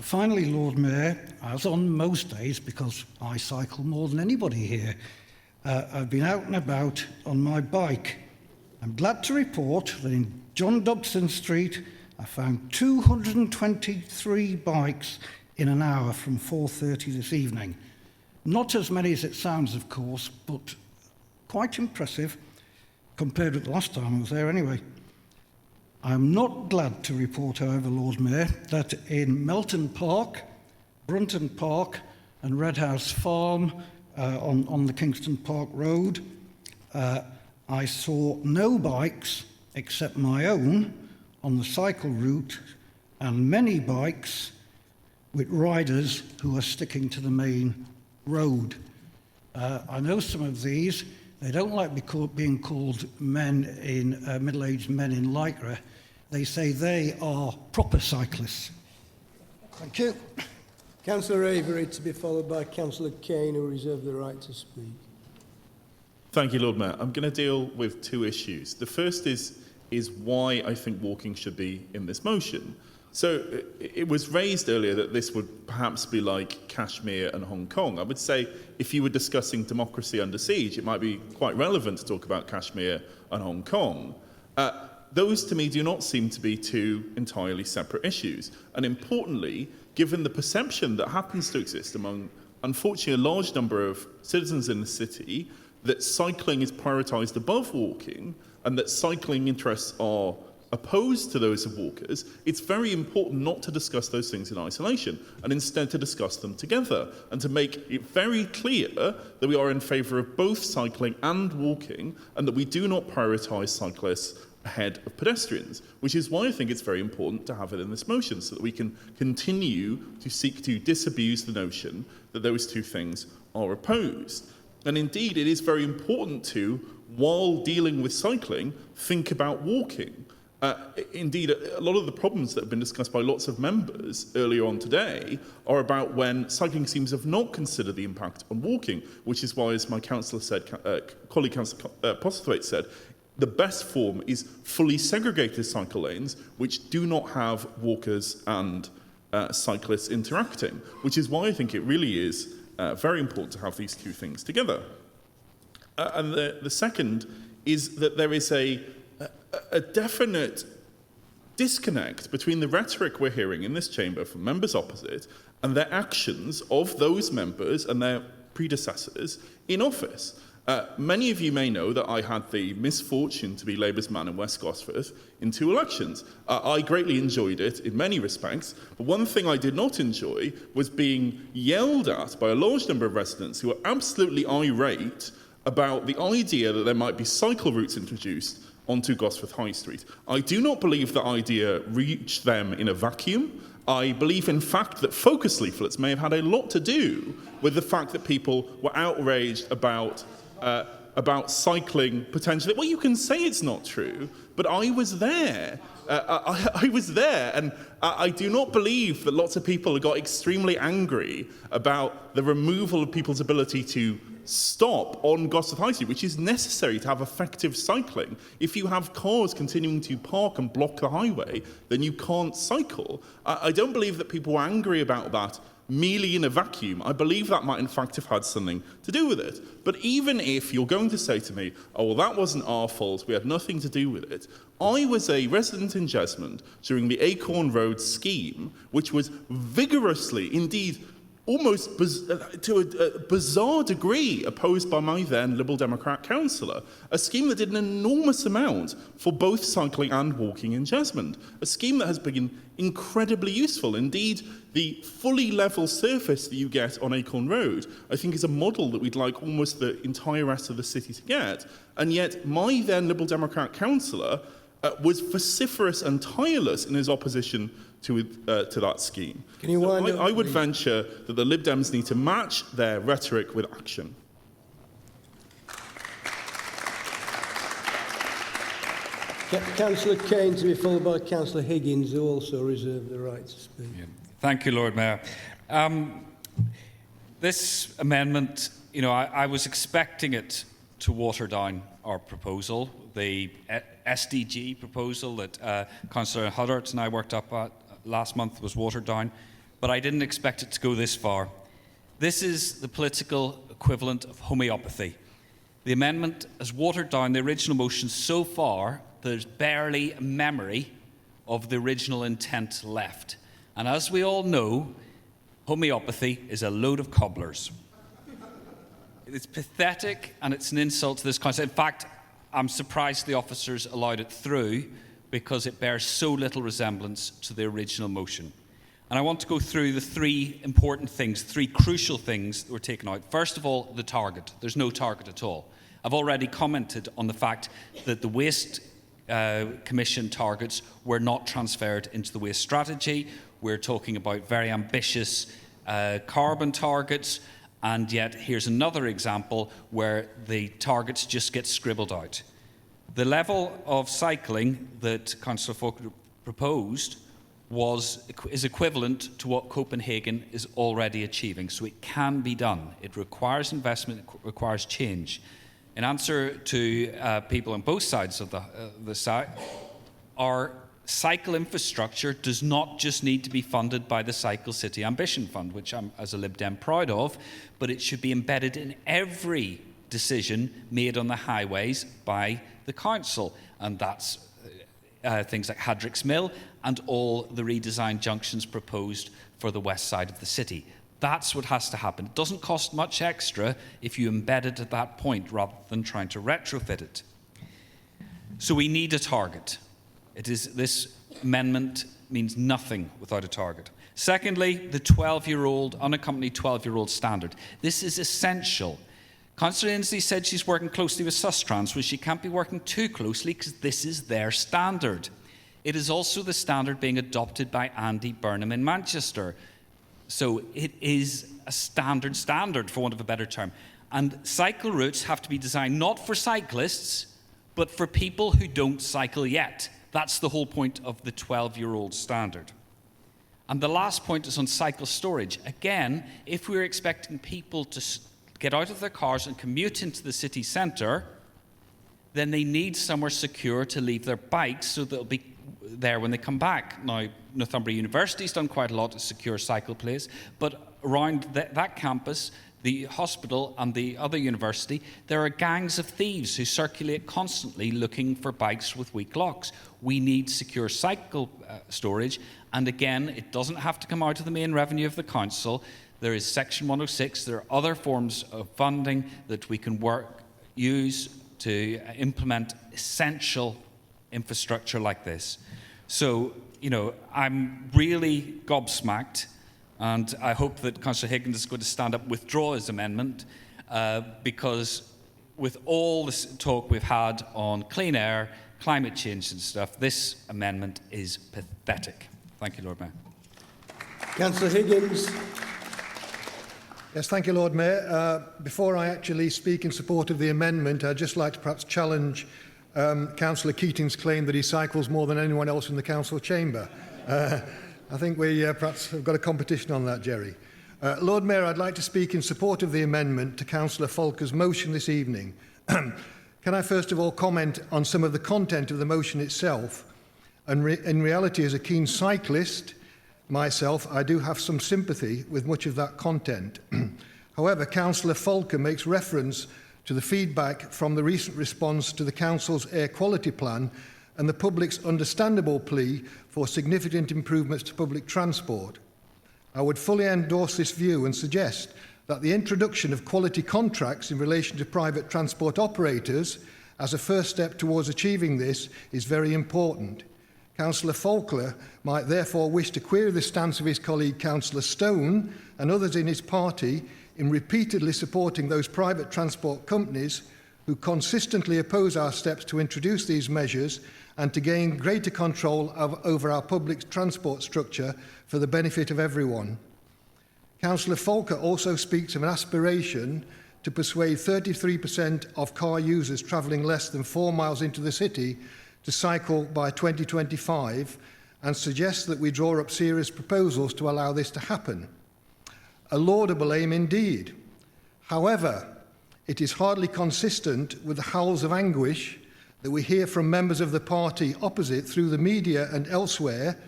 Finally, Lord Mayor, as on most days, because I cycle more than anybody here, I've been out and about on my bike. I'm glad to report that in John Dobson Street, I found 223 bikes in an hour from 4:30 this evening. Not as many as it sounds, of course, but quite impressive compared with the last time I was there anyway. I'm not glad to report, however, Lord Mayor, that in Melton Park, Brunton Park and Red House Farm on the Kingston Park Road, I saw no bikes except my own on the cycle route, and many bikes with riders who are sticking to the main road. I know some of these, they don't like being called men in middle-aged men in Lycra. They say they are proper cyclists. Thank you. Councillor Avery, to be followed by Councillor Kane, who reserve the right to speak. Thank you, Lord Mayor. I'm going to deal with 2 issues. The first is is why I think walking should be in this motion. So it was raised earlier that this would perhaps be like Kashmir and Hong Kong. I would say if you were discussing democracy under siege, it might be quite relevant to talk about Kashmir and Hong Kong. Those to me do not seem to be two entirely separate issues. And importantly, given the perception that happens to exist among, unfortunately, a large number of citizens in the city that cycling is prioritised above walking and that cycling interests are opposed to those of walkers, it's very important not to discuss those things in isolation and instead to discuss them together and to make it very clear that we are in favour of both cycling and walking and that we do not prioritise cyclists ahead of pedestrians, which is why I think it's very important to have it in this motion so that we can continue to seek to disabuse the notion that those two things are opposed. And indeed, it is very important to, while dealing with cycling, think about walking. Indeed, a lot of the problems that have been discussed by lots of members earlier on today are about when cycling schemes have not considered the impact on walking, which is why, as my councillor said, colleague Councillor Postlethwaite said, the best form is fully segregated cycle lanes which do not have walkers and cyclists interacting, which is why I think it really is very important to have these two things together. And the second is that there is a definite disconnect between the rhetoric we're hearing in this chamber from members opposite and their actions of those members and their predecessors in office. Many of you may know that I had the misfortune to be Labour's man in West Gosforth in 2 elections. I greatly enjoyed it in many respects, but one thing I did not enjoy was being yelled at by a large number of residents who were absolutely irate about the idea that there might be cycle routes introduced onto Gosforth High Street. I do not believe that idea reached them in a vacuum. I believe, in fact, that focus leaflets may have had a lot to do with the fact that people were outraged about cycling potentially. Well, you can say it's not true, but I was there. I was there, and I do not believe that lots of people got extremely angry about the removal of people's ability to stop on Gosforth High Street, which is necessary to have effective cycling. If you have cars continuing to park and block the highway, then you can't cycle. I don't believe that people were angry about that merely in a vacuum. I believe that might in fact have had something to do with it. But even if you're going to say to me, oh, well, that wasn't our fault, we had nothing to do with it, I was a resident in Jesmond during the Acorn Road scheme, which was vigorously, indeed, almost to a bizarre degree opposed by my then Liberal Democrat councillor, a scheme that did an enormous amount for both cycling and walking in Jesmond, a scheme that has been incredibly useful. Indeed, the fully level surface that you get on Acorn Road, I think, is a model that we'd like almost the entire rest of the city to get, and yet my then Liberal Democrat councillor was vociferous and tireless in his opposition to that scheme. Can you wind up, I would please? venture that the Lib Dems need to match their rhetoric with action. Councillor Kane to be followed by Councillor Higgins, who also reserved the right to speak. Yeah. Thank you, Lord Mayor. This amendment, you know, I was expecting it to water down our proposal, the SDG proposal that Councillor Huddart and I worked up at last month was watered down, but I didn't expect it to go this far. This is the political equivalent of homeopathy. The amendment has watered down the original motion so far there's barely a memory of the original intent left. And as we all know, homeopathy is a load of cobblers. It's pathetic and it's an insult to this council. In fact, I'm surprised the officers allowed it through because it bears so little resemblance to the original motion. And I want to go through the 3 important things, 3 crucial things that were taken out. First of all, the target. There's no target at all. I've already commented on the fact that the Waste Commission targets were not transferred into the waste strategy. We're talking about very ambitious carbon targets, and yet here's another example where the targets just get scribbled out. The level of cycling that Councillor Falk proposed is equivalent to what Copenhagen is already achieving, so it can be done. It requires investment, it requires change. In answer to people on both sides of the site, our cycle infrastructure does not just need to be funded by the Cycle City Ambition Fund, which I'm, as a Lib Dem, proud of, but it should be embedded in every decision made on the highways by the council. And that's things like Hadrick's Mill and all the redesigned junctions proposed for the west side of the city. That's what has to happen. It doesn't cost much extra if you embed it at that point rather than trying to retrofit it. So we need a target. This amendment means nothing without a target. Secondly, the 12-year-old, unaccompanied 12-year-old standard. This is essential. Councillor Inslee said she's working closely with Sustrans, well, she can't be working too closely because this is their standard. It is also the standard being adopted by Andy Burnham in Manchester. So it is a standard, for want of a better term. And cycle routes have to be designed not for cyclists, but for people who don't cycle yet. That's the whole point of the 12-year-old standard. And the last point is on cycle storage. Again, if we're expecting people to get out of their cars and commute into the city centre, then they need somewhere secure to leave their bikes so they'll be there when they come back. Now, Northumbria University's done quite a lot to secure cycle place, but around that campus, the hospital and the other university, there are gangs of thieves who circulate constantly looking for bikes with weak locks. We need secure cycle storage, and again, it doesn't have to come out of the main revenue of the council. There is Section 106. There are other forms of funding that we can use to implement essential infrastructure like this. So, you know, I'm really gobsmacked, and I hope that Councillor Higgins is going to stand up, withdraw his amendment, because with all this talk we've had on clean air, climate change and stuff, this amendment is pathetic. Thank you, Lord Mayor. Councillor Higgins. Yes, thank you, Lord Mayor. Before I actually speak in support of the amendment, I'd just like to perhaps challenge Councillor Keating's claim that he cycles more than anyone else in the council chamber. I think we perhaps have got a competition on that, Jerry. Lord Mayor, I'd like to speak in support of the amendment to Councillor Folker's motion this evening. Can I first of all comment on some of the content of the motion itself? And in reality, as a keen cyclist myself, I do have some sympathy with much of that content. However, Councillor Folker makes reference to the feedback from the recent response to the Council's air quality plan and the public's understandable plea for significant improvements to public transport. I would fully endorse this view and suggest that the introduction of quality contracts in relation to private transport operators as a first step towards achieving this is very important. Councillor Folker might therefore wish to query the stance of his colleague Councillor Stone and others in his party in repeatedly supporting those private transport companies who consistently oppose our steps to introduce these measures and to gain greater control over our public transport structure for the benefit of everyone. Councillor Folker also speaks of an aspiration to persuade 33% of car users travelling less than 4 miles into the city to cycle by 2025 and suggests that we draw up serious proposals to allow this to happen. A laudable aim indeed. However, it is hardly consistent with the howls of anguish that we hear from members of the party opposite through the media and elsewhere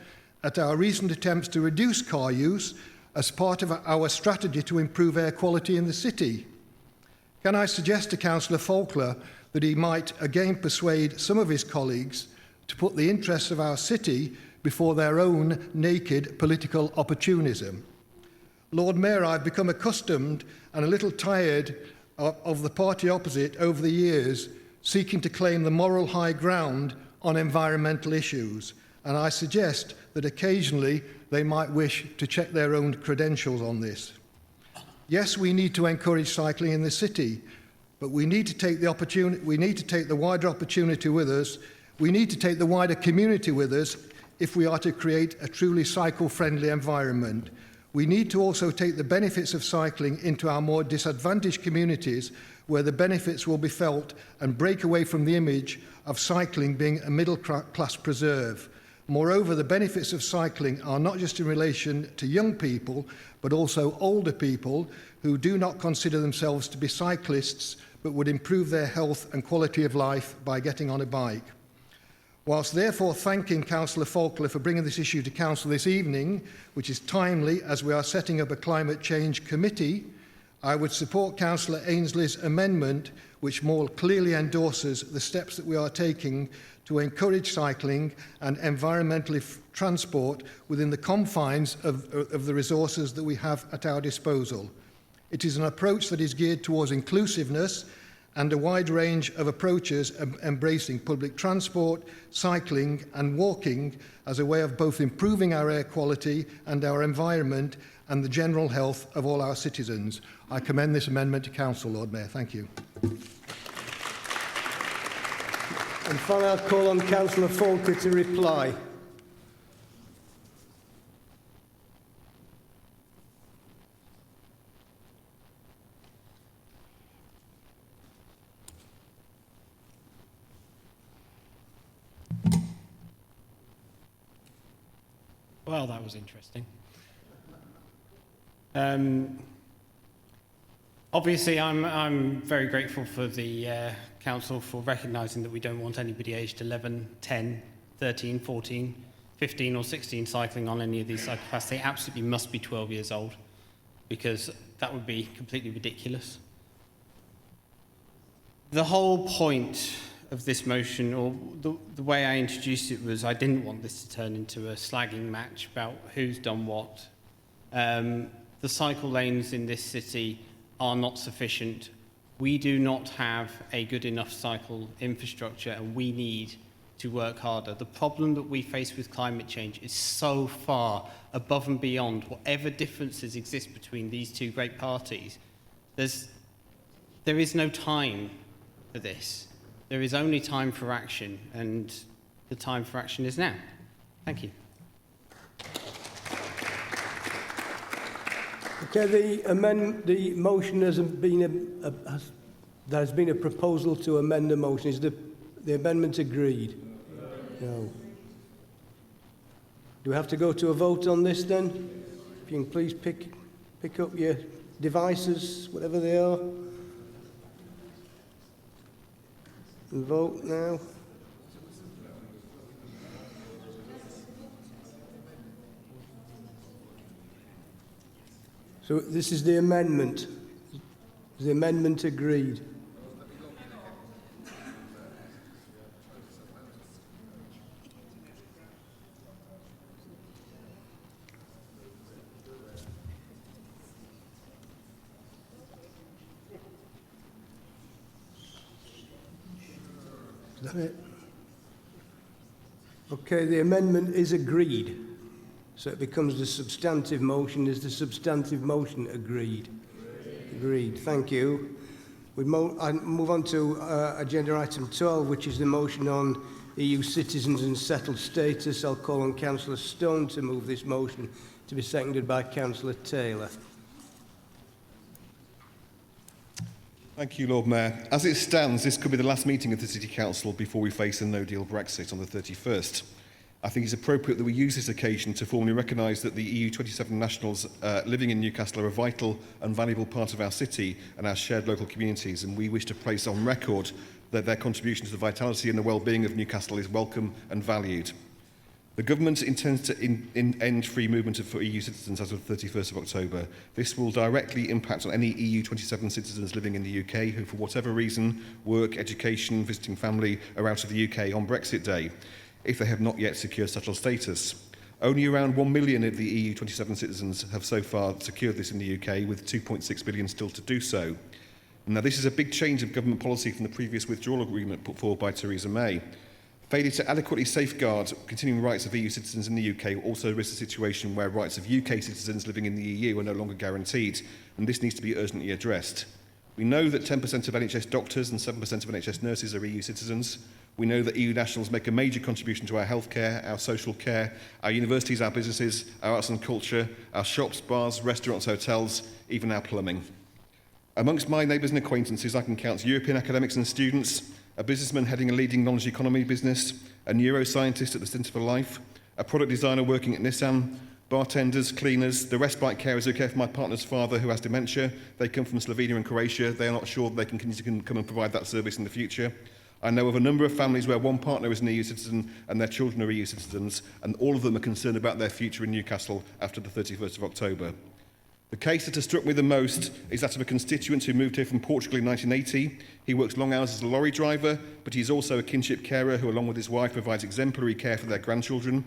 at our recent attempts to reduce car use as part of our strategy to improve air quality in the city. Can I suggest to Councillor Folker that he might again persuade some of his colleagues to put the interests of our city before their own naked political opportunism? Lord Mayor, I've become accustomed and a little tired of the party opposite over the years seeking to claim the moral high ground on environmental issues, and I suggest that occasionally they might wish to check their own credentials on this. Yes, we need to encourage cycling in the city, but we need to take the opportunity. We need to take the wider opportunity with us. We need to take the wider community with us if we are to create a truly cycle-friendly environment. We need to also take the benefits of cycling into our more disadvantaged communities where the benefits will be felt and break away from the image of cycling being a middle-class preserve. Moreover, the benefits of cycling are not just in relation to young people, but also older people who do not consider themselves to be cyclists, but would improve their health and quality of life by getting on a bike. Whilst therefore thanking Councillor Faulkner for bringing this issue to Council this evening, which is timely as we are setting up a climate change committee, I would support Councillor Ainsley's amendment, which more clearly endorses the steps that we are taking to encourage cycling and environmentally transport within the confines of the resources that we have at our disposal. It is an approach that is geared towards inclusiveness and a wide range of approaches embracing public transport, cycling and walking as a way of both improving our air quality and our environment and the general health of all our citizens. I commend this amendment to Council, Lord Mayor. Thank you. And finally, I'll call on Councillor Faulkner to reply. Well, that was interesting. Obviously, I'm very grateful for the Council for recognising that we don't want anybody aged 11, 10, 13, 14, 15 or 16 cycling on any of these cycle paths. They absolutely must be 12 years old, because that would be completely ridiculous. The whole point of this motion, or the way I introduced it, was I didn't want this to turn into a slagging match about who's done what. The cycle lanes in this city are not sufficient. We do not have a good enough cycle infrastructure, and we need to work harder. The problem that we face with climate change is so far above and beyond whatever differences exist between these two great parties. There is no time for this. There is only time for action, and the time for action is now. Thank you. Okay, the motion has been there has been a proposal to amend the motion. Is the amendment agreed? No. Do we have to go to a vote on this then? If you can please pick up your devices, whatever they are, and vote now. So this is the amendment. Is the amendment agreed? Is that it? Okay, the amendment is agreed. So it becomes the substantive motion. Is the substantive motion agreed? Agreed. Thank you. I move on to agenda item 12, which is the motion on EU citizens and settled status. I'll call on Councillor Stone to move this motion, to be seconded by Councillor Taylor. Thank you, Lord Mayor. As it stands, this could be the last meeting of the City Council before we face a no-deal Brexit on the 31st. I think it's appropriate that we use this occasion to formally recognise that the EU 27 nationals living in Newcastle are a vital and valuable part of our city and our shared local communities, and we wish to place on record that their contribution to the vitality and the well-being of Newcastle is welcome and valued. The government intends to end free movement for EU citizens as of 31st of October. This will directly impact on any EU 27 citizens living in the UK who, for whatever reason, work, education, visiting family, are out of the UK on Brexit Day, if they have not yet secured settled status. Only around 1 million of the EU 27 citizens have so far secured this in the UK, with 2.6 billion still to do so. Now, this is a big change of government policy from the previous withdrawal agreement put forward by Theresa May. Failure to adequately safeguard continuing rights of EU citizens in the UK will also risk a situation where rights of UK citizens living in the EU are no longer guaranteed, and this needs to be urgently addressed. We know that 10% of NHS doctors and 7% of NHS nurses are EU citizens. We know that EU nationals make a major contribution to our healthcare, our social care, our universities, our businesses, our arts and culture, our shops, bars, restaurants, hotels, even our plumbing. Amongst my neighbours and acquaintances, I can count European academics and students, a businessman heading a leading knowledge economy business, a neuroscientist at the Centre for Life, a product designer working at Nissan, bartenders, cleaners, the respite carers who care for my partner's father who has dementia. They come from Slovenia and Croatia. They are not sure that they can continue to come and provide that service in the future. I know of a number of families where one partner is an EU citizen and their children are EU citizens, and all of them are concerned about their future in Newcastle after the 31st of October. The case that has struck me the most is that of a constituent who moved here from Portugal in 1980. He works long hours as a lorry driver, but he's also a kinship carer who, along with his wife, provides exemplary care for their grandchildren.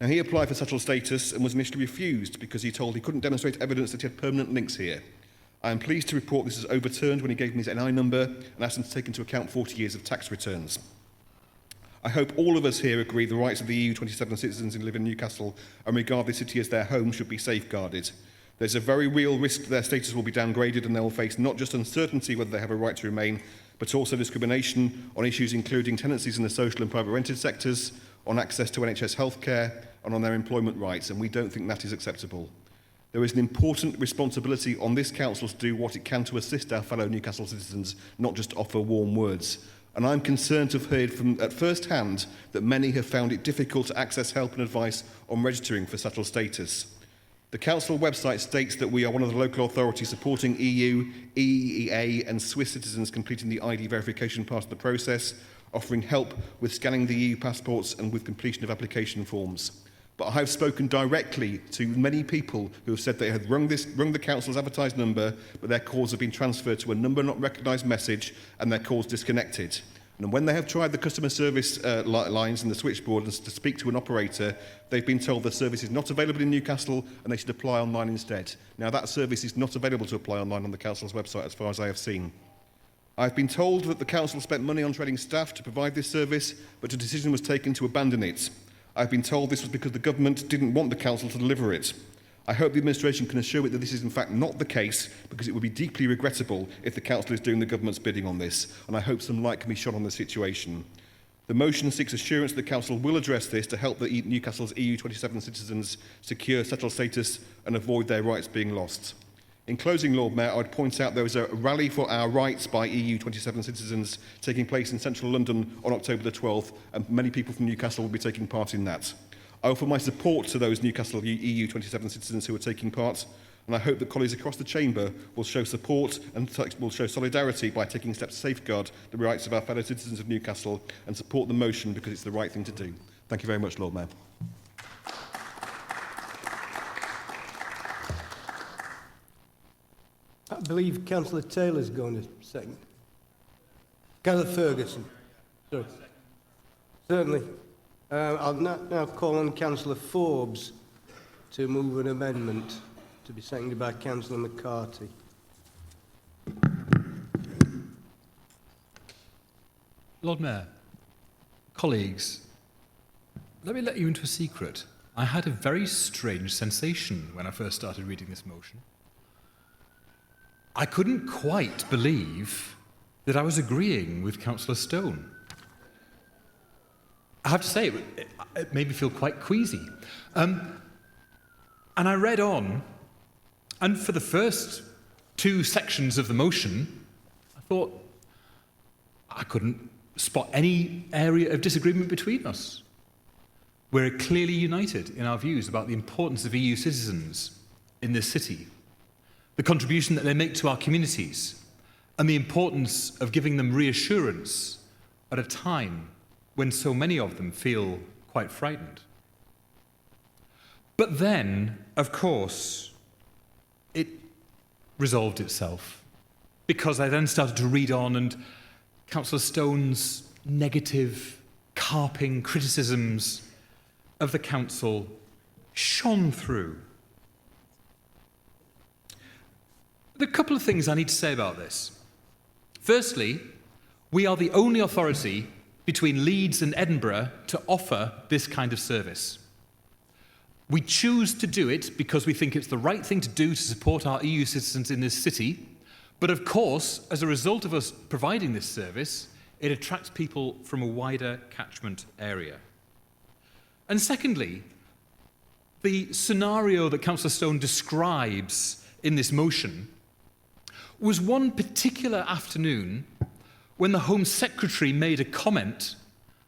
Now, he applied for settled status and was initially refused because he told he couldn't demonstrate evidence that he had permanent links here. I am pleased to report this is overturned when he gave me his NI number and asked him to take into account 40 years of tax returns. I hope all of us here agree the rights of the EU 27 citizens who live in Newcastle and regard this city as their home should be safeguarded. There's a very real risk that their status will be downgraded and they will face not just uncertainty whether they have a right to remain, but also discrimination on issues including tenancies in the social and private rented sectors, on access to NHS healthcare, and on their employment rights, and we don't think that is acceptable. There is an important responsibility on this council to do what it can to assist our fellow Newcastle citizens, not just offer warm words. And I'm concerned to have heard from at first hand that many have found it difficult to access help and advice on registering for settled status. The council website states that we are one of the local authorities supporting EU, EEA and Swiss citizens completing the ID verification part of the process, offering help with scanning the EU passports and with completion of application forms. But I have spoken directly to many people who have said they had rung the council's advertised number, but their calls have been transferred to a number not recognised message and their calls disconnected. And when they have tried the customer service lines and the switchboard and to speak to an operator, they've been told the service is not available in Newcastle and they should apply online instead. Now, that service is not available to apply online on the council's website as far as I have seen. I've been told that the council spent money on training staff to provide this service, but a decision was taken to abandon it. I've been told this was because the government didn't want the council to deliver it. I hope the administration can assure it that this is in fact not the case, because it would be deeply regrettable if the council is doing the government's bidding on this, and I hope some light can be shone on the situation. The motion seeks assurance that the council will address this to help the Newcastle's EU27 citizens secure settled status and avoid their rights being lost. In closing, Lord Mayor, I would point out there is a rally for our rights by EU27 citizens taking place in central London on October the 12th, and many people from Newcastle will be taking part in that. I offer my support to those Newcastle EU27 citizens who are taking part, and I hope that colleagues across the Chamber will show support and will show solidarity by taking steps to safeguard the rights of our fellow citizens of Newcastle and support the motion because it's the right thing to do. Thank you very much, Lord Mayor. I believe Councillor Taylor's going to second. Councillor Ferguson. Sorry. Certainly. I'll now call on Councillor Forbes to move an amendment to be seconded by Councillor McCarthy. Lord Mayor, colleagues, let me let you into a secret. I had a very strange sensation when I first started reading this motion. I couldn't quite believe that I was agreeing with Councillor Stone. I have to say, it made me feel quite queasy. And I read on, and for the first two sections of the motion, I thought I couldn't spot any area of disagreement between us. We're clearly united in our views about the importance of EU citizens in this city, the contribution that they make to our communities, and the importance of giving them reassurance at a time when so many of them feel quite frightened. But then, of course, it resolved itself, because I then started to read on, and Councillor Stone's negative, carping criticisms of the council shone through. There are a couple of things I need to say about this. Firstly, we are the only authority between Leeds and Edinburgh to offer this kind of service. We choose to do it because we think it's the right thing to do to support our EU citizens in this city, but of course, as a result of us providing this service, it attracts people from a wider catchment area. And secondly, the scenario that Councillor Stone describes in this motion was one particular afternoon when the Home Secretary made a comment,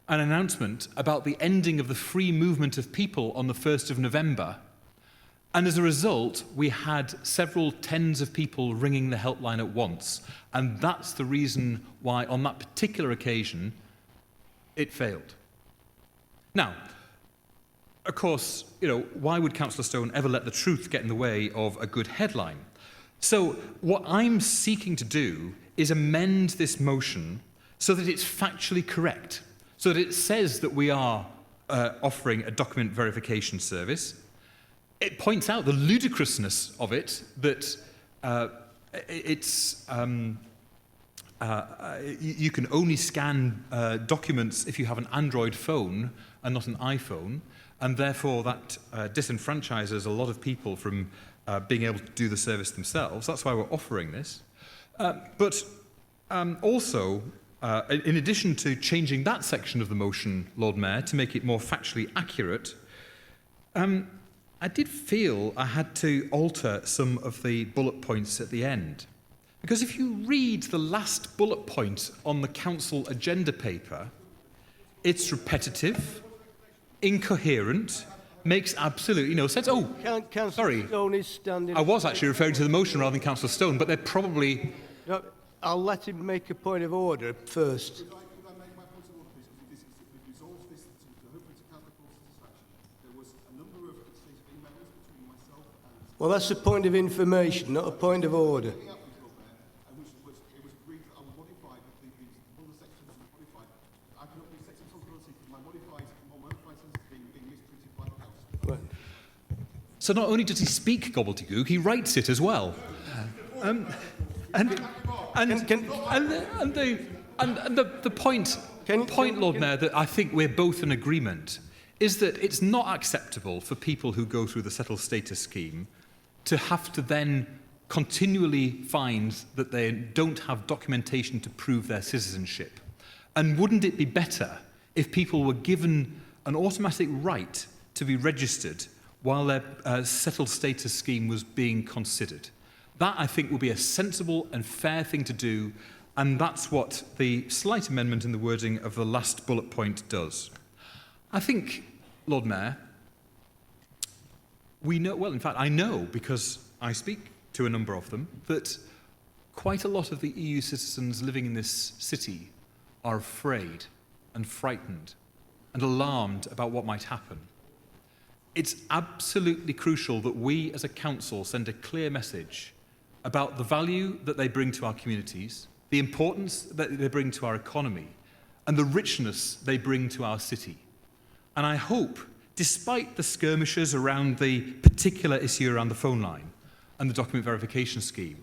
an announcement about the ending of the free movement of people on the 1st of November, And as a result, we had several tens of people ringing the helpline at once. And that's the reason why, on that particular occasion, it failed. Now, of course, why would Councillor Stone ever let the truth get in the way of a good headline? So what I'm seeking to do is amend this motion so that it's factually correct, so that it says that we are offering a document verification service. It points out the ludicrousness of it, that you can only scan documents if you have an Android phone and not an iPhone, and therefore that disenfranchises a lot of people from being able to do the service themselves. That's why we're offering this. But also, in addition to changing that section of the motion, Lord Mayor, to make it more factually accurate, I did feel I had to alter some of the bullet points at the end. Because if you read the last bullet point on the council agenda paper, it's repetitive, incoherent, makes absolutely no sense. Oh, sorry. Stone is standing. I was actually referring to the motion rather than Councillor Stone, but they're probably... No, I'll let him make a point of order first. Well, that's a point of information, not a point of order. So not only does he speak gobbledygook, he writes it as well. And the point, Lord Mayor, that I think we're both in agreement is that it's not acceptable for people who go through the settled status scheme to have to then continually find that they don't have documentation to prove their citizenship. And wouldn't it be better if people were given an automatic right to be registered while their settled status scheme was being considered? That, I think, will be a sensible and fair thing to do, and that's what the slight amendment in the wording of the last bullet point does. I think, Lord Mayor, we know, well, in fact, I know, because I speak to a number of them, that quite a lot of the EU citizens living in this city are afraid and frightened and alarmed about what might happen. It's absolutely crucial that we as a council send a clear message about the value that they bring to our communities, the importance that they bring to our economy, and the richness they bring to our city. And I hope, despite the skirmishes around the particular issue around the phone line and the document verification scheme,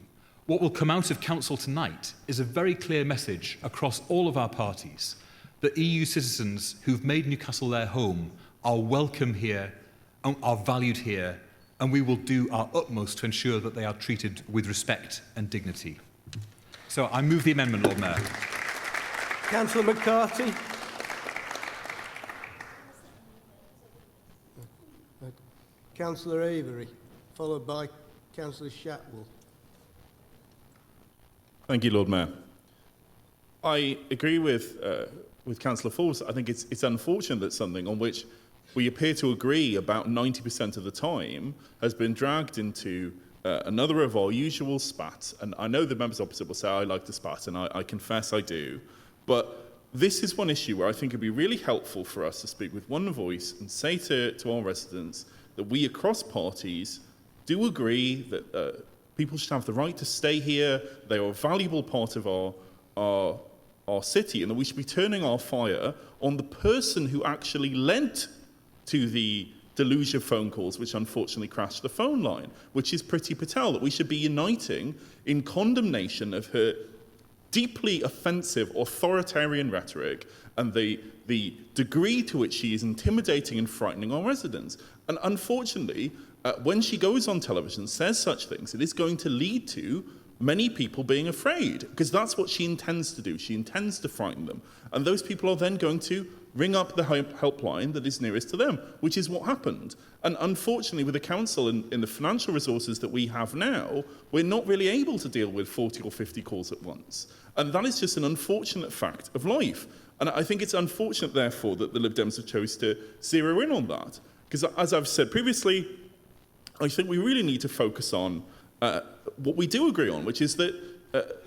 what will come out of council tonight is a very clear message across all of our parties that EU citizens who've made Newcastle their home are welcome here, are valued here, and we will do our utmost to ensure that they are treated with respect and dignity. So I move the amendment, Lord Mayor. Councillor McCarthy. Councillor Avery, followed by Councillor Shatwell. Thank you, Lord Mayor. I agree with Councillor Forbes. I think it's unfortunate that something on which we appear to agree about 90% of the time has been dragged into another of our usual spats. And I know the members opposite will say, I like to spat, and I confess I do. But this is one issue where I think it'd be really helpful for us to speak with one voice and say to our residents that we across parties do agree that people should have the right to stay here. They are a valuable part of our city, and that we should be turning our fire on the person who actually lent to the deluge of phone calls which unfortunately crashed the phone line, which is Priti Patel, that we should be uniting in condemnation of her deeply offensive authoritarian rhetoric and the degree to which she is intimidating and frightening our residents. And unfortunately, when she goes on television and says such things, it is going to lead to many people being afraid, because that's what she intends to do. She intends to frighten them. And those people are then going to ring up the helpline that is nearest to them, which is what happened. And unfortunately, with the council and in the financial resources that we have now, we're not really able to deal with 40 or 50 calls at once. And that is just an unfortunate fact of life. And I think it's unfortunate, therefore, that the Lib Dems have chose to zero in on that. Because as I've said previously, I think we really need to focus on what we do agree on, which is that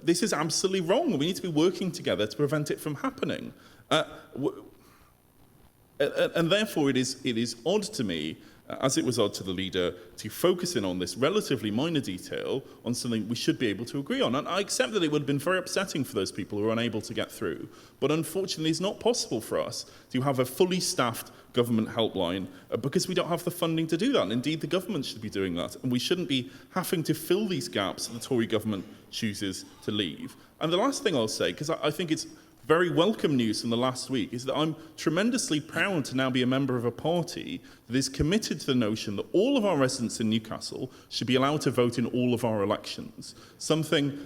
this is absolutely wrong. We need to be working together to prevent it from happening. And therefore, it is odd to me, as it was odd to the leader, to focus in on this relatively minor detail on something we should be able to agree on. And I accept that it would have been very upsetting for those people who are unable to get through. But unfortunately, it's not possible for us to have a fully staffed government helpline because we don't have the funding to do that. And indeed, the government should be doing that. And we shouldn't be having to fill these gaps that the Tory government chooses to leave. And the last thing I'll say, because I think it's very welcome news from the last week, is that I'm tremendously proud to now be a member of a party that is committed to the notion that all of our residents in Newcastle should be allowed to vote in all of our elections, something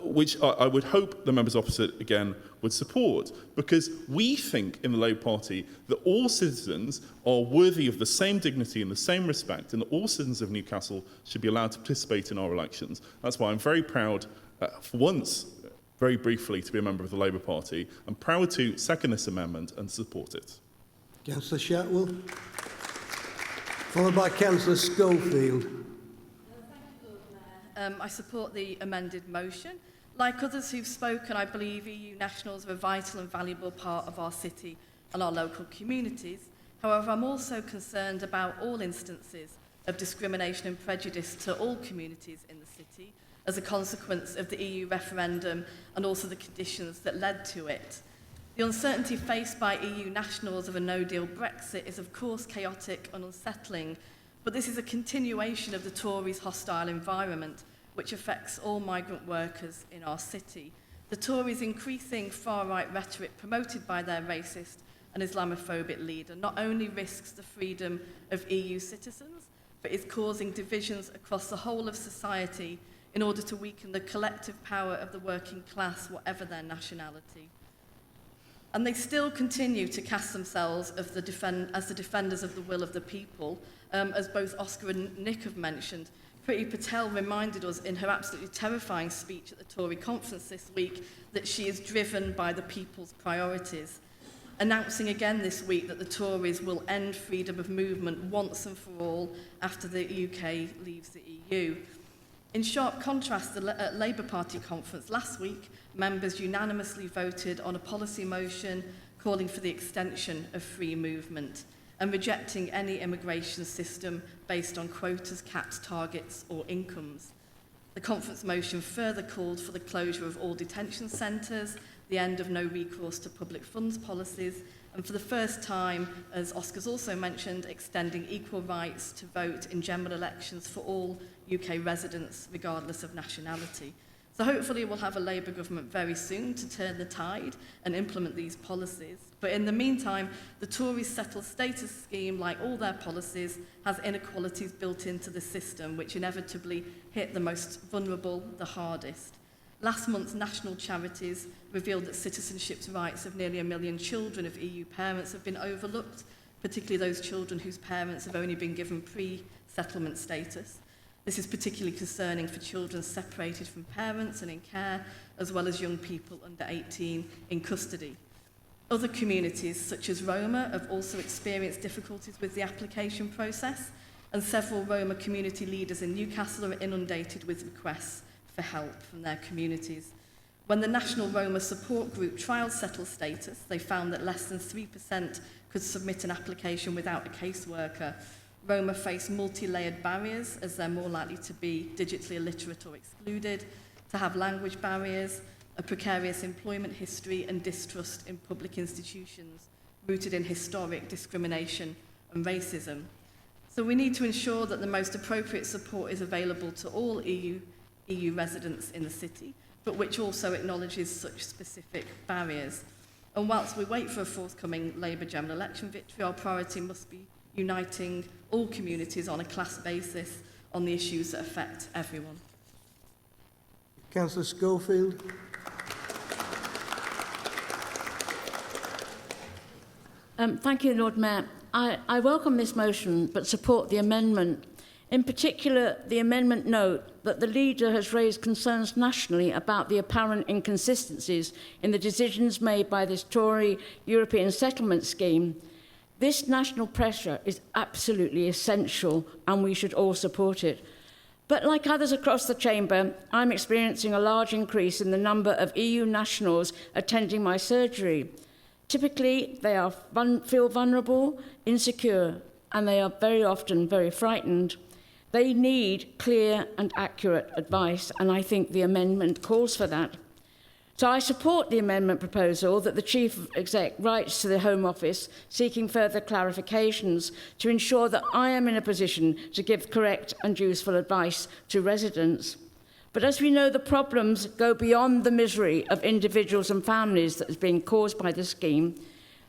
which I would hope the members opposite, again, would support, because we think in the Labour Party that all citizens are worthy of the same dignity and the same respect, and that all citizens of Newcastle should be allowed to participate in our elections. That's why I'm very proud, for once, very briefly, to be a member of the Labour Party. I'm proud to second this amendment and support it. Councillor Shatwell, followed by Councillor Schofield. I support the amended motion. Like others who've spoken, I believe EU nationals are a vital and valuable part of our city and our local communities. However, I'm also concerned about all instances of discrimination and prejudice to all communities in the city as a consequence of the EU referendum and also the conditions that led to it. The uncertainty faced by EU nationals of a no-deal Brexit is of course chaotic and unsettling, but this is a continuation of the Tories' hostile environment which affects all migrant workers in our city. The Tories' increasing far-right rhetoric promoted by their racist and Islamophobic leader not only risks the freedom of EU citizens, but is causing divisions across the whole of society in order to weaken the collective power of the working class, whatever their nationality. And they still continue to cast themselves as the defenders of the will of the people, as both Oscar and Nick have mentioned. Priti Patel reminded us in her absolutely terrifying speech at the Tory conference this week that she is driven by the people's priorities, announcing again this week that the Tories will end freedom of movement once and for all after the UK leaves the EU. In sharp contrast, at Labour Party conference last week, members unanimously voted on a policy motion calling for the extension of free movement and rejecting any immigration system based on quotas, caps, targets or incomes. The conference motion further called for the closure of all detention centres, the end of no recourse to public funds policies, and for the first time, as Oscar's also mentioned, extending equal rights to vote in general elections for all UK residents, regardless of nationality. So hopefully we'll have a Labour government very soon to turn the tide and implement these policies. But in the meantime, the Tories' settled status scheme, like all their policies, has inequalities built into the system, which inevitably hit the most vulnerable the hardest. Last month's national charities revealed that citizenship rights of nearly 1 million children of EU parents have been overlooked, particularly those children whose parents have only been given pre-settlement status. This is particularly concerning for children separated from parents and in care, as well as young people under 18 in custody. Other communities, such as Roma, have also experienced difficulties with the application process, and several Roma community leaders in Newcastle are inundated with requests for help from their communities. When the National Roma Support Group trialled settled status, they found that less than 3% could submit an application without a caseworker. Roma face multi-layered barriers as they're more likely to be digitally illiterate or excluded, to have language barriers, a precarious employment history and distrust in public institutions rooted in historic discrimination and racism. So we need to ensure that the most appropriate support is available to all EU residents in the city, but which also acknowledges such specific barriers. And whilst we wait for a forthcoming Labour general election victory, our priority must be uniting all communities on a class basis on the issues that affect everyone. Councillor Schofield. Thank you, Lord Mayor. I welcome this motion but support the amendment. In particular, the amendment note that the leader has raised concerns nationally about the apparent inconsistencies in the decisions made by this Tory European settlement scheme. This national pressure is absolutely essential and we should all support it. But like others across the Chamber, I'm experiencing a large increase in the number of EU nationals attending my surgery. Typically, they feel vulnerable, insecure, and they are very often very frightened. They need clear and accurate advice, and I think the amendment calls for that. So I support the amendment proposal that the Chief Exec writes to the Home Office seeking further clarifications to ensure that I am in a position to give correct and useful advice to residents. But as we know, the problems go beyond the misery of individuals and families that has been caused by the scheme.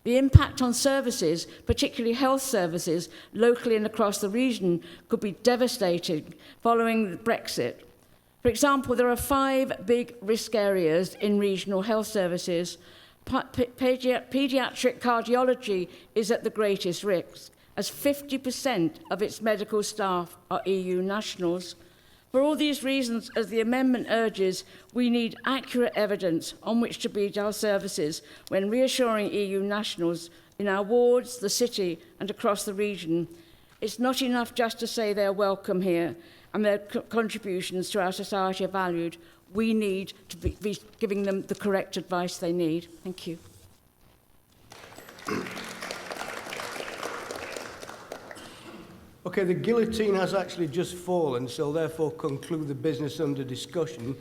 The impact on services, particularly health services, locally and across the region, could be devastating following Brexit. For example, there are 5 big risk areas in regional health services. Paediatric cardiology is at the greatest risk, as 50% of its medical staff are EU nationals. For all these reasons, as the amendment urges, we need accurate evidence on which to base our services when reassuring EU nationals in our wards, the city and across the region. It's not enough just to say they're welcome here and their contributions to our society are valued. We need to be giving them the correct advice they need. Thank you. Okay, the guillotine has actually just fallen, so therefore conclude the business under discussion,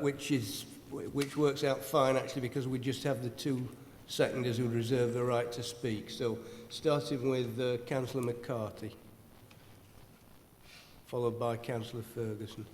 which works out fine actually because we just have the 2 seconders who reserve the right to speak. So starting with Councillor McCarthy, followed by Councillor Ferguson.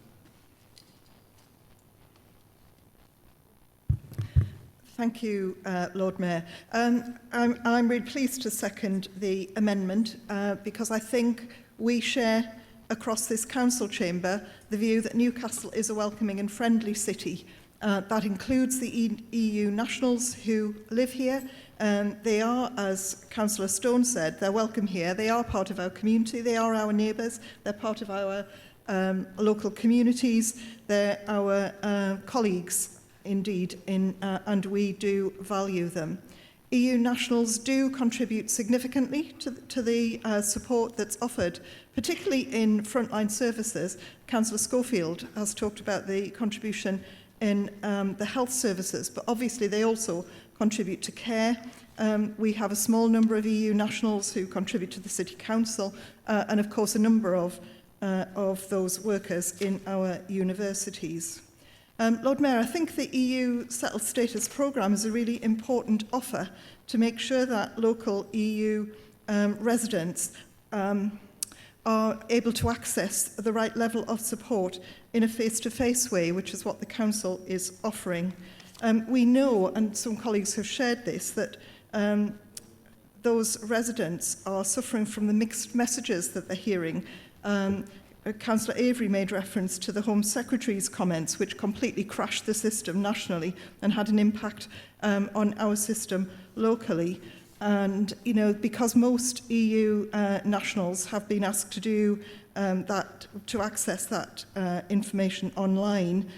Thank you, Lord Mayor. I'm really pleased to second the amendment because I think we share across this council chamber the view that Newcastle is a welcoming and friendly city. That includes the EU nationals who live here. They are, as Councillor Stone said, they're welcome here. They are part of our community. They are our neighbours. They're part of our local communities. They're our colleagues, indeed, and we do value them. EU nationals do contribute significantly to the support that's offered, particularly in frontline services. Councillor Schofield has talked about the contribution in the health services, but obviously they also contribute to care. We have a small number of EU nationals who contribute to the City Council, and of course a number of those workers in our universities. Lord Mayor, I think the EU Settled Status Programme is a really important offer to make sure that local EU residents are able to access the right level of support in a face-to-face way, which is what the Council is offering. We know, and some colleagues have shared this, that those residents are suffering from the mixed messages that they're hearing. Councillor Avery made reference to the Home Secretary's comments, which completely crashed the system nationally and had an impact on our system locally. And, you know, because most EU nationals have been asked to do to access that information online,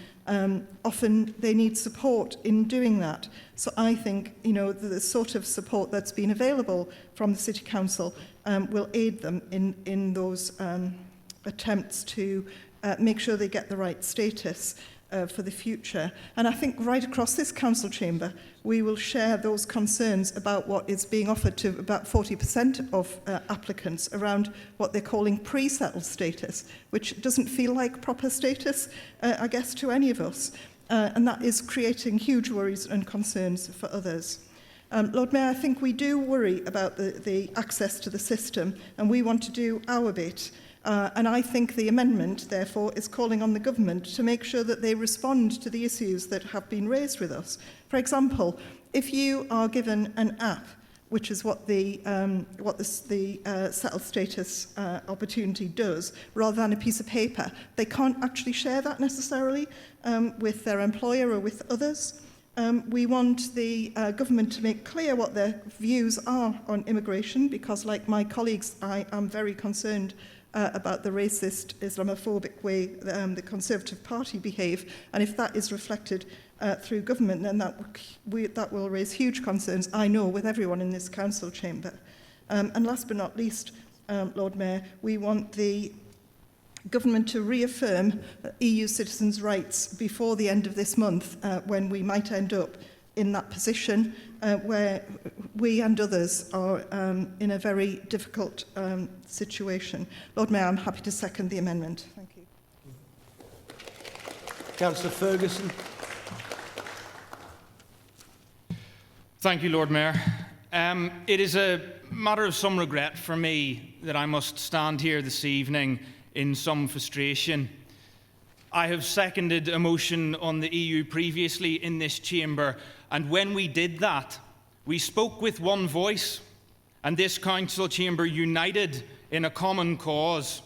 often they need support in doing that. So I think, you know, the sort of support that's been available from the City Council will aid them in those attempts to make sure they get the right status for the future. And I think right across this council chamber, we will share those concerns about what is being offered to about 40% of applicants around what they're calling pre-settled status, which doesn't feel like proper status, I guess, to any of us. And that is creating huge worries and concerns for others. Lord Mayor, I think we do worry about the access to the system, and we want to do our bit. And I think the amendment, therefore, is calling on the government to make sure that they respond to the issues that have been raised with us. For example, if you are given an app, which is what the settled status opportunity does, rather than a piece of paper, they can't actually share that necessarily with their employer or with others. We want the government to make clear what their views are on immigration, because, like my colleagues, I am very concerned about the racist, Islamophobic way the Conservative Party behave, and if that is reflected through government, then that will raise huge concerns, I know, with everyone in this council chamber. And last but not least, Lord Mayor, we want the government to reaffirm EU citizens' rights before the end of this month, when we might end up in that position where we and others are in a very difficult situation. Lord Mayor, I'm happy to second the amendment. Thank you. Councillor Ferguson. Thank you, Lord Mayor. It is a matter of some regret for me that I must stand here this evening in some frustration. I have seconded a motion on the EU previously in this chamber, and when we did that, we spoke with one voice, and this council chamber united in a common cause.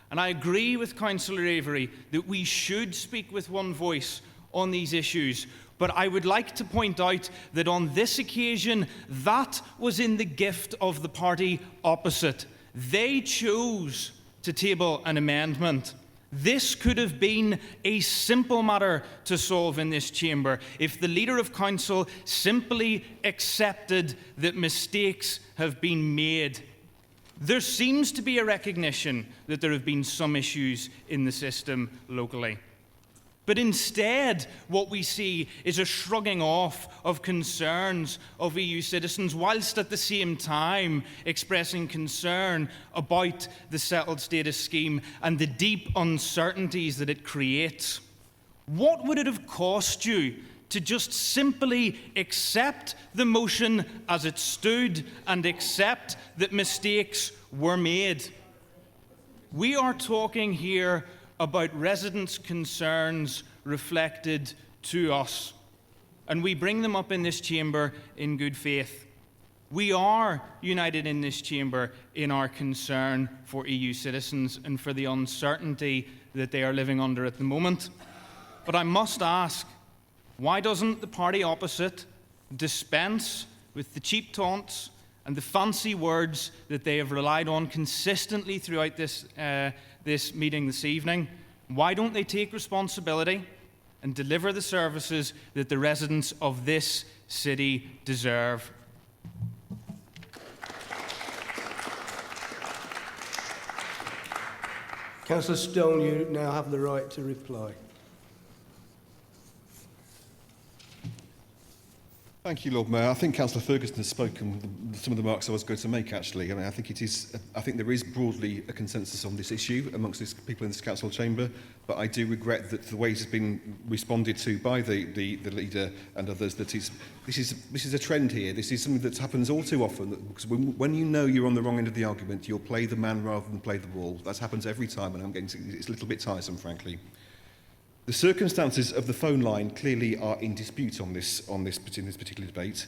And I agree with Councillor Avery that we should speak with one voice on these issues. But I would like to point out that on this occasion, that was in the gift of the party opposite. They chose to table an amendment. This could have been a simple matter to solve in this chamber if the Leader of Council simply accepted that mistakes have been made. There seems to be a recognition that there have been some issues in the system locally. But instead, what we see is a shrugging off of concerns of EU citizens, whilst at the same time expressing concern about the settled status scheme and the deep uncertainties that it creates. What would it have cost you to just simply accept the motion as it stood and accept that mistakes were made? We are talking here about residents' concerns reflected to us, and we bring them up in this chamber in good faith. We are united in this chamber in our concern for EU citizens and for the uncertainty that they are living under at the moment. But I must ask, why doesn't the party opposite dispense with the cheap taunts and the fancy words that they have relied on consistently throughout this meeting this evening? Why don't they take responsibility and deliver the services that the residents of this city deserve? Councillor Stone, you now have the right to reply. Thank you, Lord Mayor. I think Councillor Ferguson has spoken some of the remarks I was going to make, actually. I mean, I think there is broadly a consensus on this issue amongst these people in this council chamber, but I do regret that the way it has been responded to by the leader and others, that this is a trend here. This is something that happens all too often, because when you know you're on the wrong end of the argument, you'll play the man rather than play the ball. That happens every time, and it's a little bit tiresome, frankly. The circumstances of the phone line clearly are in dispute in this particular debate.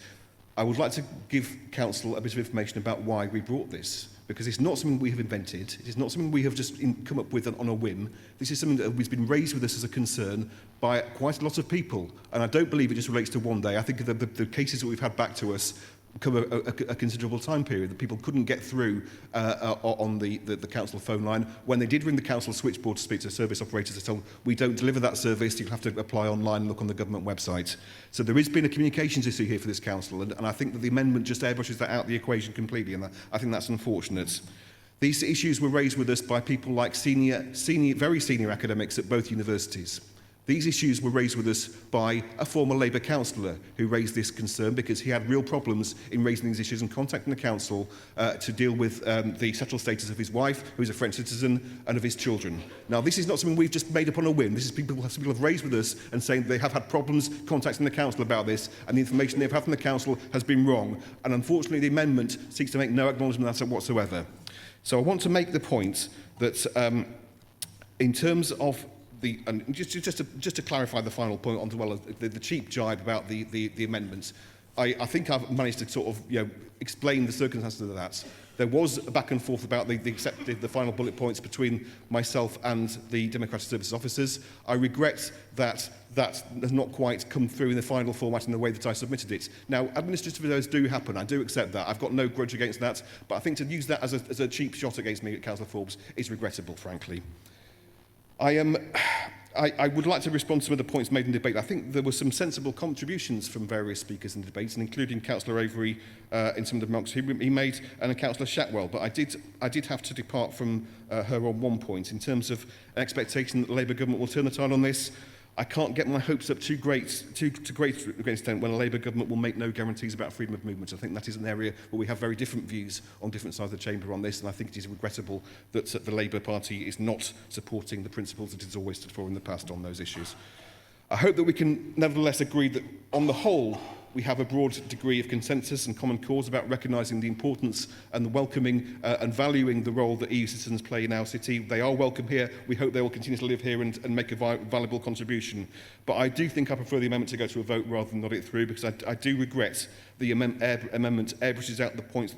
I would like to give Council a bit of information about why we brought this, because it's not something we have invented. It is not something we have just come up with on a whim. This is something that has been raised with us as a concern by quite a lot of people, and I don't believe it just relates to one day. I think the cases that we've had back to us cover a considerable time period that people couldn't get through on the council phone line. When they did ring the council switchboard to speak to service operators, they told, we don't deliver that service, you'll have to apply online and look on the government website. So there has been a communications issue here for this council, and I think that the amendment just airbrushes that out of the equation completely, and I think that's unfortunate. These issues were raised with us by people like very senior academics at both universities. These issues were raised with us by a former Labour councillor who raised this concern because he had real problems in raising these issues and contacting the council to deal with the settled status of his wife, who is a French citizen, and of his children. Now, this is not something we've just made up on a whim. This is people have raised with us and saying they have had problems contacting the council about this, and the information they've had from the council has been wrong. And unfortunately, the amendment seeks to make no acknowledgement of that whatsoever. So I want to make the point that in terms of and just to clarify the final point on as well as the cheap jibe about the amendments, I think I've managed to sort of explain the circumstances of that. There was a back and forth about the final bullet points between myself and the Democratic Services officers. I regret that has not quite come through in the final format in the way that I submitted it. Now, administrative errors do happen. I do accept that. I've got no grudge against that, but I think to use that as a cheap shot against me at Councillor Forbes is regrettable, frankly. I would like to respond to some of the points made in debate. I think there were some sensible contributions from various speakers in the debates, and including Councillor Avery in some of the remarks he made, and Councillor Shatwell. But I did have to depart from her on one point in terms of an expectation that the Labour government will turn the tide on this. I can't get my hopes up too great to an extent when a Labour government will make no guarantees about freedom of movement. I think that is an area where we have very different views on different sides of the chamber on this, and I think it is regrettable that the Labour Party is not supporting the principles that it has always stood for in the past on those issues. I hope that we can nevertheless agree that, on the whole, we have a broad degree of consensus and common cause about recognising the importance and the welcoming and valuing the role that EU citizens play in our city. They are welcome here. We hope they will continue to live here and make a valuable contribution. But I do think I prefer the amendment to go to a vote rather than nod it through, because I do regret the amendment airbrushes out the points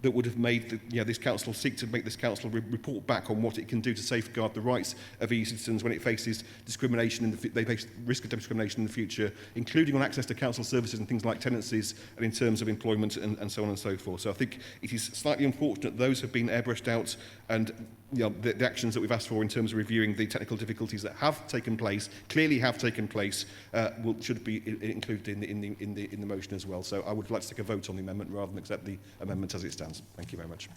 that would have made this council seek to make this council report back on what it can do to safeguard the rights of EU citizens when it faces discrimination, they face risk of discrimination in the future, including on access to council services and things like tenancies, and in terms of employment and so on and so forth. So I think it is slightly unfortunate those have been airbrushed out, and the actions that we've asked for in terms of reviewing the technical difficulties that have taken place, clearly have taken place, should be included in the motion as well. So I would like to take a vote on the amendment rather than accept the amendment as it stands. Thank you very much.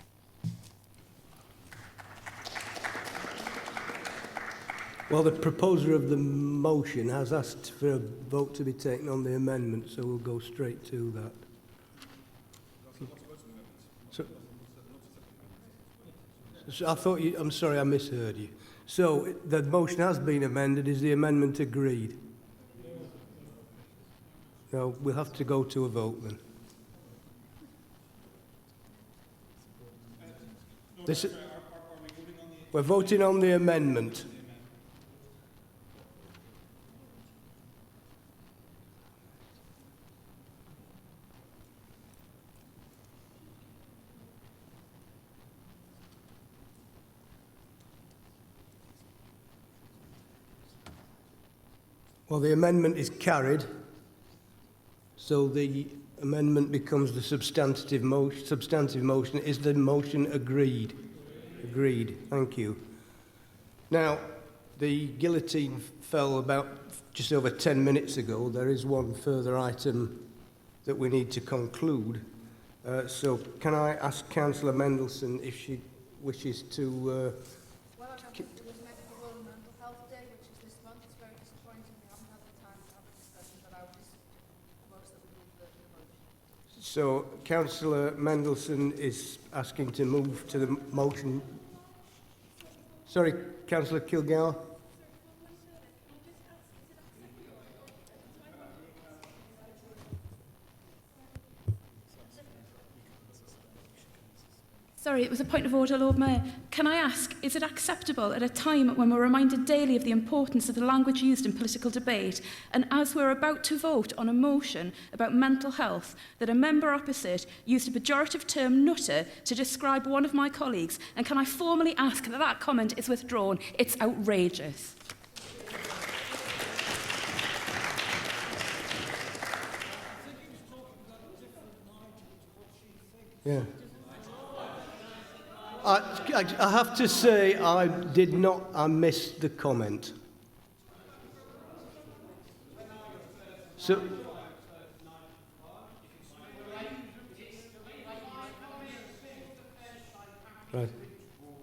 Well, the proposer of the motion has asked for a vote to be taken on the amendment, so we'll go straight to that. So I thought you, I'm sorry, I misheard you. So the motion has been amended. Is the amendment agreed? No, we'll have to go to a vote then. We're voting on the amendment. Well, the amendment is carried, so the amendment becomes the substantive motion. Is the motion agreed? Agreed. Thank you. Now, the guillotine fell about just over 10 minutes ago. There is one further item that we need to conclude. So can I ask Councillor Mendelsohn if she wishes to... So, Councillor Mendelsohn is asking to move to the motion. Sorry, Councillor Kilgour. Sorry, it was a point of order, Lord Mayor. Can I ask, is it acceptable at a time when we're reminded daily of the importance of the language used in political debate, and as we're about to vote on a motion about mental health, that a member opposite used a pejorative term nutter to describe one of my colleagues? And can I formally ask that that comment is withdrawn? It's outrageous. Yeah. I have to say I missed the comment. So,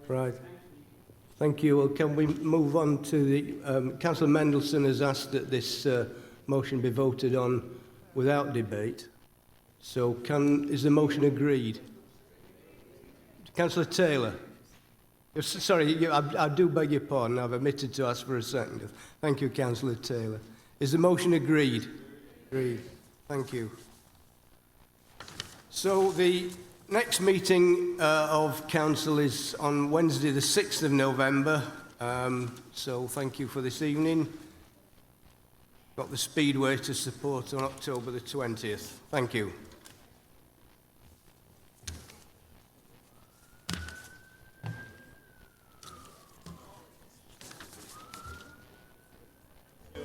right. Thank you. Well, can we move on to the... Councillor Mendelsohn has asked that this motion be voted on without debate. So is the motion agreed? Councillor Taylor. Sorry, I do beg your pardon. I've omitted to ask for a second. Thank you, Councillor Taylor. Is the motion agreed? Agreed. Thank you. So the next meeting of Council is on Wednesday the 6th of November. So thank you for this evening. Got the Speedway to support on October the 20th. Thank you.